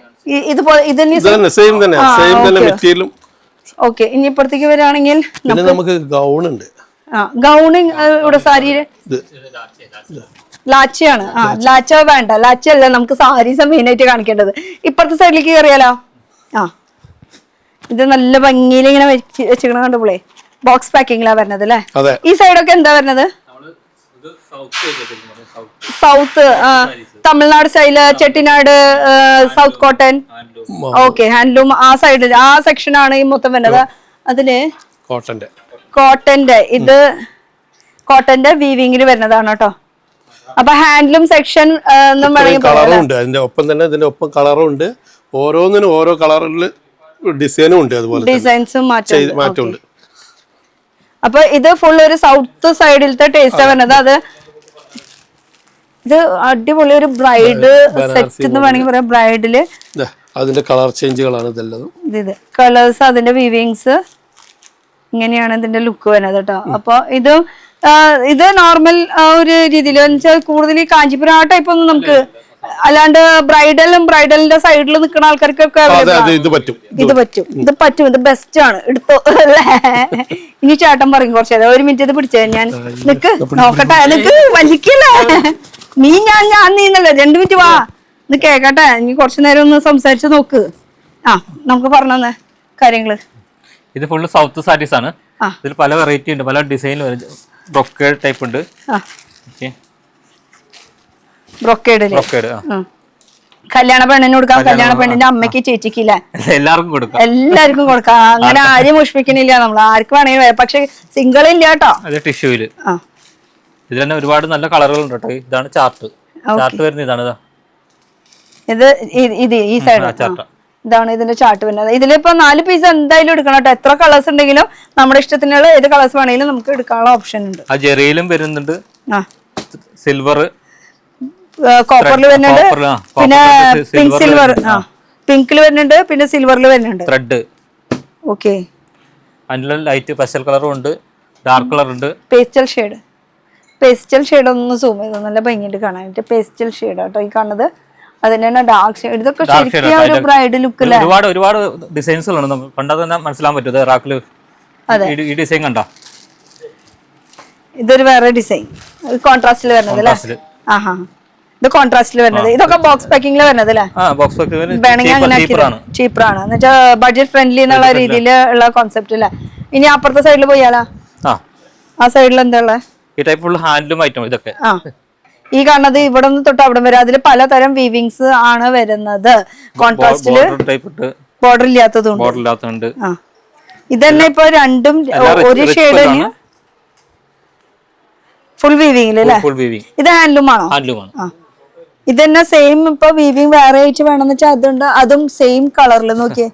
ഓക്കെ. ഇനി ഇപ്പുറത്തേക്ക് വരികയാണെങ്കിൽ നമുക്ക് ഗൗൺ ഉണ്ട്. ഗൗണിങ് ഇവിടെ സാരിയില് ലാച്ചയാണ്. ലാച്ച വേണ്ട, ലാച്ച അല്ല നമുക്ക് സാരീസ് മെയിൻ ആയിട്ട് കാണിക്കേണ്ടത്. ഇപ്പുറത്തെ സൈഡിലേക്ക് കയറിയാലോ? ഇത് നല്ല ഭംഗിയിൽ ഇങ്ങനെ വെച്ചിരിക്കണ കണ്ടപ്പോളേ ബോക്സ് പാക്കിങ്ങിലാ വരുന്നത് അല്ലേ? ഈ സൈഡൊക്കെ എന്താ വരുന്നത്? South Tamil Nadu style, Chettinad, south cotton. Okay. Handloom ആ സൈഡിൽ ആ സെക്ഷൻ ആണ് ഈ മൊത്തം വരുന്നത്. അതില് കോട്ടന്റെ ഇത് കോട്ടന്റെ വീവിംഗിൽ വരുന്നതാണ് കേട്ടോ. അപ്പൊ ഹാൻഡ്ലൂം സെക്ഷൻ അതിന്റെ ഒപ്പം തന്നെ ഇതിന്റെ ഒപ്പം കളറും ഉണ്ട്. ഓരോന്നിനും ഓരോ കളറിൽ ഡിസൈനും ഉണ്ട്. അതുപോലെ ഡിസൈൻസും മാറ്റമുണ്ട്. അപ്പൊ ഇത് ഫുൾ ഒരു സൗത്ത് സൈഡിലത്തെ ടേസ്റ്റ് വരുന്നത്. ഇത് അടിപൊളി ഒരു ബ്രൈഡ് സെറ്റ് എന്ന് വേണമെങ്കിൽ പറയാം. ബ്രൈഡില് അതിന്റെ കളർ ചേഞ്ചുകളാണ് ഇതെല്ലാം. ഇത് കളേഴ്സ് അതിന്റെ വീവിങ്സ് ഇങ്ങനെയാണ് ഇതിന്റെ ലുക്ക് വരുന്നത് കേട്ടോ. അപ്പൊ ഇത് നോർമൽ ഒരു രീതിയിൽ കൂടുതൽ കാഞ്ചിപുരം ആ ടൈപ്പ് ഒന്നും നമുക്ക് അല്ലാണ്ട് ബ്രൈഡലിന്റെ സൈഡിൽ നിൽക്കുന്ന ആൾക്കാർക്കൊക്കെ ഇത് പറ്റും. ഇത് ബെസ്റ്റ് ആണ്. എടുത്തോ അല്ലേ? ഇനി ചേട്ടൻ പറയും കുറച്ച് 1 മിനിറ്റ് ഇത് പിടിച്ചത് ഞാൻ നിക്ക് നോക്കട്ടെ. നിക്ക് വലിക്കല്ലേ ഞാൻ നീന്നല്ലേ? 2 മിനിറ്റ് വാ ഇത് കേക്കട്ടെ. ഇനി കുറച്ചു നേരം ഒന്ന് സംസാരിച്ച് നോക്ക്. നമുക്ക് പറഞ്ഞ കാര്യങ്ങള്. ഇത് ഫുള്ള് സൗത്ത് സാരീസ് ആണ്. ഇതിൽ പല വെറൈറ്റി ഉണ്ട്, പല ഡിസൈൻ. ബ്രൊക്കേഡ് ടൈപ്പ് ഉണ്ട്. ബ്രൊക്കേഡ് കല്യാണ പെണ്ണിന് കൊടുക്കാം, കല്യാണ പെണ്ണിന്റെ അമ്മയ്ക്ക് ചേച്ചിക്കില്ല, എല്ലാവർക്കും കൊടുക്കാം. എല്ലാവർക്കും കൊടുക്കാം. അങ്ങനെ ആരും മുഷ്പിക്കണില്ല നമ്മൾ, ആർക്ക് വേണമെങ്കിൽ. പക്ഷെ സിംഗിൾ ഇല്ല കേട്ടോ. അത് ടിഷ്യൂല്. ഇതിൽ തന്നെ ഒരുപാട് നല്ല കളറുകൾ ഉണ്ട് കേട്ടോ. ഇതാണ് ചാർട്ട് വരുന്നത്. ഇതാണ് ഇത് ഈ സൈഡ് ഇതാണ് ഇതിന്റെ ചാർട്ട് വരുന്നത്. ഇതിലിപ്പോ 4 പീസ് എന്തായാലും എടുക്കണം കേട്ടോ. എത്ര കളേഴ്സ് ഉണ്ടെങ്കിലും നമ്മുടെ ഇഷ്ടത്തിനുള്ള ഏത് കളേഴ്സ് വേണമെങ്കിലും നമുക്ക് എടുക്കാനുള്ള ഓപ്ഷൻ ഉണ്ട്. ആ ജെറിയിലും വരുന്നുണ്ട്, സിൽവർ കോപ്പറിൽ വരുന്നുണ്ട്, പിന്നെ പിങ്ക് സിൽവർ, പിങ്കിൽ വരുന്നുണ്ട്, പിന്നെ സിൽവറിൽ വരുന്നുണ്ട് ത്രെഡ്. ഓക്കെ, അതിനുള്ള ലൈറ്റ് പസ്റ്റൽ കളറും ഉണ്ട്, ഡാർക്ക് കളർ ഉണ്ട്, പേസ്റ്റൽ ഷെയ്ഡ് ഒന്ന് സൂം ചെയ്ത് നല്ല ഭംഗിയുണ്ട് കാണാനായിട്ട്. പേസ്റ്റൽ ഷെയ്ഡ് കേട്ടോ ഈ കാണുന്നത്. അതിന് തന്നെ ഡാർക്ക് ഷെയ്ഡ്. ഇതൊക്കെ ശരിക്കും ഒരു ബ്രൈഡ് ലുക്ക് അല്ലേ. ഒരുപാട് ഡിസൈൻസുകളുണ്ട്, നമുക്ക് കണ്ടാൽ തന്നെ മനസ്സിലാൻ പറ്റും. റാക്കില് ഈ ഡിസൈൻ കണ്ട, ഇതൊരു വേറെ ഡിസൈൻ കോൺട്രാസ്റ്റിൽ വരുന്നത് അല്ലേ. ഇത് കോൺട്രാസ്റ്റിൽ വരുന്നത്. ഇതൊക്കെ ബോക്സ് പാക്കിംഗിൽ വരുന്നത് അല്ലേ. വേണമെങ്കിൽ അങ്ങനെ ചീപ്പറാണ് എന്ന് വെച്ചാൽ ബഡ്ജറ്റ് ഫ്രണ്ട്ലി എന്നുള്ള രീതിയിൽ ഉള്ള കോൺസെപ്റ്റ് അല്ലേ. ഇനി അപ്പുറത്തെ സൈഡിൽ പോയാലോ? ആ സൈഡിൽ എന്താ ഉള്ളത്? ഈ ടൈപ്പ് ഹാൻഡ്ലൂം ഐറ്റം ഇതൊക്കെ. ഈ കാണുന്നത് ഇവിടെ നിന്ന് തൊട്ട് അവിടെ വരെ അതിൽ പലതരം വീവിങ്സ് ആണ് വരുന്നത്. കോൺട്രാസ്റ്റില് ബോർഡർ ഇല്ലാത്തതുണ്ട്. ഇതന്നെ ഇപ്പൊ രണ്ടും ഒരു ഷെയ്ഡ് ഫുൾ വീവിംഗ് അല്ലേ. ഇത് ഹാൻഡ്ലൂം ആണോ? ഇതന്നെ സെയിം. ഇപ്പൊ വീവിംഗ് വേറെ ആയിട്ട് വേണമെന്ന് വെച്ചാൽ അതുണ്ട്, അതും സെയിം കളറിൽ നോക്കിയേ.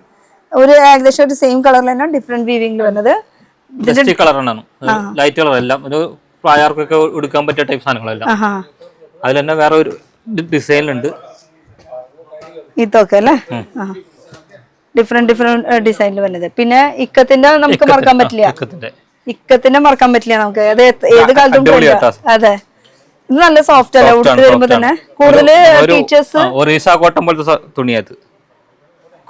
ഒരു ഏകദേശം ഒരു സെയിം കളറിൽ തന്നെ ഡിഫറെന്റ് വീവിംഗിൽ വരുന്നത്. ലൈറ്റ് കളർ എല്ലാം പ്രായർക്കൊക്കെ എടുക്കാൻ പറ്റിയ ടൈപ്പ് സാധനങ്ങളെല്ലാം. അതിൽ തന്നെ വേറെ ഒരു ഡിസൈനുണ്ട്. ഇതൊക്കെ അല്ലേ ഡിഫറെന്റ് ഡിസൈനിൽ വരുന്നത്. പിന്നെ ഇക്കത്തിന്റെ നമുക്ക് മറക്കാൻ പറ്റില്ല, ഇക്കത്തിന്റെ മറക്കാൻ പറ്റില്ല നമുക്ക്. അത് ഏത് കാലത്തും. അതെ, ഇത് നല്ല സോഫ്റ്റ് അല്ലേ ഉടുത്ത് വരുമ്പോ തന്നെ.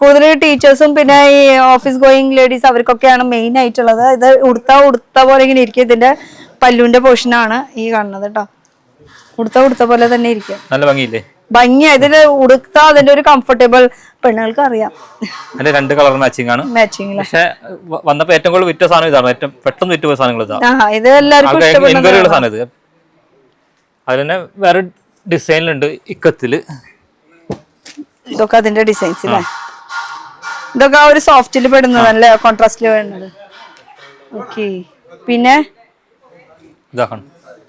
കൂടുതൽ ടീച്ചേഴ്സും പിന്നെ ഈ ഓഫീസ് ഗോയിങ് ലേഡീസ് അവർക്കൊക്കെയാണ് മെയിൻ ആയിട്ടുള്ളത്. ഇത് ഉടുത്ത പോലെ ഇങ്ങനെ ഇരിക്കും. ഇതിന്റെ പല്ലുവിന്റെ പോർഷൻ ആണ് ഈ കാണുന്നത് കേട്ടോ. ഉടുത്ത പോലെ തന്നെ ഇരിക്കും. നല്ല ഭംഗിയില്ലേ? ഭംഗിയാ. ഇതിന് ഉടുത്ത അതിന്റെ ഒരു കംഫർട്ടബിൾ പെണ്ണുങ്ങൾക്ക് അറിയാം. അതിന്റെ 2 കളർ മാച്ചിങ് ആണ്. പക്ഷേ വന്നപ്പോ ഏറ്റവും കൂടുതൽ വിറ്റ സാധനം ഇതാണ്. ഏറ്റവും പെട്ടെന്ന് വിറ്റ് പോയ സാധനങ്ങൾ ഇതാണ്. ഇത് എല്ലാവർക്കും ഇഷ്ടപ്പെടുന്ന സാധനം ഇത്. അതിൽ തന്നെ വേറെ ഡിസൈനിലുണ്ട് ഇക്കത്തില്. ഇതൊക്കെ അതിന്റെ ഡിസൈൻസ് അല്ലേ. ഇതൊക്കെ ആ ഒരു സോഫ്റ്റിൽ പെടുന്നതല്ലേ, കോൺട്രാസ്റ്റിൽ വരുന്നത്. ഓക്കെ, പിന്നെ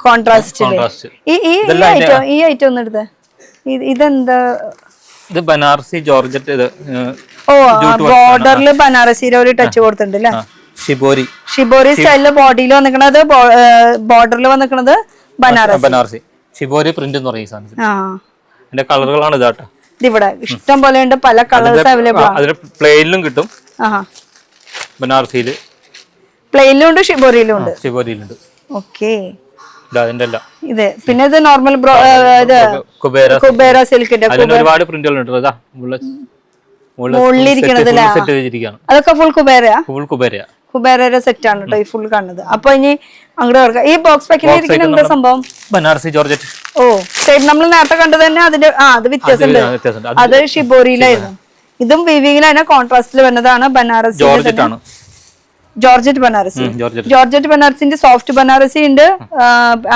കോൺട്രാസ്റ്റ്. ഈ ഐറ്റം ഒന്ന് എടുത്തേ. ഇതെന്താ? ഇത് ബനാറസി ജോർജറ്റ്. ബോർഡറിൽ ബനാറസിയുടെ ഒരു ടച്ച് കൊടുത്തിട്ടുണ്ട് അല്ലേ. ഷിബോരി സ്റ്റൈലില് ബോഡിയിൽ വന്നിക്കണത്, ബോർഡറിൽ വന്നിക്കണത് ബനാറസി ഷിബോരി പ്രിന്റ് എന്ന് പറയും സാധനം. ഇതിന്റെ കളറുകളാണ് ഇതാട്ടോ. ഇവിടെ ഇഷ്ടം പോലെ ഉണ്ട്, പല കളേഴ്സ് അവൈലബിൾ ആണ്. അതിന് പ്ലെയിനിലും കിട്ടും, ബനാറസിയില് പ്ലെയിനിലും ഉണ്ട്, ഷിബോറിയിലും ഉണ്ട്. ഓക്കെ, ഇത് പിന്നെ ഇത് നോർമൽ കുബേര സിൽക്കിന്റെ ഒരുപാട് പ്രിന്റുകളുണ്ട്. അതൊക്കെ ഫുൾ കുബേരയാ. കുബേരയുടെ സെറ്റ് ആണ് കേട്ടോ ഈ ഫുൾ കാണുന്നത്. അപ്പൊ ഇനി അങ്ങോട്ട് ഈ ബോക്സ് പാക്കിൽ ഇരിക്കുന്ന എന്താ സംഭവം? ബനാറസി ജോർജറ്റ്. സൈഡ് നമ്മൾ നേരത്തെ കണ്ടത് തന്നെ അതിന്റെ അത് വ്യത്യാസമുണ്ട്. അത് ഷിബോറിയിലായിരുന്നു. ഇതും വീവിംഗിലാണ്, കോൺട്രാസ്റ്റിൽ വരുന്നതാണ്. ബനാറസി ജോർജറ്റ് ബനാറസിന്റെ സോഫ്റ്റ് ബനാറസി ഉണ്ട്.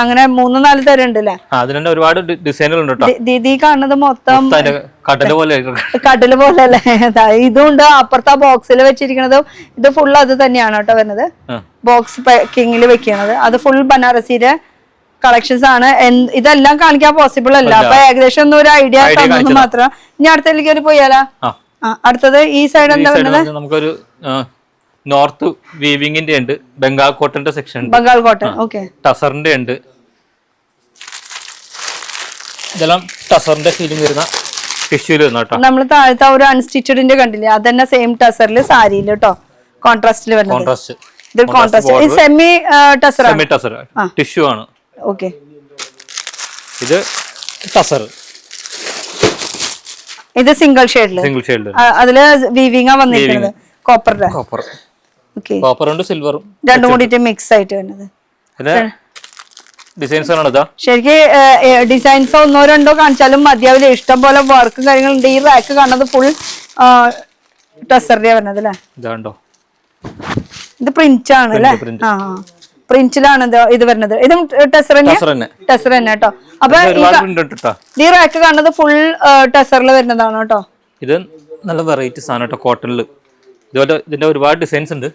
അങ്ങനെ 3-4 തരം ഉണ്ട് അല്ലേ. ഒരുപാട് ഡിസൈനുകളുണ്ട്. ദീദി കാണുന്നത് മൊത്തം കടല് പോലെ അല്ലേ. ഇതും ഉണ്ട്. അപ്പുറത്തെ ബോക്സിൽ വെച്ചിരിക്കുന്നത് ഇത് ഫുൾ അത് തന്നെയാണ് കേട്ടോ വരുന്നത്. ബോക്സ് പാക്കിങ്ങിൽ വെക്കുന്നത് അത് ഫുൾ ബനാറസിയുടെ കളക്ഷൻസ് ആണ്. ഇതെല്ലാം കാണിക്കാൻ പോസിബിൾ അല്ല. അപ്പൊ ഏകദേശം ഒരു ഐഡിയ തന്നു മാത്രം. ഇനി അടുത്തേക്ക് ഒരു പോയാലോ? അടുത്തത് ഈ സൈഡ് എന്താ വരുന്നത്? നമുക്കൊരു നോർത്ത് വീവിംഗിന്റെ ഉണ്ട്, ബംഗാൾ കോട്ടന്റെ സെക്ഷൻ ഉണ്ട്. Bengal cotton, okay. ടസറിന്റെ ഉണ്ട്. ഇതെല്ലാം ടസറിന്റെ ഫീലിംഗ് വരുന്ന ടിഷ്യൂല് വരുന്ന കേട്ടോ. നമ്മൾ താഴത്തെ ഒരു അൺസ്റ്റിച്ചഡിന്റെ കണ്ടില്ലേ, അതന്നെ സെയിം ടസറിൽ സാരിയിൽ കേട്ടോ, കോൺട്രാസ്റ്റിൽ വരുന്നത്. ഇത് contrast semi tussar, semi tussar tissue ആണ്. ഓക്കെ, ഇത് ടസർ. ഇത് സിംഗിൾ ഷെയ്ഡില്, അതില് വീവിംഗ് വന്നിരിക്കുന്നത് കോപ്പർ ഉണ്ട്, സിൽവറും രണ്ടും കൂടിയിട്ട് മിക്സ് ആയിട്ട് വരുന്നത്. ശരിക്കും ഡിസൈൻസ് 1-2 കാണിച്ചാലും മതിയാവില്ല. ഇഷ്ടം പോലെ വർക്കും കാര്യങ്ങളുണ്ട്. ഈ റാക്ക് കാണുന്നത് ഫുൾ ടസറിന്റെ വരുന്നത് അല്ലേ. ഇത് പ്രിന്റ് ആണ് അല്ലേ. പ്രിന്റിലാണ് ഇത് വരുന്നത്. ഇതും ടെസർ തന്നെ കേട്ടോ. അപ്പൊ ഈ റാക്ക് കാണുന്നത് ഫുൾ ടെസറിൽ വരുന്നതാണ് കേട്ടോ. ഇത് നല്ല വെറൈറ്റി സാധനം കേട്ടോ, കോട്ടണില്. ഇതുപോലെ ഇതിന്റെ ഒരുപാട് ഡിസൈൻസ് ഉണ്ട്.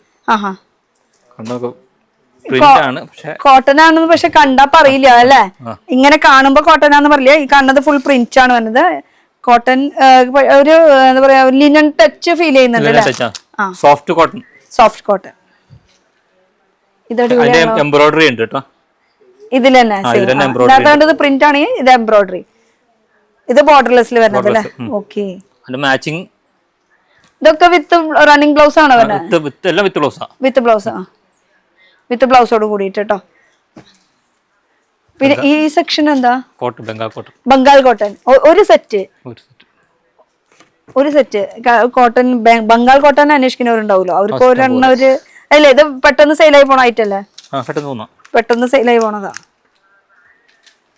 കോട്ടൺ ആണെന്ന് പക്ഷെ കണ്ടാ പറയില്ല അല്ലെ, ഇങ്ങനെ കാണുമ്പോ കോട്ടൺ ആണെന്ന് പറയില്ല. ഈ കാണുന്നത് ഫുൾ പ്രിന്റ് ആണ് വരുന്നത്. കോട്ടൺ ഒരു എന്താ പറയാ ലിനൻ ടച്ച് ഫീൽ ചെയ്യുന്നുണ്ട്. Soft cotton. Soft cotton. Embroidery ഉണ്ട് കേട്ടോ ഇതിൽ തന്നെ. അതുകൊണ്ട് പ്രിന്റ് ആണെങ്കിൽ ഇത് എംബ്രോയിഡറി. ഇത് ബോർഡർലെസ്സിൽ വരുന്നത് അല്ലേ? ഓക്കെ. മാച്ചിങ് ഇതൊക്കെ വിത്ത് റണ്ണിങ് ബ്ലൗസ് ആണോ വരുന്നത്? With blouse. വിത്ത് ബ്ലൗസോട് കൂടിയിട്ട് കേട്ടോ. പിന്നെ ഈ സെക്ഷൻ എന്താ? ബംഗാൾ കോട്ടൺ. ഒരു സെറ്റ് കോട്ടൺ. ബംഗാൾ കോട്ടൺ അന്വേഷിക്കുന്നവരുണ്ടാവുമല്ലോ, അവർക്ക് ഒരെണ്ണം ഒരു അല്ലേ. ഇത് പെട്ടെന്ന് സെയിലായി പോണ ഐറ്റല്ലേ? പെട്ടെന്ന് സെയിലായി പോണതാ.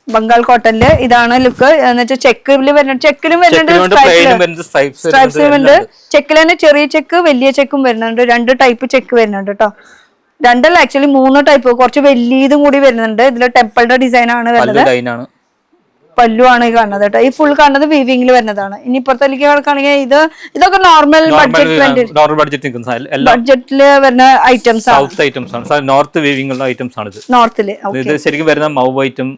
ബംഗാൾ കോട്ടണില് ഇതാണ് ലുക്ക്. എന്നുവെച്ചാൽ ചെക്കില് വരുന്നുണ്ട്, ചെക്കിലും വരുന്നുണ്ട്, സ്ട്രൈപ്സ് വരുന്നുണ്ട്. ചെക്കിൽ തന്നെ ചെറിയ ചെക്ക് വലിയ ചെക്കും വരുന്നുണ്ട്. 2 ടൈപ്പ് ചെക്ക് വരുന്നുണ്ട് കേട്ടോ. 2 അല്ല, ആക്ച്വലി 3 ടൈപ്പ്. കുറച്ച് വലിയതും കൂടി വരുന്നുണ്ട്. ഇതില് ടെമ്പിളുടെ ഡിസൈൻ ആണ് വരുന്നത്. പല്ലു ആണ് ഈ കാണുന്നത് കേട്ടോ. ഈ ഫുൾ കാണുന്നത് വീവിംഗിൽ വരുന്നതാണ്. ഇനി ഇപ്പുറത്തേക്ക് കിടക്കുകയാണെങ്കിൽ ഇതൊക്കെ നോർമൽ ബഡ്ജറ്റില് വരുന്ന ഐറ്റംസ് ആണ്. നോർത്ത് വീവിംഗ് ഐറ്റംസ് ആണ്. നോർത്തില് ശരിക്കും വരുന്ന മൗ ഐറ്റം,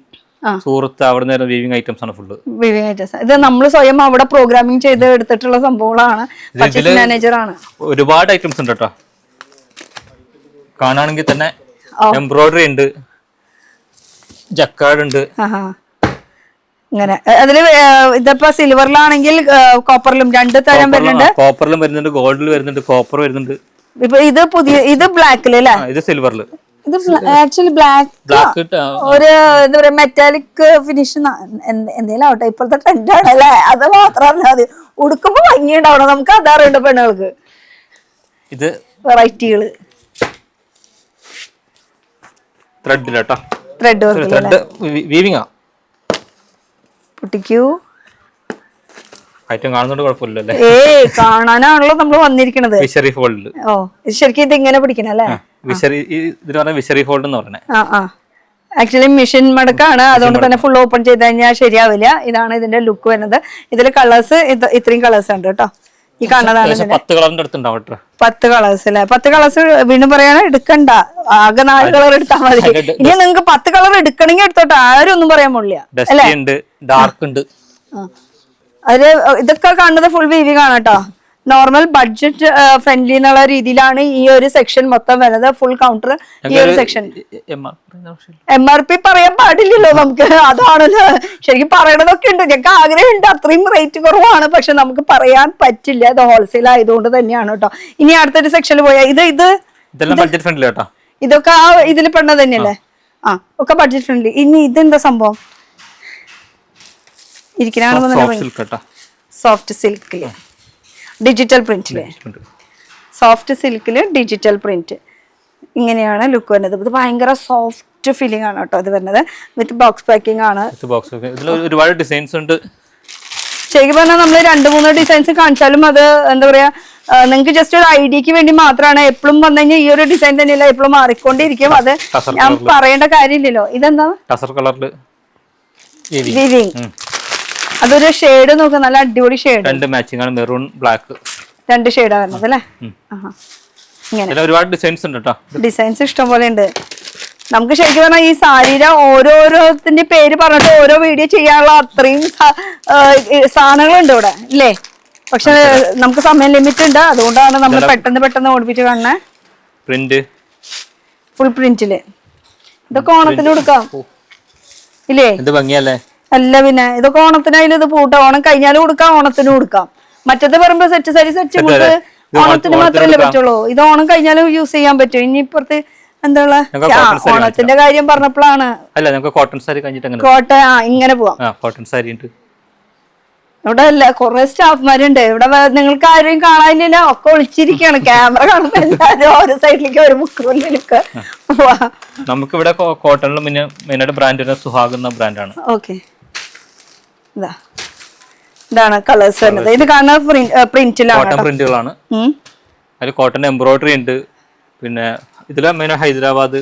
സൂറത്ത് അവിടെ നിന്ന് വീവിംഗ് ഐറ്റംസ് ആണ് ഫുള്ള്. വീവിംഗ് ഐറ്റംസ് ഇത് നമ്മൾ സ്വയം അവിടെ പ്രോഗ്രാമിംഗ് ചെയ്ത് എടുത്തിട്ടുള്ള സംഭവങ്ങളാണ്. പർച്ചേസ് മാനേജർ ആണ്. ഒരുപാട് ഐറ്റംസ് ഉണ്ട് കേട്ടോ. കാണാണെങ്കിൽ തന്നെ എംബ്രോയിഡറി ഉണ്ട്, ജക്കാർഡ് ഉണ്ട്. ഇങ്ങനെ അതില് ഇതിപ്പോ സിൽവറിലാണെങ്കിൽ കോപ്പറിലും 2 തരം വരുന്നുണ്ട്. കോപ്പറിലും വരുന്നുണ്ട്, ഗോൾഡിൽ വരുന്നുണ്ട്, കോപ്പർ വരുന്നുണ്ട്. ഇപ്പൊ ഇത് പുതിയ ഇത് ബ്ലാക്കില് അല്ലേ? ഇത് സിൽവറില്. ഇത് ആക്ച്വലി ബ്ലാക്ക് ഒരു എന്താ പറയാ മെറ്റാലിക് ഫിനിഷ് എന്തെങ്കിലും ആവട്ടെ. ഇപ്പോഴത്തെ ട്രെൻഡാണ് അല്ലേ? അത് മാത്രമല്ല, അത് ഉടുക്കുമ്പോ ഭംഗിയുണ്ടാവണം. നമുക്ക് അതറിയണ്ട പെണ്ണുകൾക്ക്. ഇത് വെറൈറ്റികള് ത്രെഡ് വീവിംഗ് പൊട്ടിക്കൂ. ഐറ്റം കാണുന്നോണ്ട് കുഴപ്പമില്ലല്ലേ? കാണാനാണല്ലോ നമ്മൾ വന്നിരിക്കണത്. വിഷറി ഫോൾഡ്. ഓ ശരിക്കും ഇത് ഇങ്ങനെ പിടിക്കണം അല്ലേ? വിഷറി ഫോൾഡ് എന്ന് പറഞ്ഞേ. ആക്ച്വലി മെഷീൻ മടക്കാണ്, അതുകൊണ്ട് തന്നെ ഫുൾ ഓപ്പൺ ചെയ്ത് കഴിഞ്ഞാൽ ശരിയാവില്ല. ഇതാണ് ഇതിന്റെ ലുക്ക് വരുന്നത്. ഇതില് കളേഴ്സ് ഇത്രയും കളേഴ്സ് ഉണ്ട് കേട്ടോ. ഈ കാണുന്നതാണ് 10 കളറിന്റെ അടുത്തുണ്ടാവും. 10 കളേഴ്സ് അല്ലേ? 10 കളേഴ്സ് വീണ്ടും പറയാണ്, എടുക്കണ്ട. ആകെ 4 കളർ എടുത്താൽ മതി. ഇനി നിങ്ങൾക്ക് 10 കളർ എടുക്കണമെങ്കിൽ എടുത്തോട്ടെ, ആരും ഒന്നും പറയാൻ പോണില്ല. ഡാർക്ക് ഉണ്ട്. അതില് ഇതൊക്കെ കാണുന്നത് ഫുൾ വീവിംഗ് ആണ് കേട്ടോ. നോർമൽ ബഡ്ജറ്റ് ഫ്രണ്ട്ലി എന്നുള്ള രീതിയിലാണ് ഈ ഒരു സെക്ഷൻ മൊത്തം വരുന്നത്. ഫുൾ കൗണ്ടർ ഈ ഒരു സെക്ഷൻ. MRP പറയാൻ പാടില്ലല്ലോ നമുക്ക്, അതാണല്ലോ ശരിക്കും പറയണതൊക്കെ ഉണ്ട്. ഞങ്ങൾക്ക് ആഗ്രഹമുണ്ട്, അത്രയും റേറ്റ് കുറവാണ്, പക്ഷെ നമുക്ക് പറയാൻ പറ്റില്ല. അത് ഹോൾസെയിൽ ആയതുകൊണ്ട് തന്നെയാണ് കേട്ടോ. ഇനി അടുത്തൊരു സെക്ഷനിൽ പോയാൽ ഇതൊക്കെ ആ ഇതിൽ പെടുന്നത് തന്നെയല്ലേ? ഒക്കെ ബഡ്ജറ്റ് ഫ്രണ്ട്ലി. ഇനി ഇതെന്താ സംഭവം? ഇരിക്കുന്ന സോഫ്റ്റ് സിൽക്കില് ഡിജിറ്റൽ പ്രിന്റില്, സോഫ്റ്റ് സിൽക്കില് ഡിജിറ്റൽ പ്രിന്റ്. ഇങ്ങനെയാണ് ലുക്ക് വരുന്നത്. ഇത് ഭയങ്കര സോഫ്റ്റ് ഫീലിംഗ് ആണ് കേട്ടോ ഇത് വരുന്നത്. വിത്ത് ബോക്സ് പാക്കിംഗ് ആണ്. ഒരുപാട് ഡിസൈൻസ് ഉണ്ട്. ശരിക്കും പറഞ്ഞാൽ നമ്മൾ 2-3 ഡിസൈൻസ് കാണിച്ചാലും അത് എന്താ പറയാ, നിങ്ങൾക്ക് ജസ്റ്റ് ഒരു ഐഡിയക്ക് വേണ്ടി മാത്രമാണ്. എപ്പോഴും വന്നു കഴിഞ്ഞാൽ ഈ ഒരു ഡിസൈൻ തന്നെയല്ല, എപ്പോഴും മാറിക്കൊണ്ടിരിക്കും. അത് ഞാൻ പറയേണ്ട കാര്യമില്ലല്ലോ. ഇതെന്താ? വീവിംഗ്. അതൊരു ഷെയ്ഡ് നോക്കുക, നല്ല അടിപൊളി ഷെയ്ഡ്. 2 മാച്ചിങ് ആണ്, മെറൂൺ ബ്ലാക്ക്. 2 ഷെയ്ഡാ വരുന്നത് അല്ലേ? ഇങ്ങനെ ഒരുപാട് ഡിസൈൻസ് ഉണ്ട് കേട്ടോ. ഡിസൈൻസ് ഇഷ്ടം പോലെ ഉണ്ട്. നമുക്ക് ശരിക്കും പറഞ്ഞാൽ ഈ സാരിയുടെ ഓരോരോത്തിന്റെ പേര് പറഞ്ഞിട്ട് ഓരോ വീഡിയോ ചെയ്യാനുള്ള അത്രയും സാധനങ്ങളുണ്ട് ഇവിടെ ഇല്ലേ? പക്ഷെ നമുക്ക് സമയം ലിമിറ്റ് ഉണ്ട്, അതുകൊണ്ടാണ് നമ്മൾ പെട്ടെന്ന് ഓടിപ്പിച്ച് കാണുന്നത്. പ്രിന്റ് ഫുൾ പ്രിന്റില് ഇതൊക്കെ ഓണത്തിന് കൊടുക്കാം ഇല്ലേ? എന്ത് ഭംഗിയല്ലേ? അല്ല പിന്നെ ഇതൊക്കെ ഓണത്തിനായാലും ഇത് പൂട്ട. ഓണം കഴിഞ്ഞാലും കൊടുക്കാം, ഓണത്തിന് കൊടുക്കാം. മറ്റത് പറയുമ്പോ സെറ്റ് സാരി സെറ്റ് മുട്ട് ഓണത്തിന് മാത്രമല്ലേ പറ്റുള്ളൂ. ഇത് ഓണം കഴിഞ്ഞാലും യൂസ് ചെയ്യാൻ പറ്റും. ഇനി ഇപ്പുറത്ത് എന്താ ഓണത്തിന്റെ കാര്യം പറഞ്ഞപ്പോഴാണ് കോട്ടൺ സാരി കഴിഞ്ഞിട്ട് കോട്ടൺ ഇങ്ങനെ പോവാം. കോട്ടൺ സാരി ഉണ്ട് ഇവിടെ. അല്ല കുറെ സ്റ്റാഫ്മാരുണ്ട് ഇവിടെ. നിങ്ങൾക്ക് ആരെയും കാണാനില്ല, ഒക്കെ ഒളിച്ചിരിക്കുകയാണ്. ക്യാമറ കാണുമ്പോ എല്ലാവരും ഓരോ സൈഡിലേക്ക് ഒരു മുക്കുള്ളിലൊക്കെ. നമുക്ക് ഇവിടെ കോട്ടണിൽ മെയിനായിട്ട് ബ്രാൻഡ് സുഹാഗ് എന്ന ബ്രാൻഡാണ്. ഓക്കെ, ഇതാണ് കളേഴ്സ് വരുന്നത്. ഇത് കാണുന്ന പ്രിന്റിലാണ്, പ്രിന്റുകളാണ്. അതിൽ കോട്ടൺ എംബ്രോയിഡറി ഉണ്ട്. പിന്നെ ഇതിലെ മെയിൻ ഹൈദരാബാദ്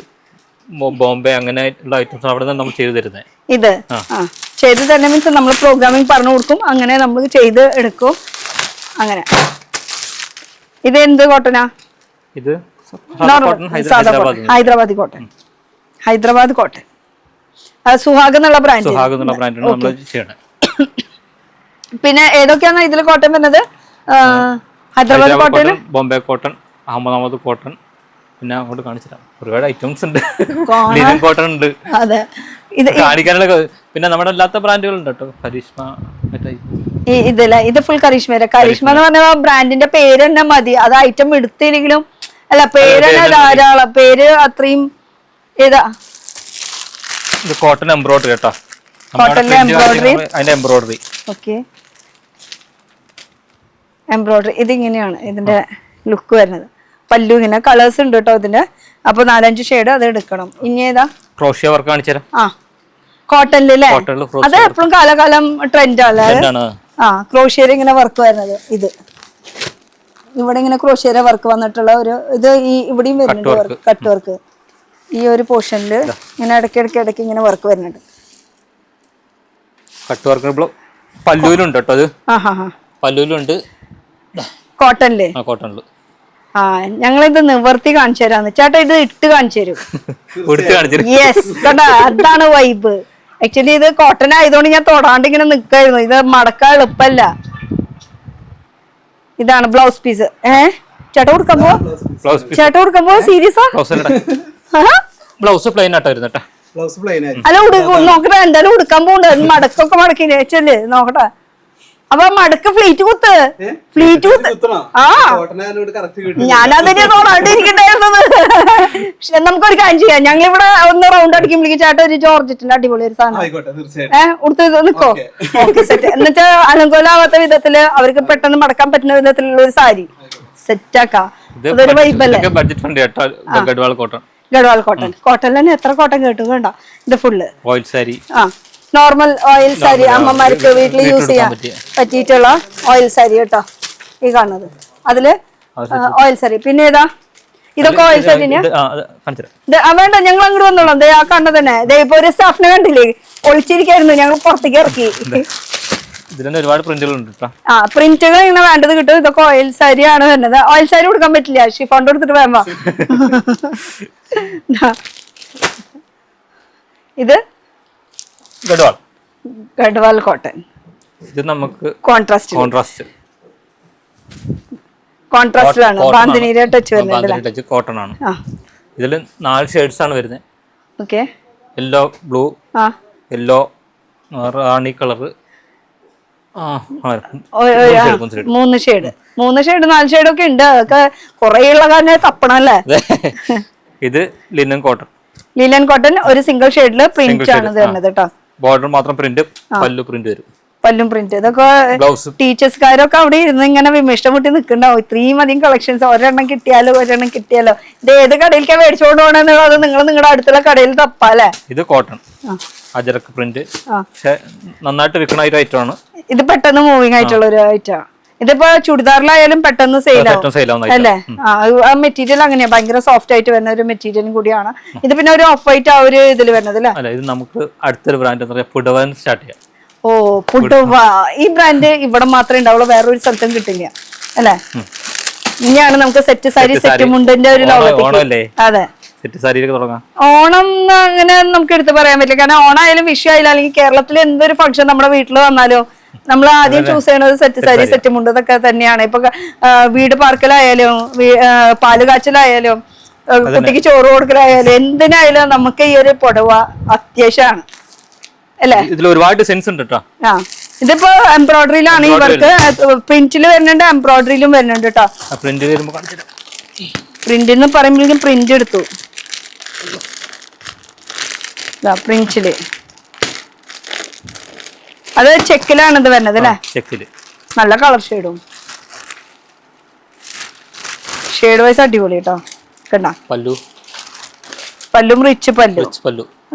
ബോംബെ അങ്ങനെയുള്ള ഐറ്റംസ് അവിടെ നിന്ന് നമ്മൾ ചെയ്തു തരുന്നത്. ഇത് ചെയ്ത് തന്നെ മീൻസ് നമ്മൾ പ്രോഗ്രാമിംഗ് പറഞ്ഞു കൊടുക്കും, അങ്ങനെ നമ്മൾ ചെയ്ത് എടുക്കും അങ്ങനെ. ഇത് എന്ത് കോട്ടനാ? ഇത് ഹൈദരാബാദി കോട്ടൺ. ഹൈദരാബാദ് കോട്ടൺ സുഹാഗ് എന്നുള്ള ബ്രാൻഡ്. സുഹാഗ് എന്നുള്ള ബ്രാൻഡാണ് നമ്മൾ ചെയ്യണത്. പിന്നെ ഏതൊക്കെയാണ് ഇതിൽ കോട്ടൺ വരുന്നത്? Hyderabad cotton, Bombay cotton, Ahmedabad cotton, പിന്നെ അങ്ങോട്ട് കാണിച്ചിട്ടാ ഒരുപാട് ഐറ്റംസ് ഉണ്ട്. ലിനൻ കോട്ടൺ ഉണ്ട്. അതെ, ഇത് കാണിക്കാനുള്ള. പിന്നെ നമ്മുടെ അല്ലാത്ത ബ്രാൻഡുകൾ ഉണ്ട് കേട്ടോ. കരീഷ്മ ഇതില്ല, ഇത് ഫുൾ കരീഷ്മ. കരീഷ്മ എന്ന് പറഞ്ഞ ബ്രാൻഡിന്റെ പേര് തന്നെ മതി, അത് ഐറ്റം എടുത്തില്ലെങ്കിലും അല്ല പേര് തന്നെ ധാരാളം, പേര് അത്രയും. ഏതാ? ഇത് കോട്ടൺ എംബ്രോയിഡറി കേട്ടോ. കോട്ടണിലെ എംബ്രോയിഡറി. അതിന്റെ എംബ്രോയിഡറി. Okay, embroidery. ഇതിങ്ങനെയാണ് ഇതിന്റെ ലുക്ക് വരുന്നത്. പല്ലു ഇങ്ങനെ കളേഴ്സ് ഉണ്ട് കേട്ടോ ഇതിന്റെ. അപ്പൊ 4-5 ഷെയ്ഡ് അത് എടുക്കണം. ഇനി ഏതാ? ക്രോഷ്യ വർക്ക് കാണിച്ചുതരാം. കോട്ടണിലല്ലേ? അത് എപ്പോഴും കാലകാലം ട്രെൻഡ് ആണ്. ക്രോഷ്യയിൽ ഇങ്ങനെ വർക്ക് വരുന്നത്. ഇത് ഇവിടെ ഇങ്ങനെ ക്രോഷ്യയുടെ വർക്ക് വന്നിട്ടുള്ള ഒരു ഇത് ഇവിടെയും വരുന്നുണ്ട് കട്ട് വർക്ക്. ഈ ഒരു പോർഷനിൽ ഇങ്ങനെ ഇടയ്ക്ക് ഇങ്ങനെ വർക്ക് വരുന്നുണ്ട്. കട്ട് വർക്ക് പല്ലുവിലുണ്ട് കേട്ടോ. അത് പല്ലുവിലുണ്ട്. കോട്ടണില്? കോട്ടണില്. ഞങ്ങളിത് നിവർത്തി കാണിച്ചു തരാന്ന്. ചേട്ടാ ഇത് ഇട്ട് കാണിച്ചു തരും. യെസ്, കണ്ടാ അതാണ് വൈബ്. ആക്ച്വലി ഇത് കോട്ടൺ ആയതുകൊണ്ട് ഞാൻ തൊടാണ്ട് ഇങ്ങനെ നിക്കായിരുന്നു. ഇത് മടക്കാൻ എളുപ്പല്ല. ഇതാണ് ബ്ലൗസ് പീസ്. ചേട്ടാ കൊടുക്കാൻ പോ സീരിയസാ? ബ്ലൗസ് പ്ലെയിൻ ആട്ടോ വരുന്നേട്ടാ. അല്ല നോക്കട്ടെ, എന്തായാലും ഉടുക്കാൻ പോണ്ട്. മടക്കൊക്കെ മടക്കി ചെല്ല് നോക്കട്ടെ. അപ്പൊ മടക്ക് ഫ്ലീറ്റ് കുത്ത്. ഞാനതിനെ തോന്നാണ്ടിരിക്കണ്ടായിരുന്നത്. നമുക്കൊരു കാര്യം ചെയ്യാം, ഞങ്ങളിവിടെ ഒന്ന് റൗണ്ട് അടിക്കുമ്പോഴേക്കും ചേട്ടാ ഒരു ജോർജറ്റിന്റെ അടിപൊളി ഒരു സാധനം ഉടുത്ത് നിക്കോ. Okay, set. എന്നുവെച്ചാൽ അലങ്കോലാവാത്ത വിധത്തില് അവർക്ക് പെട്ടെന്ന് മടക്കാൻ പറ്റുന്ന വിധത്തിലുള്ള ഒരു സാരി സെറ്റാക്കാം. അതൊരു വൈബല്ലേ? ഗഡ്വാൾ കോട്ടൺ. കോട്ടണിൽ തന്നെ എത്ര കോട്ടൺ കേട്ടു വേണ്ട. ഇത് full oil sari. Normal oil sari, അമ്മമാർക്ക് വീട്ടിൽ യൂസ് ചെയ്യാൻ പറ്റിയിട്ടുള്ള ഓയിൽ സാരി കേട്ടോ ഈ കാണുന്നത്. അതില് ഓയിൽ സാരി. പിന്നെ ഏതാ? ഇതൊക്കെ ഓയിൽ സാരിനെയാ? വേണ്ട, ഞങ്ങൾ അങ്ങോട്ട് വന്നോളാം. ദേ ആ കണ്ടത് തന്നെ. ഇപ്പൊ ഒരു സ്റ്റാഫിനെ കണ്ടില്ലേ, ഒളിച്ചിരിക്കായിരുന്നു, ഞങ്ങൾ പുറത്തേക്ക് ഇറക്കി. ഒരുപാട് പ്രിന്റുകൾ ഉണ്ട്. പ്രിന്റുകൾ ഇങ്ങനെ വേണ്ടത് കിട്ടും. ഇതൊക്കെ ഓയിൽ സാരിയാണ് വരുന്നത്. ഓയിൽ സാരി കൊടുക്കാൻ പറ്റില്ല, ഷിഫോണ്ട് കൊടുത്തിട്ട് വേണ്ട. ഇത് ഗഡ്വാൾ കോട്ടൺ. ഇത് നമുക്ക് കോൺട്രാസ്റ്റിലാണ്. ബാന്തിനിയുടെ ടച്ച് വരുന്നത്. കോട്ടൺ ആണ്. ഇതിൽ 4 ഷെയ്ഡ്സ് ആണ് വരുന്നത്. ഓക്കെ, യെല്ലോ, ബ്ലൂ, യെല്ലോ, റാണി കളർ, 3 ഷെയ്ഡ് 4 ഷെയ്ഡ് ഒക്കെ ഉണ്ട്. അതൊക്കെ കുറെ ഉള്ള കാരണം തപ്പണല്ലേ. ഇത് ലിനൻ കോട്ടൺ. ഒരു സിംഗിൾ ഷെയ്ഡില് പ്രിന്റ് ആണ് വരുന്നത് കേട്ടോ. ബോർഡർ മാത്രം പ്രിന്റ്, പല്ലു പ്രിന്റ് വരും. പല്ലും പ്രിന്റ്. ഇതൊക്കെ ടീച്ചേഴ്സുകാരൊക്കെ അവിടെ ഇരുന്ന് ഇങ്ങനെ വിമിഷ്ടം മുട്ടി നിൽക്കണ്ടാവും. ഇത്രയും അധികം കളക്ഷൻസ്. ഒരെണ്ണം കിട്ടിയാലോ. ഇത് ഏത് കടയിലേക്കാ മേടിച്ചോണ്ട് പോകണെന്നുള്ളത് നിങ്ങൾ നിങ്ങളുടെ അടുത്തുള്ള കടയിൽ തപ്പാല്ലേ. ഇത് കോട്ടൺ അജരക്ക് പ്രിന്റ്. നന്നായിട്ട് വിൽക്കുന്ന ഒരു ഐറ്റം ആണ്. ഇത് പെട്ടെന്ന് മൂവിങ് ആയിട്ടുള്ള ഒരു ഐറ്റം. ഇതിപ്പോ ചുടിദാറിലായാലും പെട്ടെന്ന് സെയിലാവും അല്ലേ? ആ മെറ്റീരിയൽ അങ്ങനെയാ, ഭയങ്കര സോഫ്റ്റ് ആയിട്ട് വരുന്ന ഒരു മെറ്റീരിയലും കൂടിയാണ് ഇത്. പിന്നെ ഒരു ഓഫ് വൈറ്റ് ആ ഒരു ഇതിൽ വരുന്നത് അല്ലേ? ഇത് നമുക്ക് അടുത്തൊരു ബ്രാൻഡ് പുടവ സ്റ്റാർട്ട് ചെയ്യാം. പുടവ. ഈ ബ്രാൻഡ് ഇവിടെ മാത്രമേ ഉണ്ടാവുള്ളൂ, വേറൊരു സ്ഥലത്തും കിട്ടില്ല അല്ലേ? ഇനിയാണ് നമുക്ക് സെറ്റ് സാരി സെറ്റ് മുണ്ടിന്റെ ഒരു ലോകത്തേക്ക്. അതെ, സെറ്റ് സാരിയിലേക്ക് തുടങ്ങാം. ഓണം അങ്ങനെ നമുക്ക് എടുത്ത് പറയാൻ പറ്റില്ല. കാരണം ഓണായാലും വിഷു ആയാലും അല്ലെങ്കിൽ കേരളത്തിൽ എന്തൊരു ഫംഗ്ഷൻ നമ്മുടെ വീട്ടിൽ വന്നാലോ നമ്മൾ ആദ്യം ചൂസ് ചെയ്യണത് സെറ്റ് സാരി സെറ്റ് മുണ്ട് ഇതൊക്കെ തന്നെയാണ്. ഇപ്പൊ വീട് പാർക്കലായാലും പാല് കാച്ചലായാലും കുട്ടിക്ക് ചോറ് കൊടുക്കലായാലും എന്തിനായാലും നമുക്ക് ഈ ഒരു പുടവ അത്യാവശ്യമാണ് അല്ലേ? ഇതിൽ ഒരുപാട് ഡിസൈൻസ് ഉണ്ട് കേട്ടോ. ഇതിപ്പോ എംബ്രോയിഡറിയിലാണ് ഈ വർക്ക്. പ്രിന്റിൽ വരുന്നുണ്ട്, എംബ്രോയിഡറിയിലും വരുന്നുണ്ട് കേട്ടോ. പ്രിന്റിന്ന് പറയുമ്പോഴേക്കും പ്രിന്റ് എടുത്തു. പ്രിന്റില് അത് ചെക്കിലാണ് ഇത് വരുന്നത് അല്ലേ? നല്ല കളർ ഷെയ്ഡും ഷെയ്ഡ് വൈസ് അടിപൊളി കേട്ടോ. കണ്ടാ പല്ലും റിച്ച് പല്ലു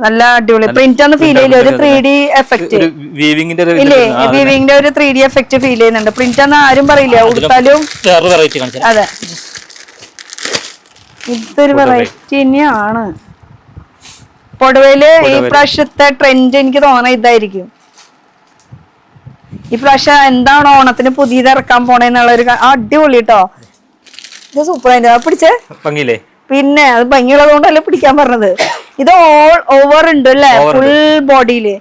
നല്ല അടിപൊളി. പ്രിന്റ് ഒന്ന് ഫീൽ ചെയ്യില്ല, ഒരു 3D എഫക്ട് ഇല്ലേ? വീവിങ്ങിന്റെ ഒരു 3D എഫക്ട് ഫീൽ ചെയ്യുന്നുണ്ട്. പ്രിന്റ് എന്ന് ആരും പറയില്ല, ഉടുത്താലും. അതെ, ഇതൊരു വെറൈറ്റി തന്നെയാണ്. പുടവയില് ഈ പ്രാവശ്യത്തെ ട്രെൻഡ് എനിക്ക് തോന്നണ ഇതായിരിക്കും. ഈ പ്രാവശ്യം എന്താണ് ഓണത്തിന് പുതിയത് ഇറക്കാൻ പോണെന്നുള്ളൊരു അടിപൊളി കേട്ടോ. ഇത് സൂപ്പർ ആയിട്ട് പിടിച്ചേ ഭംഗിയില്ലേ? പിന്നെ അത് ഭംഗിയുള്ളത് കൊണ്ടല്ലേ പിടിക്കാൻ പറഞ്ഞത്. ഇത് ഓൾ ഓവർ ഉണ്ട് അല്ലേ? ഫുൾ ബോഡിയില്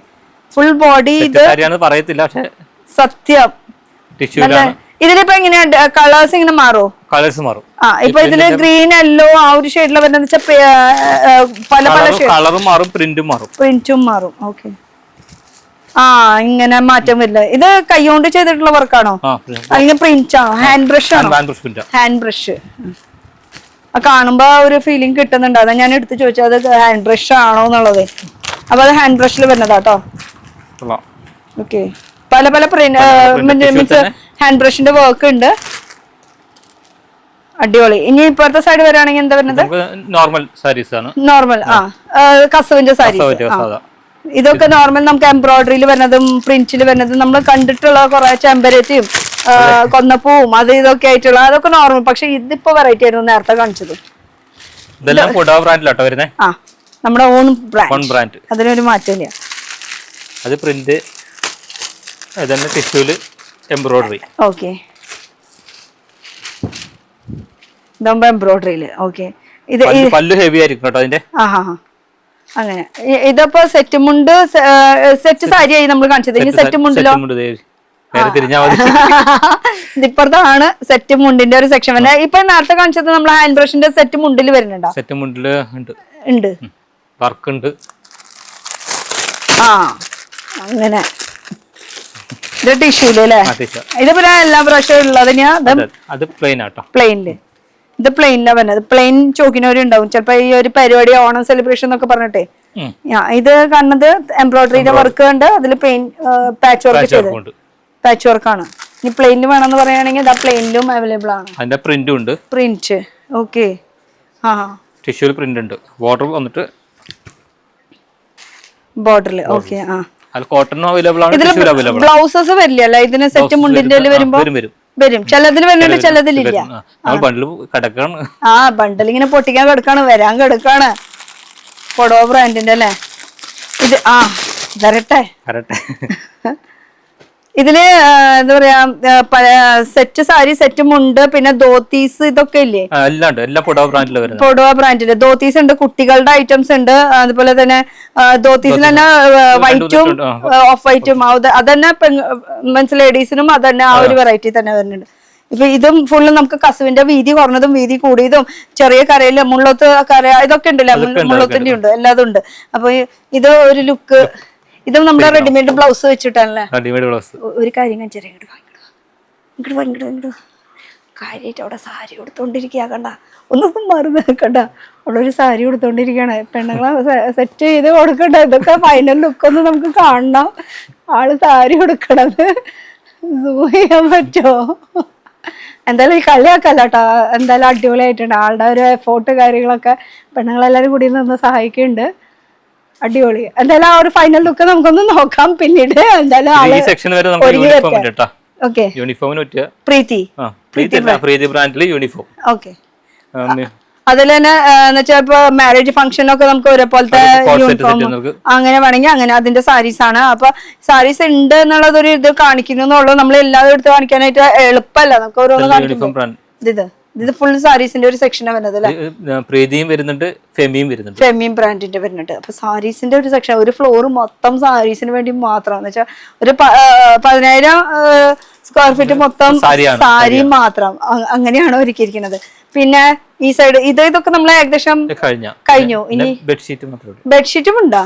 ഫുൾ ബോഡി. ഇത് പറയത്തില്ല പക്ഷെ സത്യം. ഇതിലിപ്പോ എങ്ങനെയാ കളേഴ്സ് ഇങ്ങനെ മാറോ? കളേഴ്സ് മാറും. ഇപ്പൊ ഇതില് ഗ്രീൻ യെല്ലോ ആ ഒരു ഷെയ്ഡിൽ വരുന്ന പല പല കളറും മാറും, പ്രിന്റും മാറും. ഓക്കെ. ഇങ്ങനെ മാറ്റം വരില്ല. ഇത് കൈകൊണ്ട് ചെയ്തിട്ടുള്ള വർക്കാണോ അല്ലെങ്കിൽ പ്രിന്റ് ആണോ? ഹാൻഡ് ബ്രഷ് ആണോ? Hand brush. കാണുമ്പോ ഒരു ഫീലിംഗ് കിട്ടുന്നുണ്ട്. അതാ ഞാൻ എടുത്ത് ചോദിച്ചത് അത് ഹാൻഡ് ബ്രഷ് ആണോ എന്നുള്ളത്. അപ്പൊ അത് ഹാൻഡ് ബ്രഷിൽ വരുന്നതാട്ടോ. ഓക്കെ. പല പല മീൻസ് ഹാൻഡ് ബ്രഷിന്റെ വർക്ക് ഉണ്ട്. അടിപൊളി. ഇനി ഇപ്പോഴത്തെ സൈഡ് വരാണെങ്കിൽ എന്താ വരുന്നത്? നോർമൽ സാരീസ് ആണ്. നോർമൽ കസവിന്റെ സാരീസ്. ഇതൊക്കെ നോർമൽ നമുക്ക് എംബ്രോയിഡറിയിൽ വരുന്നതും പ്രിന്റിൽ വരുന്നതും നമ്മൾ കണ്ടിട്ടുള്ള കുറെ ചെമ്പരത്തിയും കൊന്നപ്പൂവും അത് ഇതൊക്കെ ആയിട്ടുള്ള അതൊക്കെ നോർമൽ. പക്ഷെ ഇതിപ്പോ വെറൈറ്റി ആയിരുന്നു നേരത്തെ കാണിച്ചത്. നമ്മുടെ ഓൺ ബ്രാൻഡ്. അതിനൊരു മാറ്റമില്ല. അത് പ്രിന്റ് എംബ്രോയിഡറി. ഓക്കെ. ഇതാകുമ്പോ എംബ്രോയിഡറിയില്. ഓക്കെ. ഇത് പല്ല് ഹെവി ആയിരിക്കും കേട്ടോ അതിന്റെ. അങ്ങനെ. ഇതിപ്പോ സെറ്റ് മുണ്ട് സെറ്റ് സാരിയായി നമ്മൾ കാണിച്ചത്. ഇനി സെറ്റ് മുണ്ടിലോ? ഇപ്പുറത്താണ് സെറ്റ് മുണ്ടിന്റെ ഒരു സെക്ഷൻ വരുന്നത്. ഇപ്പൊ നേരത്തെ കാണിച്ചത് നമ്മൾ ഹാൻഡ് ബ്രഷിന്റെ സെറ്റ് മുണ്ടിൽ വരുന്നുണ്ടോ? സെറ്റ് മുണ്ടില് ഉണ്ട്. വർക്ക് ഉണ്ട്. അങ്ങനെ. ഇത് ടിഷ്യൂല് അല്ലേ? ഇത് പിന്നെ എല്ലാ ബ്രഷും ഉള്ളത് അത് പ്ലെയിൻ ആട്ടോ. പ്ലെയിനില്. ഇത് പ്ലെയിനിലാ വരുന്നത്. പ്ലെയിൻ ചോക്കിനവരും ഉണ്ടാവും ചിലപ്പോ ഈ ഒരു പരിപാടി ഓണം സെലിബ്രേഷൻ എന്നൊക്കെ പറഞ്ഞിട്ടേ. ഇത് കാണുന്നത് എംബ്രോയിഡറിയുടെ വർക്ക് ഉണ്ട്. അതിൽ പാച്ച് വർക്ക് ചെയ്ത് പാച്ച് വർക്കാണ്. ഇനി പ്ലെയിനിൽ വേണമെന്ന് പറയുകയാണെങ്കിൽ ഇതാ പ്ലെയിനിലും അവൈലബിൾ ആണ്. അതിന്റെ പ്രിന്റ് ഉണ്ട്. പ്രിന്റ്. ഓക്കെ. ടിഷ്യൂല് പ്രിന്റ് ഉണ്ട്. ബോർഡർ വന്നിട്ട് ബോർഡറിൽ. ഓക്കെ. കോട്ടൺ അവൈലബിൾ ആണ്. Tissue available. ബ്ലൗസസ് വരില്ല ഇതിന് സെറ്റ് മുണ്ടിന്റെ വരുമ്പോ വരും. ചിലതിൽ വരുന്നുണ്ട്, ചിലതിലില്ല. ബണ്ടിൽ ഇങ്ങനെ പൊട്ടിക്കാൻ കിടക്കാണ്, വരാൻ കിടക്കാണ്. കൊടോ ബ്രാൻഡിന്റെ അല്ലേ ഇത്? വരട്ടെ. ഇതില് എന്താ പറയാ സെറ്റ് സാരി, സെറ്റ് മുണ്ട്, പിന്നെ ധോത്തീസ് ഇതൊക്കെ ഇല്ലേ? പൊടവ ബ്രാൻഡില് ധോത്തീസ് ഉണ്ട്, കുട്ടികളുടെ ഐറ്റംസ് ഉണ്ട്. അതുപോലെ തന്നെ ധോത്തീസിൽ തന്നെ വൈറ്റും ഓഫ് വൈറ്റും അതന്നെ മീൻസ് ലേഡീസിനും അതന്നെ ആ ഒരു വെറൈറ്റി തന്നെ വരുന്നുണ്ട്. ഇപ്പൊ ഇതും ഫുള്ള് നമുക്ക് കസുവിന്റെ വീതി കുറഞ്ഞതും വീതി കൂടിയതും ചെറിയ കരയില് മുള്ളൊത്ത് കര ഇതൊക്കെ ഉണ്ടല്ലോ, മുള്ളത്തിന്റെ ഉണ്ട്, എല്ലാതും ഉണ്ട്. അപ്പൊ ഇത് ഒരു ലുക്ക്. ഇതും നമ്മുടെ റെഡിമെയ്ഡ് ബ്ലൗസ് വെച്ചിട്ടാണല്ലേ? ഒരു കാര്യം ഞാൻ ചെറിയ ഇങ്ങോട്ട് കാര്യമായിട്ട് അവിടെ സാരി കൊടുത്തോണ്ടിരിക്കുക. കണ്ട ഒന്നും മറന്ന് കണ്ട അവിടെ ഒരു സാരി കൊടുത്തോണ്ടിരിക്കുകയാണ്. പെണ്ണുങ്ങളെ സെറ്റ് ചെയ്ത് കൊടുക്കണ്ട. ഇതൊക്കെ ഫൈനൽ ലുക്കൊന്ന് നമുക്ക് കാണണം. ആള് സാരി കൊടുക്കണത് സൂം ചെയ്യാൻ പറ്റുമോ? എന്തായാലും ഈ കളിയാക്കല്ല കേട്ടോ. എന്തായാലും അടിപൊളിയായിട്ടുണ്ട്. ആളുടെ ഒരു എഫോർട്ട് കാര്യങ്ങളൊക്കെ പെണ്ണുങ്ങളെല്ലാരും കൂടി നിന്ന് സഹായിക്കുന്നുണ്ട്. അടിപൊളി. എന്തായാലും ആ ഒരു ഫൈനൽ ലുക്ക് നമുക്കൊന്ന് നോക്കാം പിന്നീട്. എന്തായാലും അതിൽ തന്നെ ഇപ്പൊ മാരേജ് ഫംഗ്ഷനൊക്കെ നമുക്ക് ഒരേപോലത്തെ യൂണിഫോം അങ്ങനെ വേണമെങ്കിൽ അങ്ങനെ അതിന്റെ സാരീസ് ആണ്. അപ്പൊ സാരീസ് ഉണ്ട് എന്നുള്ളത് ഒരു ഇത് കാണിക്കുന്നു എന്നുള്ളൂ. നമ്മൾ എല്ലാവരും എടുത്ത് കാണിക്കാനായിട്ട് എളുപ്പമല്ല. നമുക്ക് ഓരോന്ന് കാണിക്കുന്നു. ഇത് ഫുൾ സാരീസിന്റെ ഒരു സെക്ഷനാണ് വരുന്നത് അല്ലേ? ഫെമിയും ബ്രാൻഡിന്റെ വരുന്നുണ്ട്. അപ്പൊ സാരീസിന്റെ ഒരു സെക്ഷൻ, ഒരു ഫ്ലോർ മൊത്തം സാരീസിന് വേണ്ടി മാത്രം വെച്ചാൽ ഒരു 10,000 സ്ക്വയർ ഫീറ്റ് മൊത്തം സാരി മാത്രം അങ്ങനെയാണ് ഒരുക്കിയിരിക്കുന്നത്. പിന്നെ ഈ സൈഡ് ഇതൊക്കെ നമ്മൾ ഏകദേശം കഴിഞ്ഞു. ഇനി ബെഡ്ഷീറ്റും ഉണ്ടോ?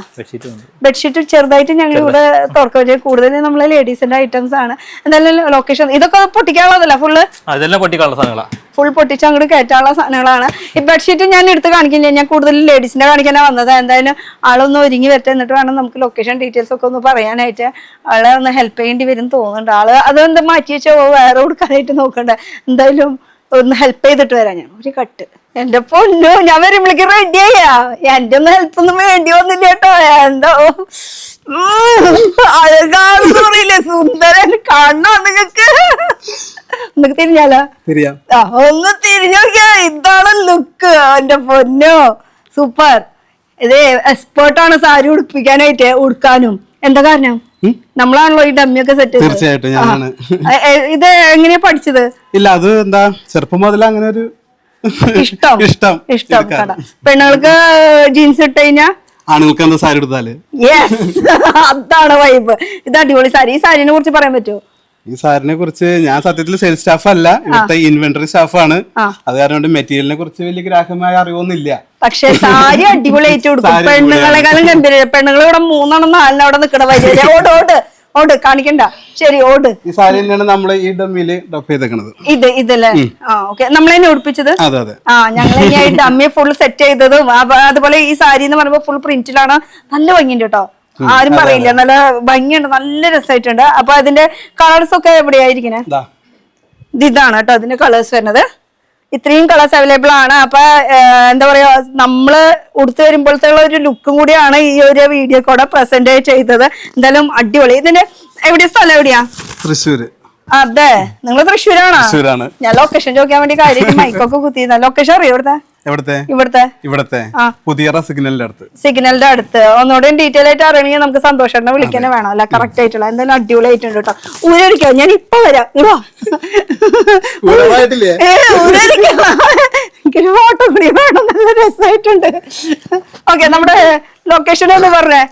ബെഡ്ഷീറ്റ് ചെറുതായിട്ട് ഞങ്ങൾ ഇവിടെ തുറക്കുക. കൂടുതൽ നമ്മളെ ലേഡീസിന്റെ ഐറ്റംസ് ആണ്. എന്തായാലും ലൊക്കേഷൻ ഇതൊക്കെ പൊട്ടിക്കാനുള്ളതല്ല, ഫുൾ പൊട്ടിച്ച് അങ്ങോട്ട് കയറ്റാനുള്ള സാധനങ്ങളാണ്. ഈ ബെഡ്ഷീറ്റ് ഞാൻ എടുത്ത് കാണിക്കില്ല, ഞാൻ കൂടുതൽ ലേഡീസിന്റെ കാണിക്കാനാണ് വന്നത്. എന്തായാലും ആളൊന്ന് ഒരുങ്ങി വരട്ടെ, എന്നിട്ട് വേണം നമുക്ക് ലൊക്കേഷൻ ഡീറ്റെയിൽസ് ഒക്കെ ഒന്ന് പറയാനായിട്ട്. ആളെ ഒന്ന് ഹെൽപ്പ് ചെയ്യേണ്ടി വരും തോന്നുന്നുണ്ട്. ആള് അതെന്താ മാറ്റി വെച്ചോ വേറെ കൊടുക്കാനായിട്ട് നോക്കണ്ട. എന്തായാലും ഒന്ന് ഹെൽപ്പ് ചെയ്തിട്ട് വരാം. ഞാൻ ഒരു കട്ട് എന്റെ പൊന്നു ഞാൻ വരുമ്പോഴേക്ക് റെഡി ആയാ. എന്റെ ഒന്നും ഹെൽപ്പ് ഒന്നും വേണ്ടി വന്നില്ല കേട്ടോ. എന്തോ അഴകാറിയില്ലേ, സുന്ദരൻ കാണണോ നിങ്ങൾക്ക്? നിങ്ങൾക്ക് തിരിഞ്ഞാലോ? ഒന്ന് തിരിഞ്ഞു നോക്കിയാ ഇതാണ് ലുക്ക്. എന്റെ പൊന്നോ സൂപ്പർ. ഇത് എക്സ്പേർട്ടാണ് സാരി ഉടുപ്പിക്കാനായിട്ട് ഉടുക്കാനും. എന്താ കാരണം? നമ്മളാണല്ലോ ഈ ഡമ്മിയൊക്കെ സെറ്റ് ചെയ്തത്. തീർച്ചയായിട്ടും ഞാനാണ്. ഇത് എങ്ങനെയാ പഠിച്ചത്? ഇല്ല, അത് എന്താ ചെറുപ്പം മുതൽ അങ്ങനെ ഒരു ഇഷ്ടം കട. പെണ്ണുങ്ങൾക്ക് ജീൻസ് ഇട്ട് കഴിഞ്ഞാ ആണുങ്ങൾക്ക് എന്താ സാരി എടുത്താല് അതാണ് വൈബ്. ഇത് അടിപൊളി സാരി. ഈ സാരിനെ കുറിച്ച് പറയാൻ പറ്റുമോ? ഈ സാരിനെ കുറിച്ച് ഞാൻ സത്യത്തിൽ സെയിൽസ് സ്റ്റാഫ് അല്ല, ഇവിടുത്തെ ഇൻവെന്ററി സ്റ്റാഫാണ്. അത് കാരണം മെറ്റീരിയലിനെ കുറിച്ച് വലിയ ഗ്രാഹ്യമായ അറിവൊന്നുമില്ല. പക്ഷെ സാരി അടിപൊളിയായിട്ട് കൊടുക്കും. പെണ്ണുങ്ങളെക്കാളും ഗംഭീര. പെണ്ണുങ്ങൾ ഇവിടെ 3 4 അവിടെ നിക്കണ വരിക. ഓട് കാണിക്കണ്ട. ശരി, ഓട്. ഈ സാരി തന്നെയാണ് നമ്മള് ഈ ഡമ്മിയില് ഡപ്പ് ചെയ്തേക്കണത്. ഇതല്ലേ? ഓക്കെ. നമ്മളെന്നെ ഉടുപ്പിച്ചത്? അതെ. ഞങ്ങൾ ഈ ഡമ്മി ഫുൾ സെറ്റ് ചെയ്തതും അതുപോലെ ഈ സാരി എന്ന് പറയുമ്പോൾ ഫുൾ പ്രിന്റിലാണ്. നല്ല ഭംഗിയുണ്ട് കേട്ടോ, ആരും പറയില്ല. നല്ല ഭംഗിയുണ്ട്, നല്ല രസമായിട്ടുണ്ട്. അപ്പൊ അതിന്റെ കളേഴ്സ് ഒക്കെ എവിടെയായിരിക്കണേ? ഇതാണ് കേട്ടോ അതിന്റെ കളേഴ്സ് വരുന്നത്. ഇത്രയും കളേഴ്സ് അവൈലബിൾ ആണ്. അപ്പൊ എന്താ പറയാ, നമ്മള് ഉടുത്തു വരുമ്പോഴത്തെ ഒരു ലുക്കും കൂടിയാണ് ഈ ഒരു വീഡിയോ കൂടെ പ്രസന്റ് ചെയ്തത്. എന്തായാലും അടിപൊളി. ഇതിന്റെ സ്ഥലം എവിടെയാ? തൃശ്ശൂര്. അതെ, നിങ്ങൾ തൃശ്ശൂരാണ്. ഞാൻ ലൊക്കേഷൻ ചോദിക്കാൻ വേണ്ടി കാര്യം മൈക്കൊക്കെ കുത്തിയിരുന്ന. ലൊക്കേഷൻ അറിയോ ഇവിടുത്തെ പുതിയ സിഗ്നലിന്റെ അടുത്ത്? ഒന്നുകൂടെ ഡീറ്റെയിൽ ആയിട്ട് അറിയണമെങ്കിൽ നമുക്ക് സന്തോഷേട്ടനെ വിളിക്കാനേ വേണം. അല്ല, കറക്റ്റ് ആയിട്ടുള്ള എന്തായാലും അടിപൊളി ആയിട്ടുണ്ട് കേട്ടോ. ഊരടിക്കോ? ഞാൻ ഇപ്പൊ വരാം. എനിക്കൊരു ഫോട്ടോ കൂടി വേണം. നല്ല രസമായിട്ടുണ്ട്. ഓക്കെ, നമ്മുടെ ലൊക്കേഷൻ ഒന്ന് പറഞ്ഞേ.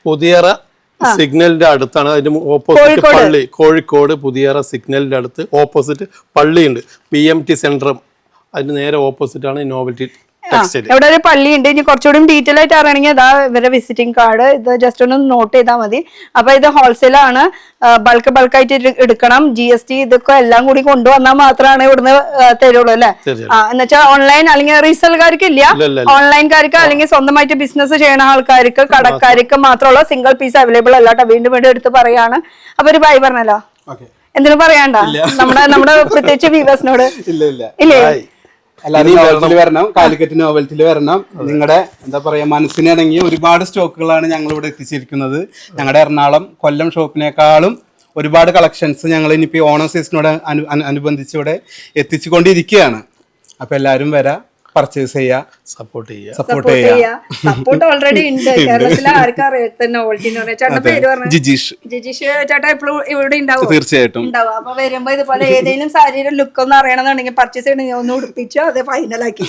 പുതിയറ സിഗ്നലിന്റെ അടുത്താണ്. അതിന്റെ ഓപ്പോസിറ്റ് പള്ളി. കോഴിക്കോട് പുതിയറ സിഗ്നലിന്റെ അടുത്ത് ഓപ്പോസിറ്റ് പള്ളിയുണ്ട്. PMT സെന്ററും അതിന് നേരെ ഓപ്പോസിറ്റ് ആണ് നോവൽറ്റി ടെക്സ്റ്റൈൽ. ഇവിടെ ഒരു പള്ളി ഉണ്ട്. ഇനി കുറച്ചുകൂടി ഡീറ്റെയിൽ ആയിട്ട് അറിയണമെങ്കിൽ അതാ ഇവരുടെ വിസിറ്റിംഗ് കാർഡ്. ഇത് ജസ്റ്റ് ഒന്ന് നോട്ട് ചെയ്താൽ മതി. അപ്പൊ ഇത് ഹോൾസെയിൽ ആണ്. ബൾക്കായിട്ട് എടുക്കണം. GST ഇതൊക്കെ എല്ലാം കൂടി കൊണ്ടുവന്നാൽ മാത്രമാണ് ഇവിടുന്ന് തരുള്ളൂ അല്ലെ? എന്നുവെച്ചാൽ ഓൺലൈൻ അല്ലെങ്കിൽ റീസെൽകാർക്ക് ഇല്ല. ഓൺലൈൻകാർക്ക് അല്ലെങ്കിൽ സ്വന്തമായിട്ട് ബിസിനസ് ചെയ്യുന്ന ആൾക്കാർക്ക്, കടക്കാർക്ക് മാത്രമുള്ള സിംഗിൾ പീസ് അവൈലബിൾ അല്ല കേട്ടോ. വീണ്ടും എടുത്ത് പറയാണ്. അപ്പൊ ഒരു ബൈ പറഞ്ഞല്ലോ. എന്തിനും പറയാണ്ട നമ്മുടെ പ്രത്യേകിച്ച് വ്യൂവേഴ്സിനോട്? ഇല്ലേ? എല്ലാവരും നോവൽറ്റിൽ വരണം, കാലിക്കറ്റ് നോവൽറ്റിൽ വരണം. നിങ്ങളുടെ എന്താ പറയാ മനസ്സിനിണങ്ങിയ ഒരുപാട് സ്റ്റോക്കുകളാണ് ഞങ്ങൾ ഇവിടെ എത്തിച്ചിരിക്കുന്നത്. ഞങ്ങളുടെ എറണാകുളം, കൊല്ലം ഷോപ്പിനേക്കാളും ഒരുപാട് കളക്ഷൻസ് ഞങ്ങൾ ഇനിയിപ്പോ ഓണം സീസണിനോട് അനുബന്ധിച്ച് ഇവിടെ എത്തിച്ചുകൊണ്ടിരിക്കുകയാണ്. അപ്പൊ എല്ലാവരും വരാം, പർച്ചേസ് ചെയ്യുക, സപ്പോർട്ട് ചെയ്യുക. സപ്പോർട്ട് ഓൾറെഡി ഉണ്ട്. കേരളത്തിലെ ആർക്കും അറിയാത്ത നോവൽറ്റി. ചേട്ടന്റെ പേര് പറഞ്ഞു? ജിജീഷ്. ചേട്ടാ എപ്പോഴും ഇവിടെ ഉണ്ടാവും? തീർച്ചയായിട്ടും ഉണ്ടാവും. അപ്പൊ വരുമ്പോ ഇതുപോലെ ഏതെങ്കിലും സാരിയുടെ ലുക്ക് ഒന്ന് അറിയണമെന്നുണ്ടെങ്കിൽ പർച്ചേസ് ചെയ്യണമെങ്കിൽ ഒന്ന് ഉടുപ്പിച്ചോ, അത് ഫൈനലാക്കി.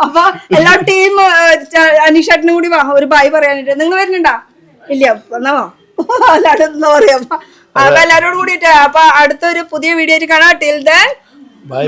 അപ്പൊ എല്ലാ ടീം അനീഷേട്ടനും കൂടി വാ, ഒരു ബൈ പറയാനായിട്ട്. നിങ്ങൾ വരുന്നുണ്ടാ? ഇല്ല, എന്നാ അല്ലാണ്ട് എന്താ പറയാ. അപ്പൊ എല്ലാരോടും കൂടിയിട്ട് അപ്പൊ അടുത്തൊരു പുതിയ വീഡിയോ ആയിട്ട് കാണാം. Till then bye.